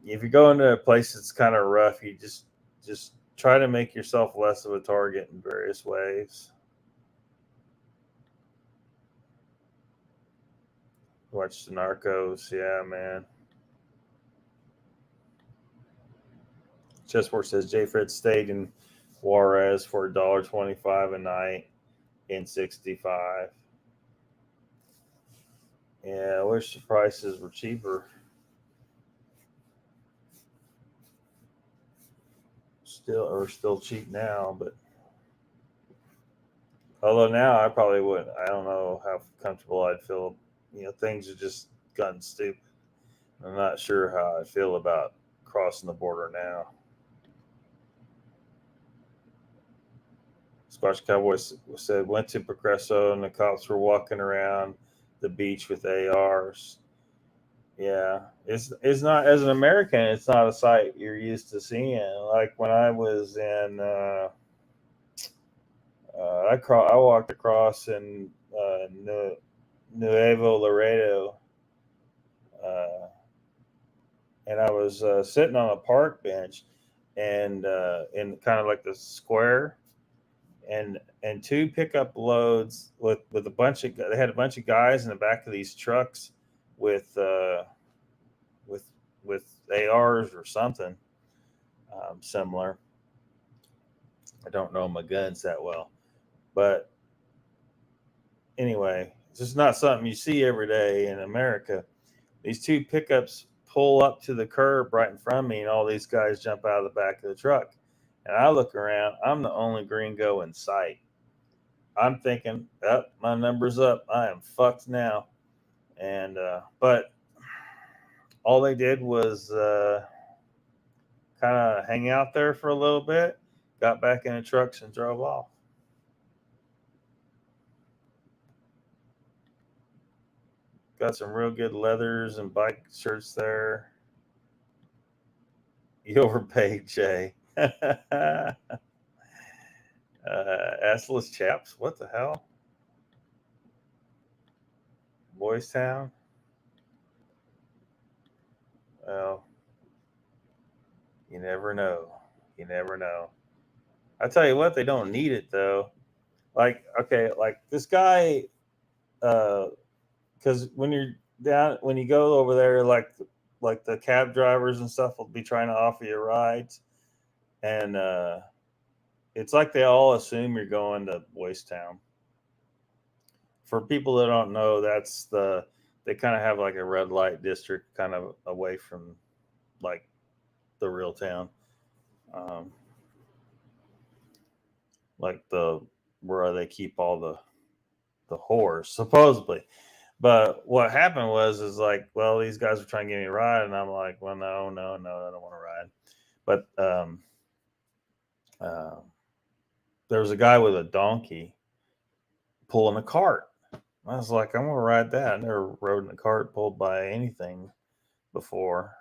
Speaker 1: if you go into a place that's kind of rough, you just try to make yourself less of a target in various ways. Watch the Narcos. Yeah, man. Chessboard says J. Fred stayed in Juarez for $1.25 a night in '65. Yeah, I wish the prices were cheaper. Still cheap now, but although now I probably wouldn't. I don't know how comfortable I'd feel. Things have just gotten stupid. I'm not sure how I feel about crossing the border now. Squash Cowboy said, went to Progresso and the cops were walking around the beach with ARs. Yeah, it's not, as an American, it's not a sight you're used to seeing. Like when I was in, I walked across in Nuevo Laredo, and I was sitting on a park bench, and in kind of like the square, and 2 pickup loads with a bunch of, they had a bunch of guys in the back of these trucks with ARs or something similar. I don't know my guns that well, but anyway, it's just not something you see every day in America. These 2 pickups pull up to the curb right in front of me, and all these guys jump out of the back of the truck. And I look around. I'm the only gringo in sight. I'm thinking, oh, my number's up. I am fucked now. And but all they did was kind of hang out there for a little bit, got back in the trucks, and drove off. Got some real good leathers and bike shirts there. You overpaid, Jay. Assless chaps. What the hell? Boys Town? Well, you never know. You never know. I tell you what, they don't need it though. Like, okay, like this guy, because when you're down, when you go over there, like the cab drivers and stuff will be trying to offer you rides, and it's like they all assume you're going to Boys Town. For people that don't know, they kind of have like a red light district kind of away from like the real town. Like where they keep all the whores, supposedly. But what happened is like, well, these guys were trying to give me a ride, and I'm like, well, no, I don't want to ride. But there was a guy with a donkey pulling a cart. I was like, I'm gonna ride that. I never rode in a cart pulled by anything before,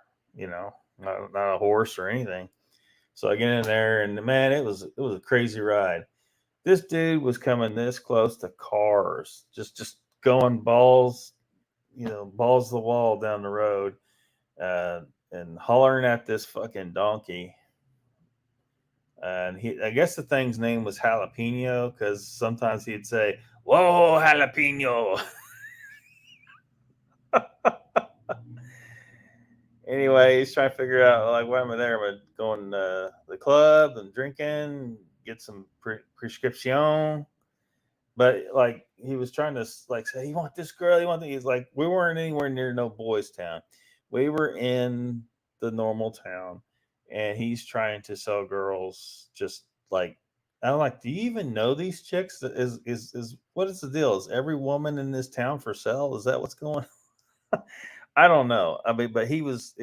Speaker 1: not a horse or anything. So I get in there, and man, it was a crazy ride. This dude was coming this close to cars, just going balls, balls to the wall down the road, and hollering at this fucking donkey. And I guess the thing's name was Jalapeno, because sometimes he'd say, "Whoa, jalapeno." Anyway, he's trying to figure out, like, why am I there? Am I going to the club and drinking, get some prescription? But like, he was trying to like say, "You want this girl? You want this?" He's like, we weren't anywhere near no boys' town. We were in the normal town, and he's trying to sell girls. Just like, I'm like, do you even know these chicks? Is what is the deal? Is every woman in this town for sale? Is that what's going on? I don't know. I mean, but it was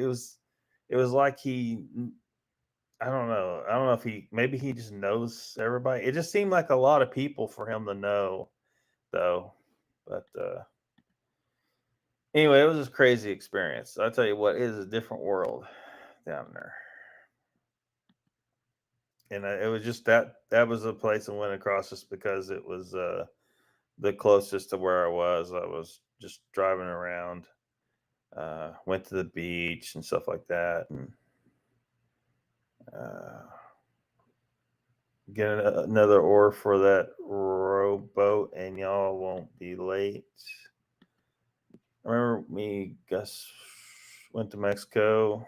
Speaker 1: like I don't know. I don't know if maybe he just knows everybody. It just seemed like a lot of people for him to know, though. But anyway, it was a crazy experience. I'll tell you what, it is a different world down there. And it was just that was the place I went across, just because it was the closest to where I was. I was just driving around, went to the beach and stuff like that, and get another oar for that rowboat, and y'all won't be late. Remember me, Gus went to Mexico.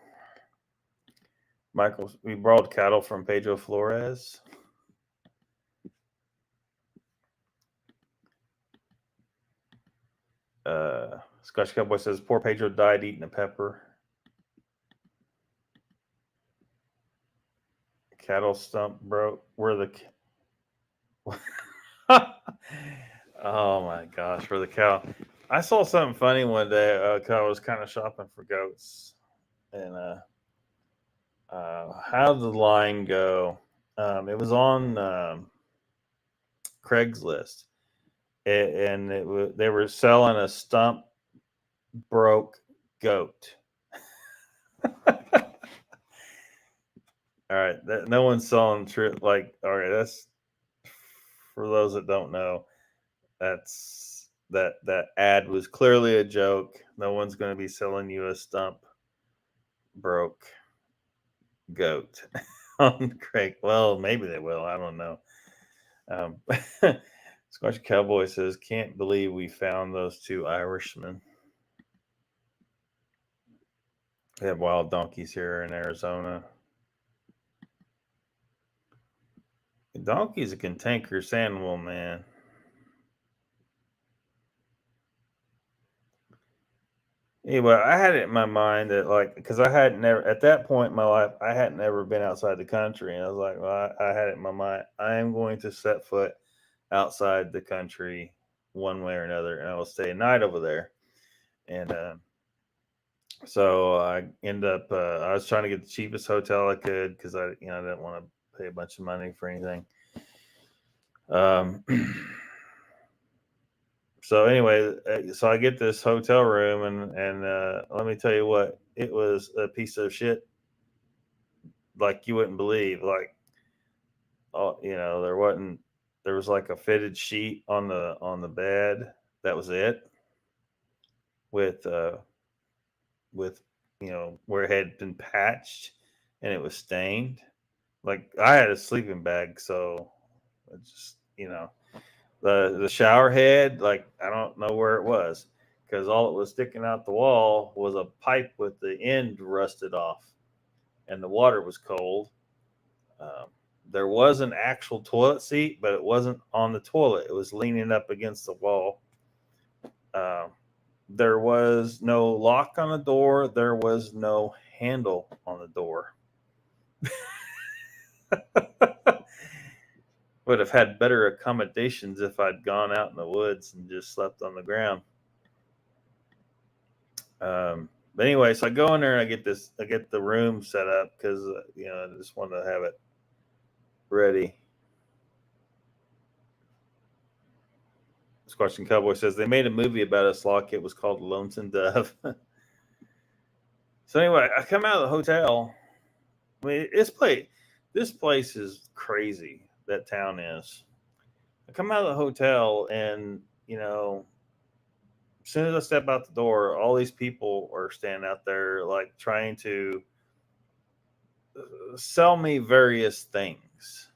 Speaker 1: Michael, we borrowed cattle from Pedro Flores. Scotch Cowboy says poor Pedro died eating a pepper. Cattle stump broke. Where the oh my gosh, where the cow. I saw something funny one day. I was kind of shopping for goats, and how did the line go? It was on Craigslist, and they were selling a stump broke goat. All right, no one's selling like, all right, that's for those that don't know. That's that ad was clearly a joke. No one's going to be selling you a stump broke goat on Craig. Well, maybe they will. I don't know. Scotch Cowboy says, "Can't believe we found those two Irishmen. They have wild donkeys here in Arizona." A donkey's a cantankerous animal, man. Anyway, I had it in my mind that, like, because I hadn't never at that point in my life, I hadn't ever been outside the country, and I was like, well, I had it in my mind, I am going to set foot outside the country one way or another, and I will stay a night over there. And so I end up, I was trying to get the cheapest hotel I could, because I didn't want to pay a bunch of money for anything. So anyway, so I get this hotel room, and let me tell you what, it was a piece of shit like you wouldn't believe. Like, oh, there was like a fitted sheet on the bed. That was it. With where it had been patched, and it was stained. Like, I had a sleeping bag, so it's just the shower head, like, I don't know where it was, because all it was sticking out the wall was a pipe with the end rusted off, and the water was cold. There was an actual toilet seat, but it wasn't on the toilet. It was leaning up against the wall. There was no lock on the door. There was no handle on the door. Would have had better accommodations if I'd gone out in the woods and just slept on the ground. But anyway, so I go in there and I get the room set up, because I just wanted to have it ready. Squashing Cowboy says they made a movie about us, Lock. It was called Lonesome Dove. So anyway, I come out of the hotel. I mean, this place is crazy. That town is. I come out of the hotel, and as soon as I step out the door, all these people are standing out there, like trying to sell me various things.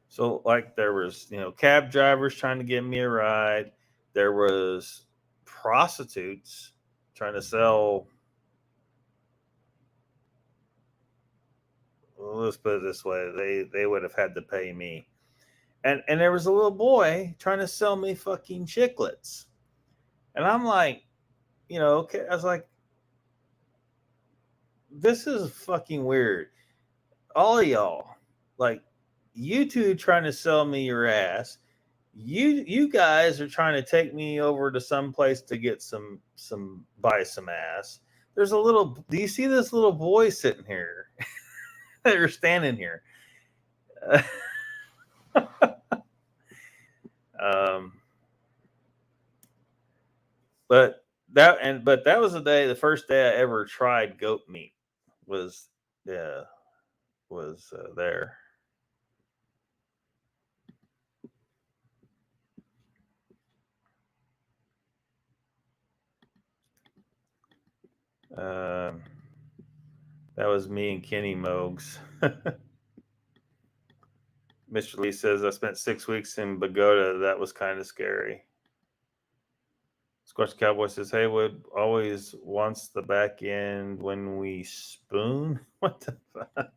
Speaker 1: So like there was, cab drivers trying to give me a ride. There was prostitutes trying to sell. Well, let's put it this way: they would have had to pay me. And there was a little boy trying to sell me fucking chiclets, and I'm like, okay. I was like, this is fucking weird. All of y'all, like, you two trying to sell me your ass. You guys are trying to take me over to some place to get some buy some ass. There's a little. Do you see this little boy sitting here? They're standing here. But that was the first day I ever tried goat meat. Was there. That was me and Kenny Mogs. Mr. Lee says, I spent 6 weeks in Bogota. That was kind of scary. Squash Cowboy says, Haywood always wants the back end when we spoon. What the fuck?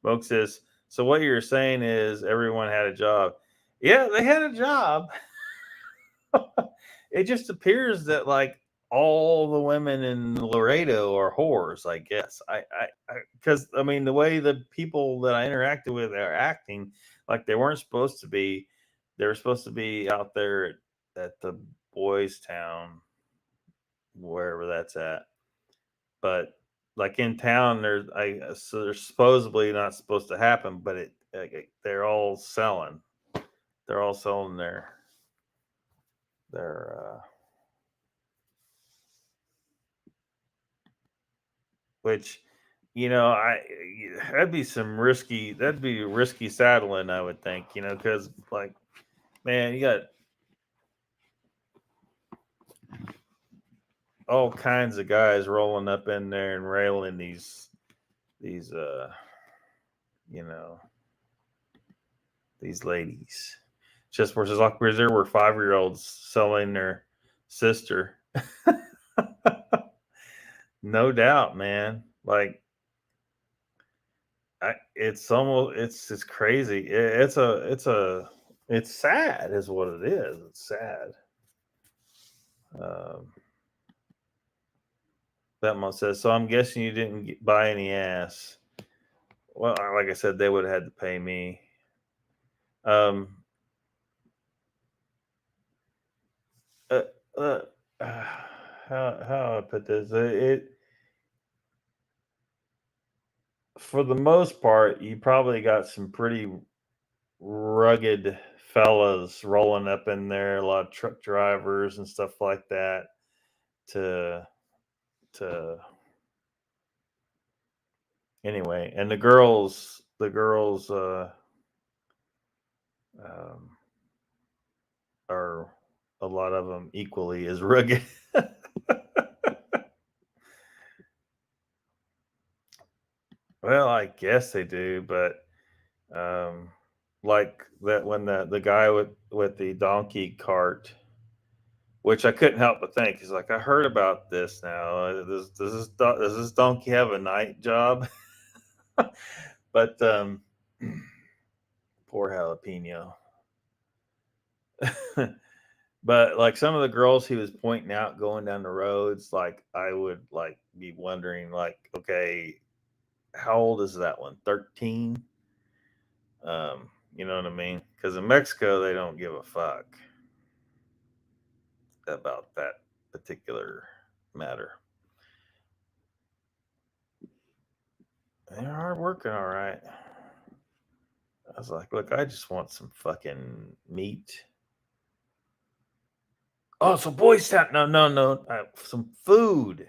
Speaker 1: Moke says, so what you're saying is everyone had a job. Yeah, they had a job. It just appears that like all the women in Laredo are whores, I guess. Because I mean, the way the people that I interacted with are acting, like they weren't supposed to be. They were supposed to be out there at the boys' town, wherever that's at. But like in town, so they're supposedly not supposed to happen, but they're all selling. They're all selling their which that'd be risky saddling, I would think, because like, man, you got all kinds of guys rolling up in there and railing these these ladies. Just versus Lockbeard, there were 5-year-olds selling their sister. No doubt, man. Like, it's crazy. It's sad, is what it is. It's sad. That one says, so I'm guessing you didn't buy any ass. Well, like I said, they would have had to pay me. How I put this? For the most part, you probably got some pretty rugged fellas rolling up in there, a lot of truck drivers and stuff like that to anyway. And the girls are a lot of them equally as rugged. Well, I guess they do, but like that when the guy with the donkey cart, which I couldn't help but think, he's like, I heard about this now. Does this donkey have a night job? But poor jalapeno. But like some of the girls he was pointing out going down the roads, like I would like be wondering, like, okay, how old is that one? 13? You know what I mean? Because in Mexico they don't give a fuck about that particular matter. They're hard working, all right. I was like, look, I just want some fucking meat. Oh, so Boys Town. No. Some food.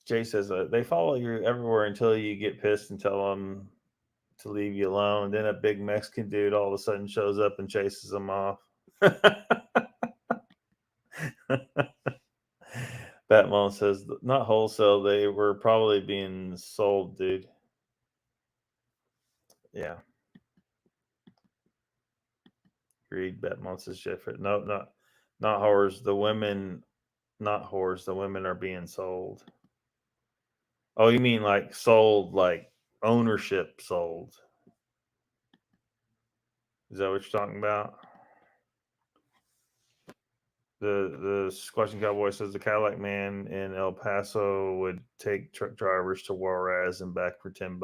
Speaker 1: Jay says they follow you everywhere until you get pissed and tell them to leave you alone. Then a big Mexican dude all of a sudden shows up and chases them off. Batman says, not wholesale. They were probably being sold, dude. Yeah. Agreed. Batman says, Jeffrey. No, not whores. The women, not whores. The women are being sold. Oh, you mean like sold, like ownership sold? Is that what you're talking about? The Squashing Cowboy says the Cadillac man in El Paso would take truck drivers to Juarez and back for $10.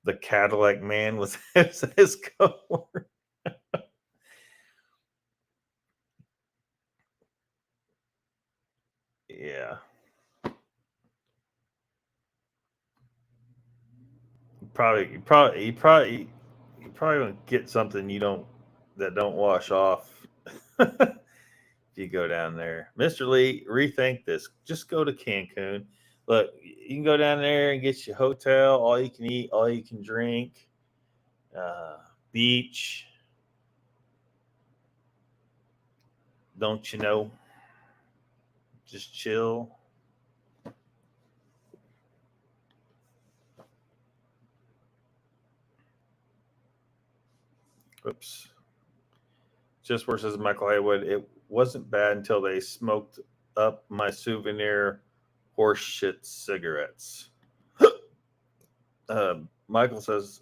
Speaker 1: The Cadillac man was his coworker. Yeah. You probably gonna get something that don't wash off. If you go down there. Mr. Lee, rethink this. Just go to Cancun. Look, you can go down there and get your hotel, all you can eat, all you can drink, beach. Don't you know? Just chill. Oops. Just where says Michael Haywood, it wasn't bad until they smoked up my souvenir horseshit cigarettes. Michael says,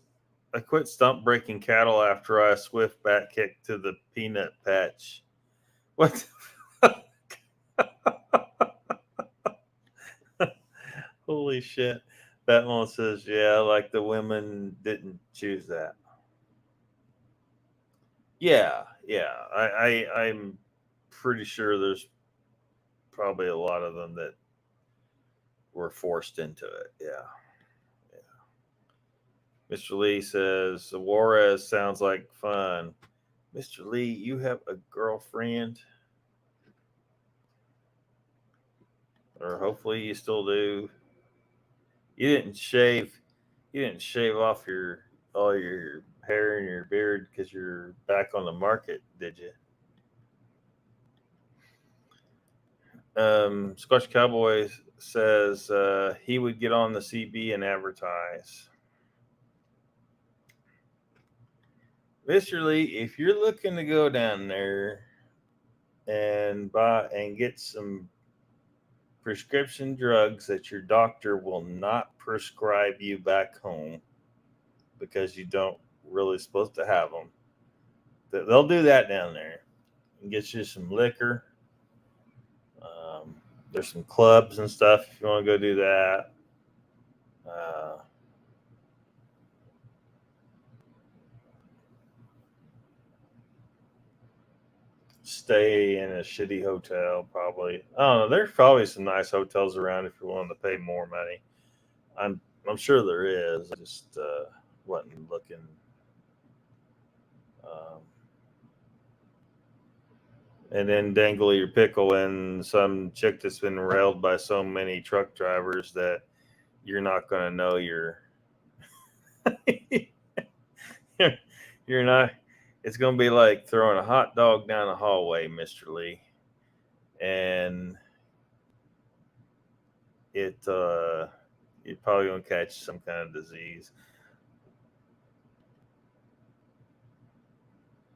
Speaker 1: I quit stump breaking cattle after I swift back kick to the peanut patch. What? Holy shit. Batman says, yeah, like the women didn't choose that. Yeah. I'm pretty sure there's probably a lot of them that were forced into it. Yeah. Mr. Lee says, Juarez sounds like fun. Mr. Lee, you have a girlfriend? Or hopefully you still do. You didn't shave off all your hair and your beard because you're back on the market, did you? Scotch Cowboy says he would get on the CB and advertise. Mr. Lee, if you're looking to go down there and buy and get some prescription drugs that your doctor will not prescribe you back home because you don't really supposed to have them, they'll do that down there and get you some liquor. There's some clubs and stuff if you want to go do that. Stay in a shitty hotel, probably. I don't know. There's probably some nice hotels around if you're willing to pay more money. I'm sure there is. I just wasn't looking. And then dangle your pickle in some chick that's been railed by so many truck drivers that you're not going to know you're not. It's going to be like throwing a hot dog down the hallway, Mr. Lee. And you're probably going to catch some kind of disease.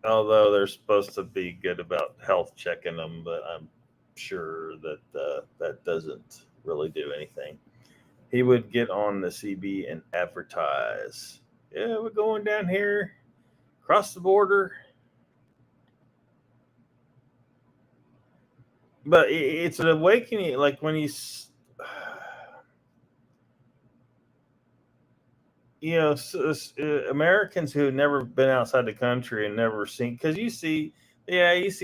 Speaker 1: Although they're supposed to be good about health checking them, but I'm sure that that doesn't really do anything. He would get on the CB and advertise. Yeah, we're going down here, across the border. But it's an awakening, like when he's, Americans who have never been outside the country and never seen, because you see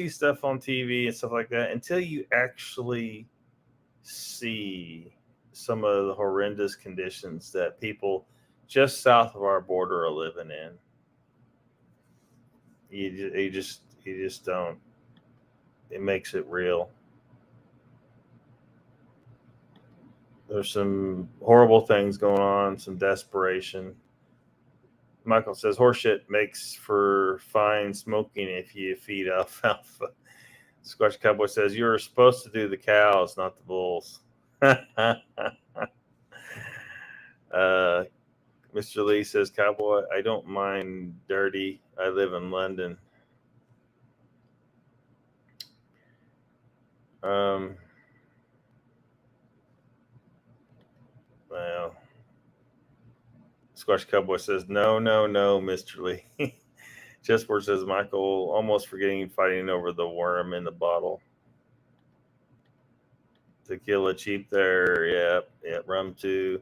Speaker 1: stuff on TV and stuff like that until you actually see some of the horrendous conditions that people just south of our border are living in. You just don't. it makes it real. There's some horrible things going on, some desperation. Michael says horseshit makes for fine smoking if you feed alfalfa. Squash Cowboy says you're supposed to do the cows, not the bulls. Mr. Lee says, Cowboy, I don't mind dirty. I live in London. Well, Squash Cowboy says, no, Mr. Lee. Chessboard says, Michael, almost forgetting fighting over the worm in the bottle. Tequila cheap there. Yep. Rum too.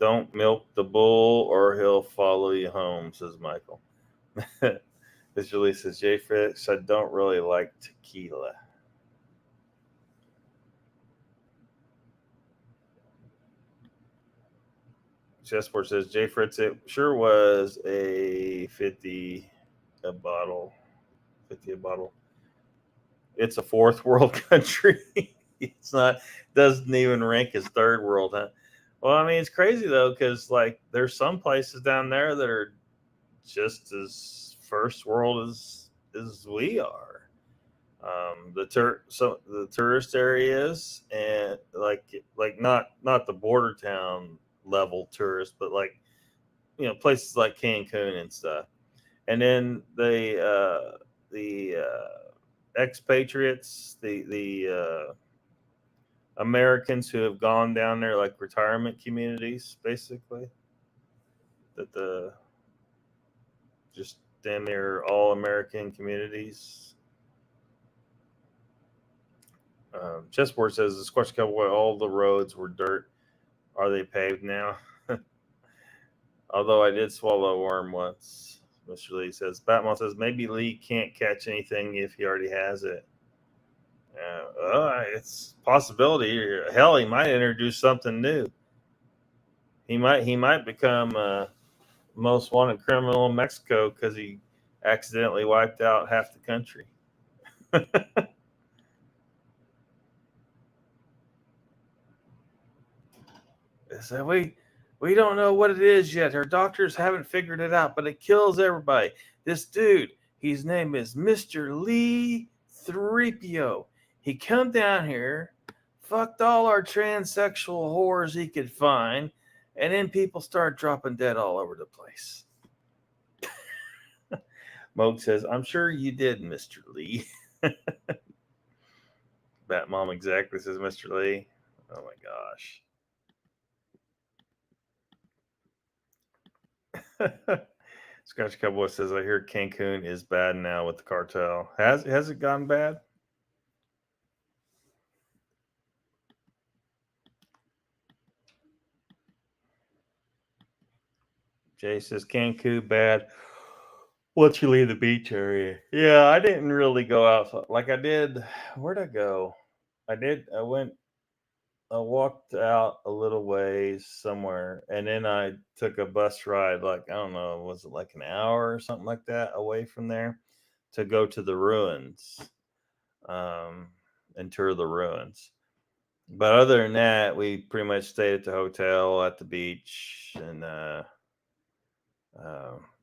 Speaker 1: Don't milk the bull or he'll follow you home, says Michael. Mr. Lee says, J-Fix, I don't really like tequila. Chessboard says, J. Fritz, it sure was a 50 a bottle. 50 a bottle. It's a fourth world country. It's not, doesn't even rank as third world, huh? Well, I mean, it's crazy though, because like there's some places down there that are just as first world as we are. The tourist areas and like not the border town level tourist, but like places like Cancun and stuff. And then the expatriates, the Americans who have gone down there, like retirement communities, basically, that the just damn near all American communities. Chessboard says the Squash Cowboy, all the roads were dirt. Are they paved now? Although I did swallow a worm once. Mr. Lee says, Batman says, maybe Lee can't catch anything if he already has it. It's a possibility. Hell, he might introduce something new. He might become most wanted criminal in Mexico because he accidentally wiped out half the country. So we don't know what it is yet. Our doctors haven't figured it out, but it kills everybody. This dude, his name is Mr. Lee 3PO. He come down here, fucked all our transsexual whores he could find, and then people start dropping dead all over the place. Moog says, I'm sure you did, Mr. Lee. Bat Mom exactly, says Mr. Lee. Oh my gosh. Scotch Cowboy says, I hear Cancun is bad now with the cartel. Has it gone bad? Jay says, Cancun bad once you leave the beach area. Yeah, I didn't really go out like I did. Where'd I go? I walked out a little ways somewhere, and then I took a bus ride, like, I don't know, was it like an hour or something like that away from there to go to the ruins and tour the ruins. But other than that, we pretty much stayed at the hotel at the beach, and I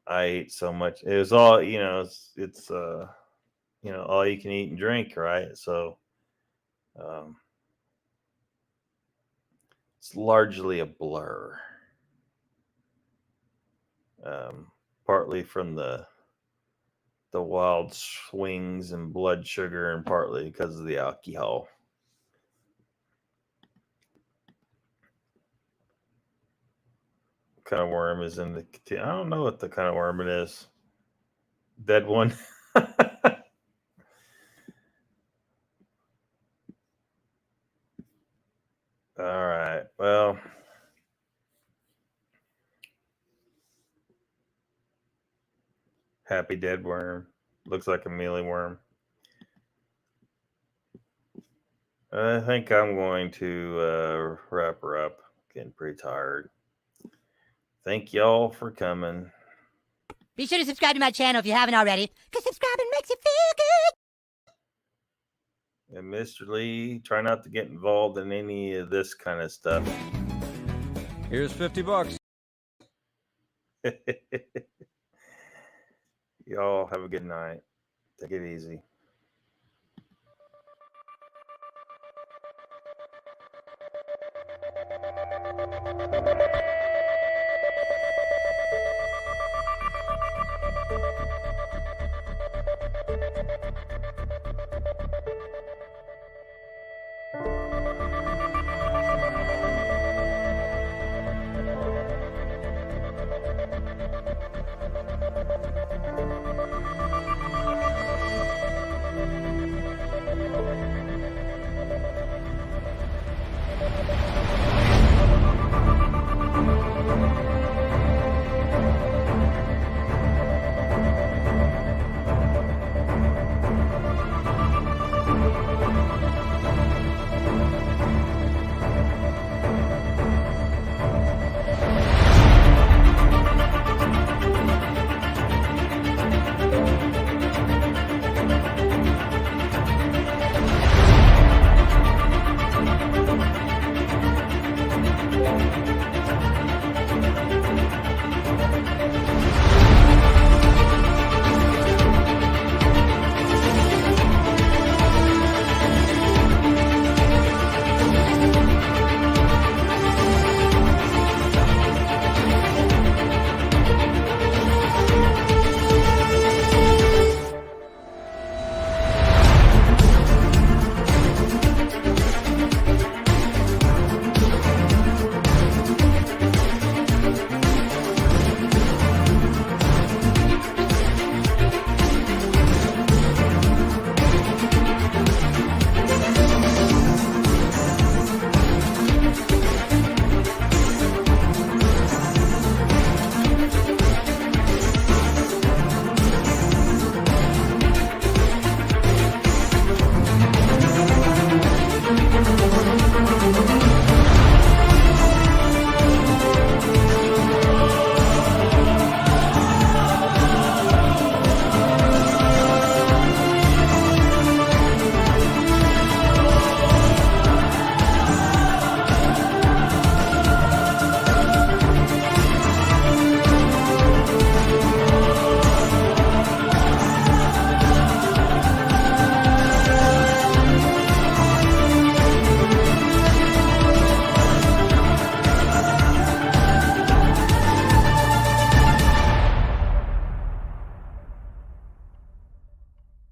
Speaker 1: ate so much. It was all, it's all you can eat and drink, right? So it's largely a blur. Partly from the wild swings and blood sugar, and partly because of the alcohol. What kind of worm is in the container? I don't know what the kind of worm it is. Dead one. All right. Well, happy dead worm. Looks like a mealy worm. I think I'm going to wrap her up. Getting pretty tired. Thank y'all for coming.
Speaker 4: Be sure to subscribe to my channel if you haven't already, because subscribing makes you feel good.
Speaker 1: Mr. Lee, try not to get involved in any of this kind of stuff.
Speaker 4: Here's $50.
Speaker 1: Y'all have a good night. Take it easy.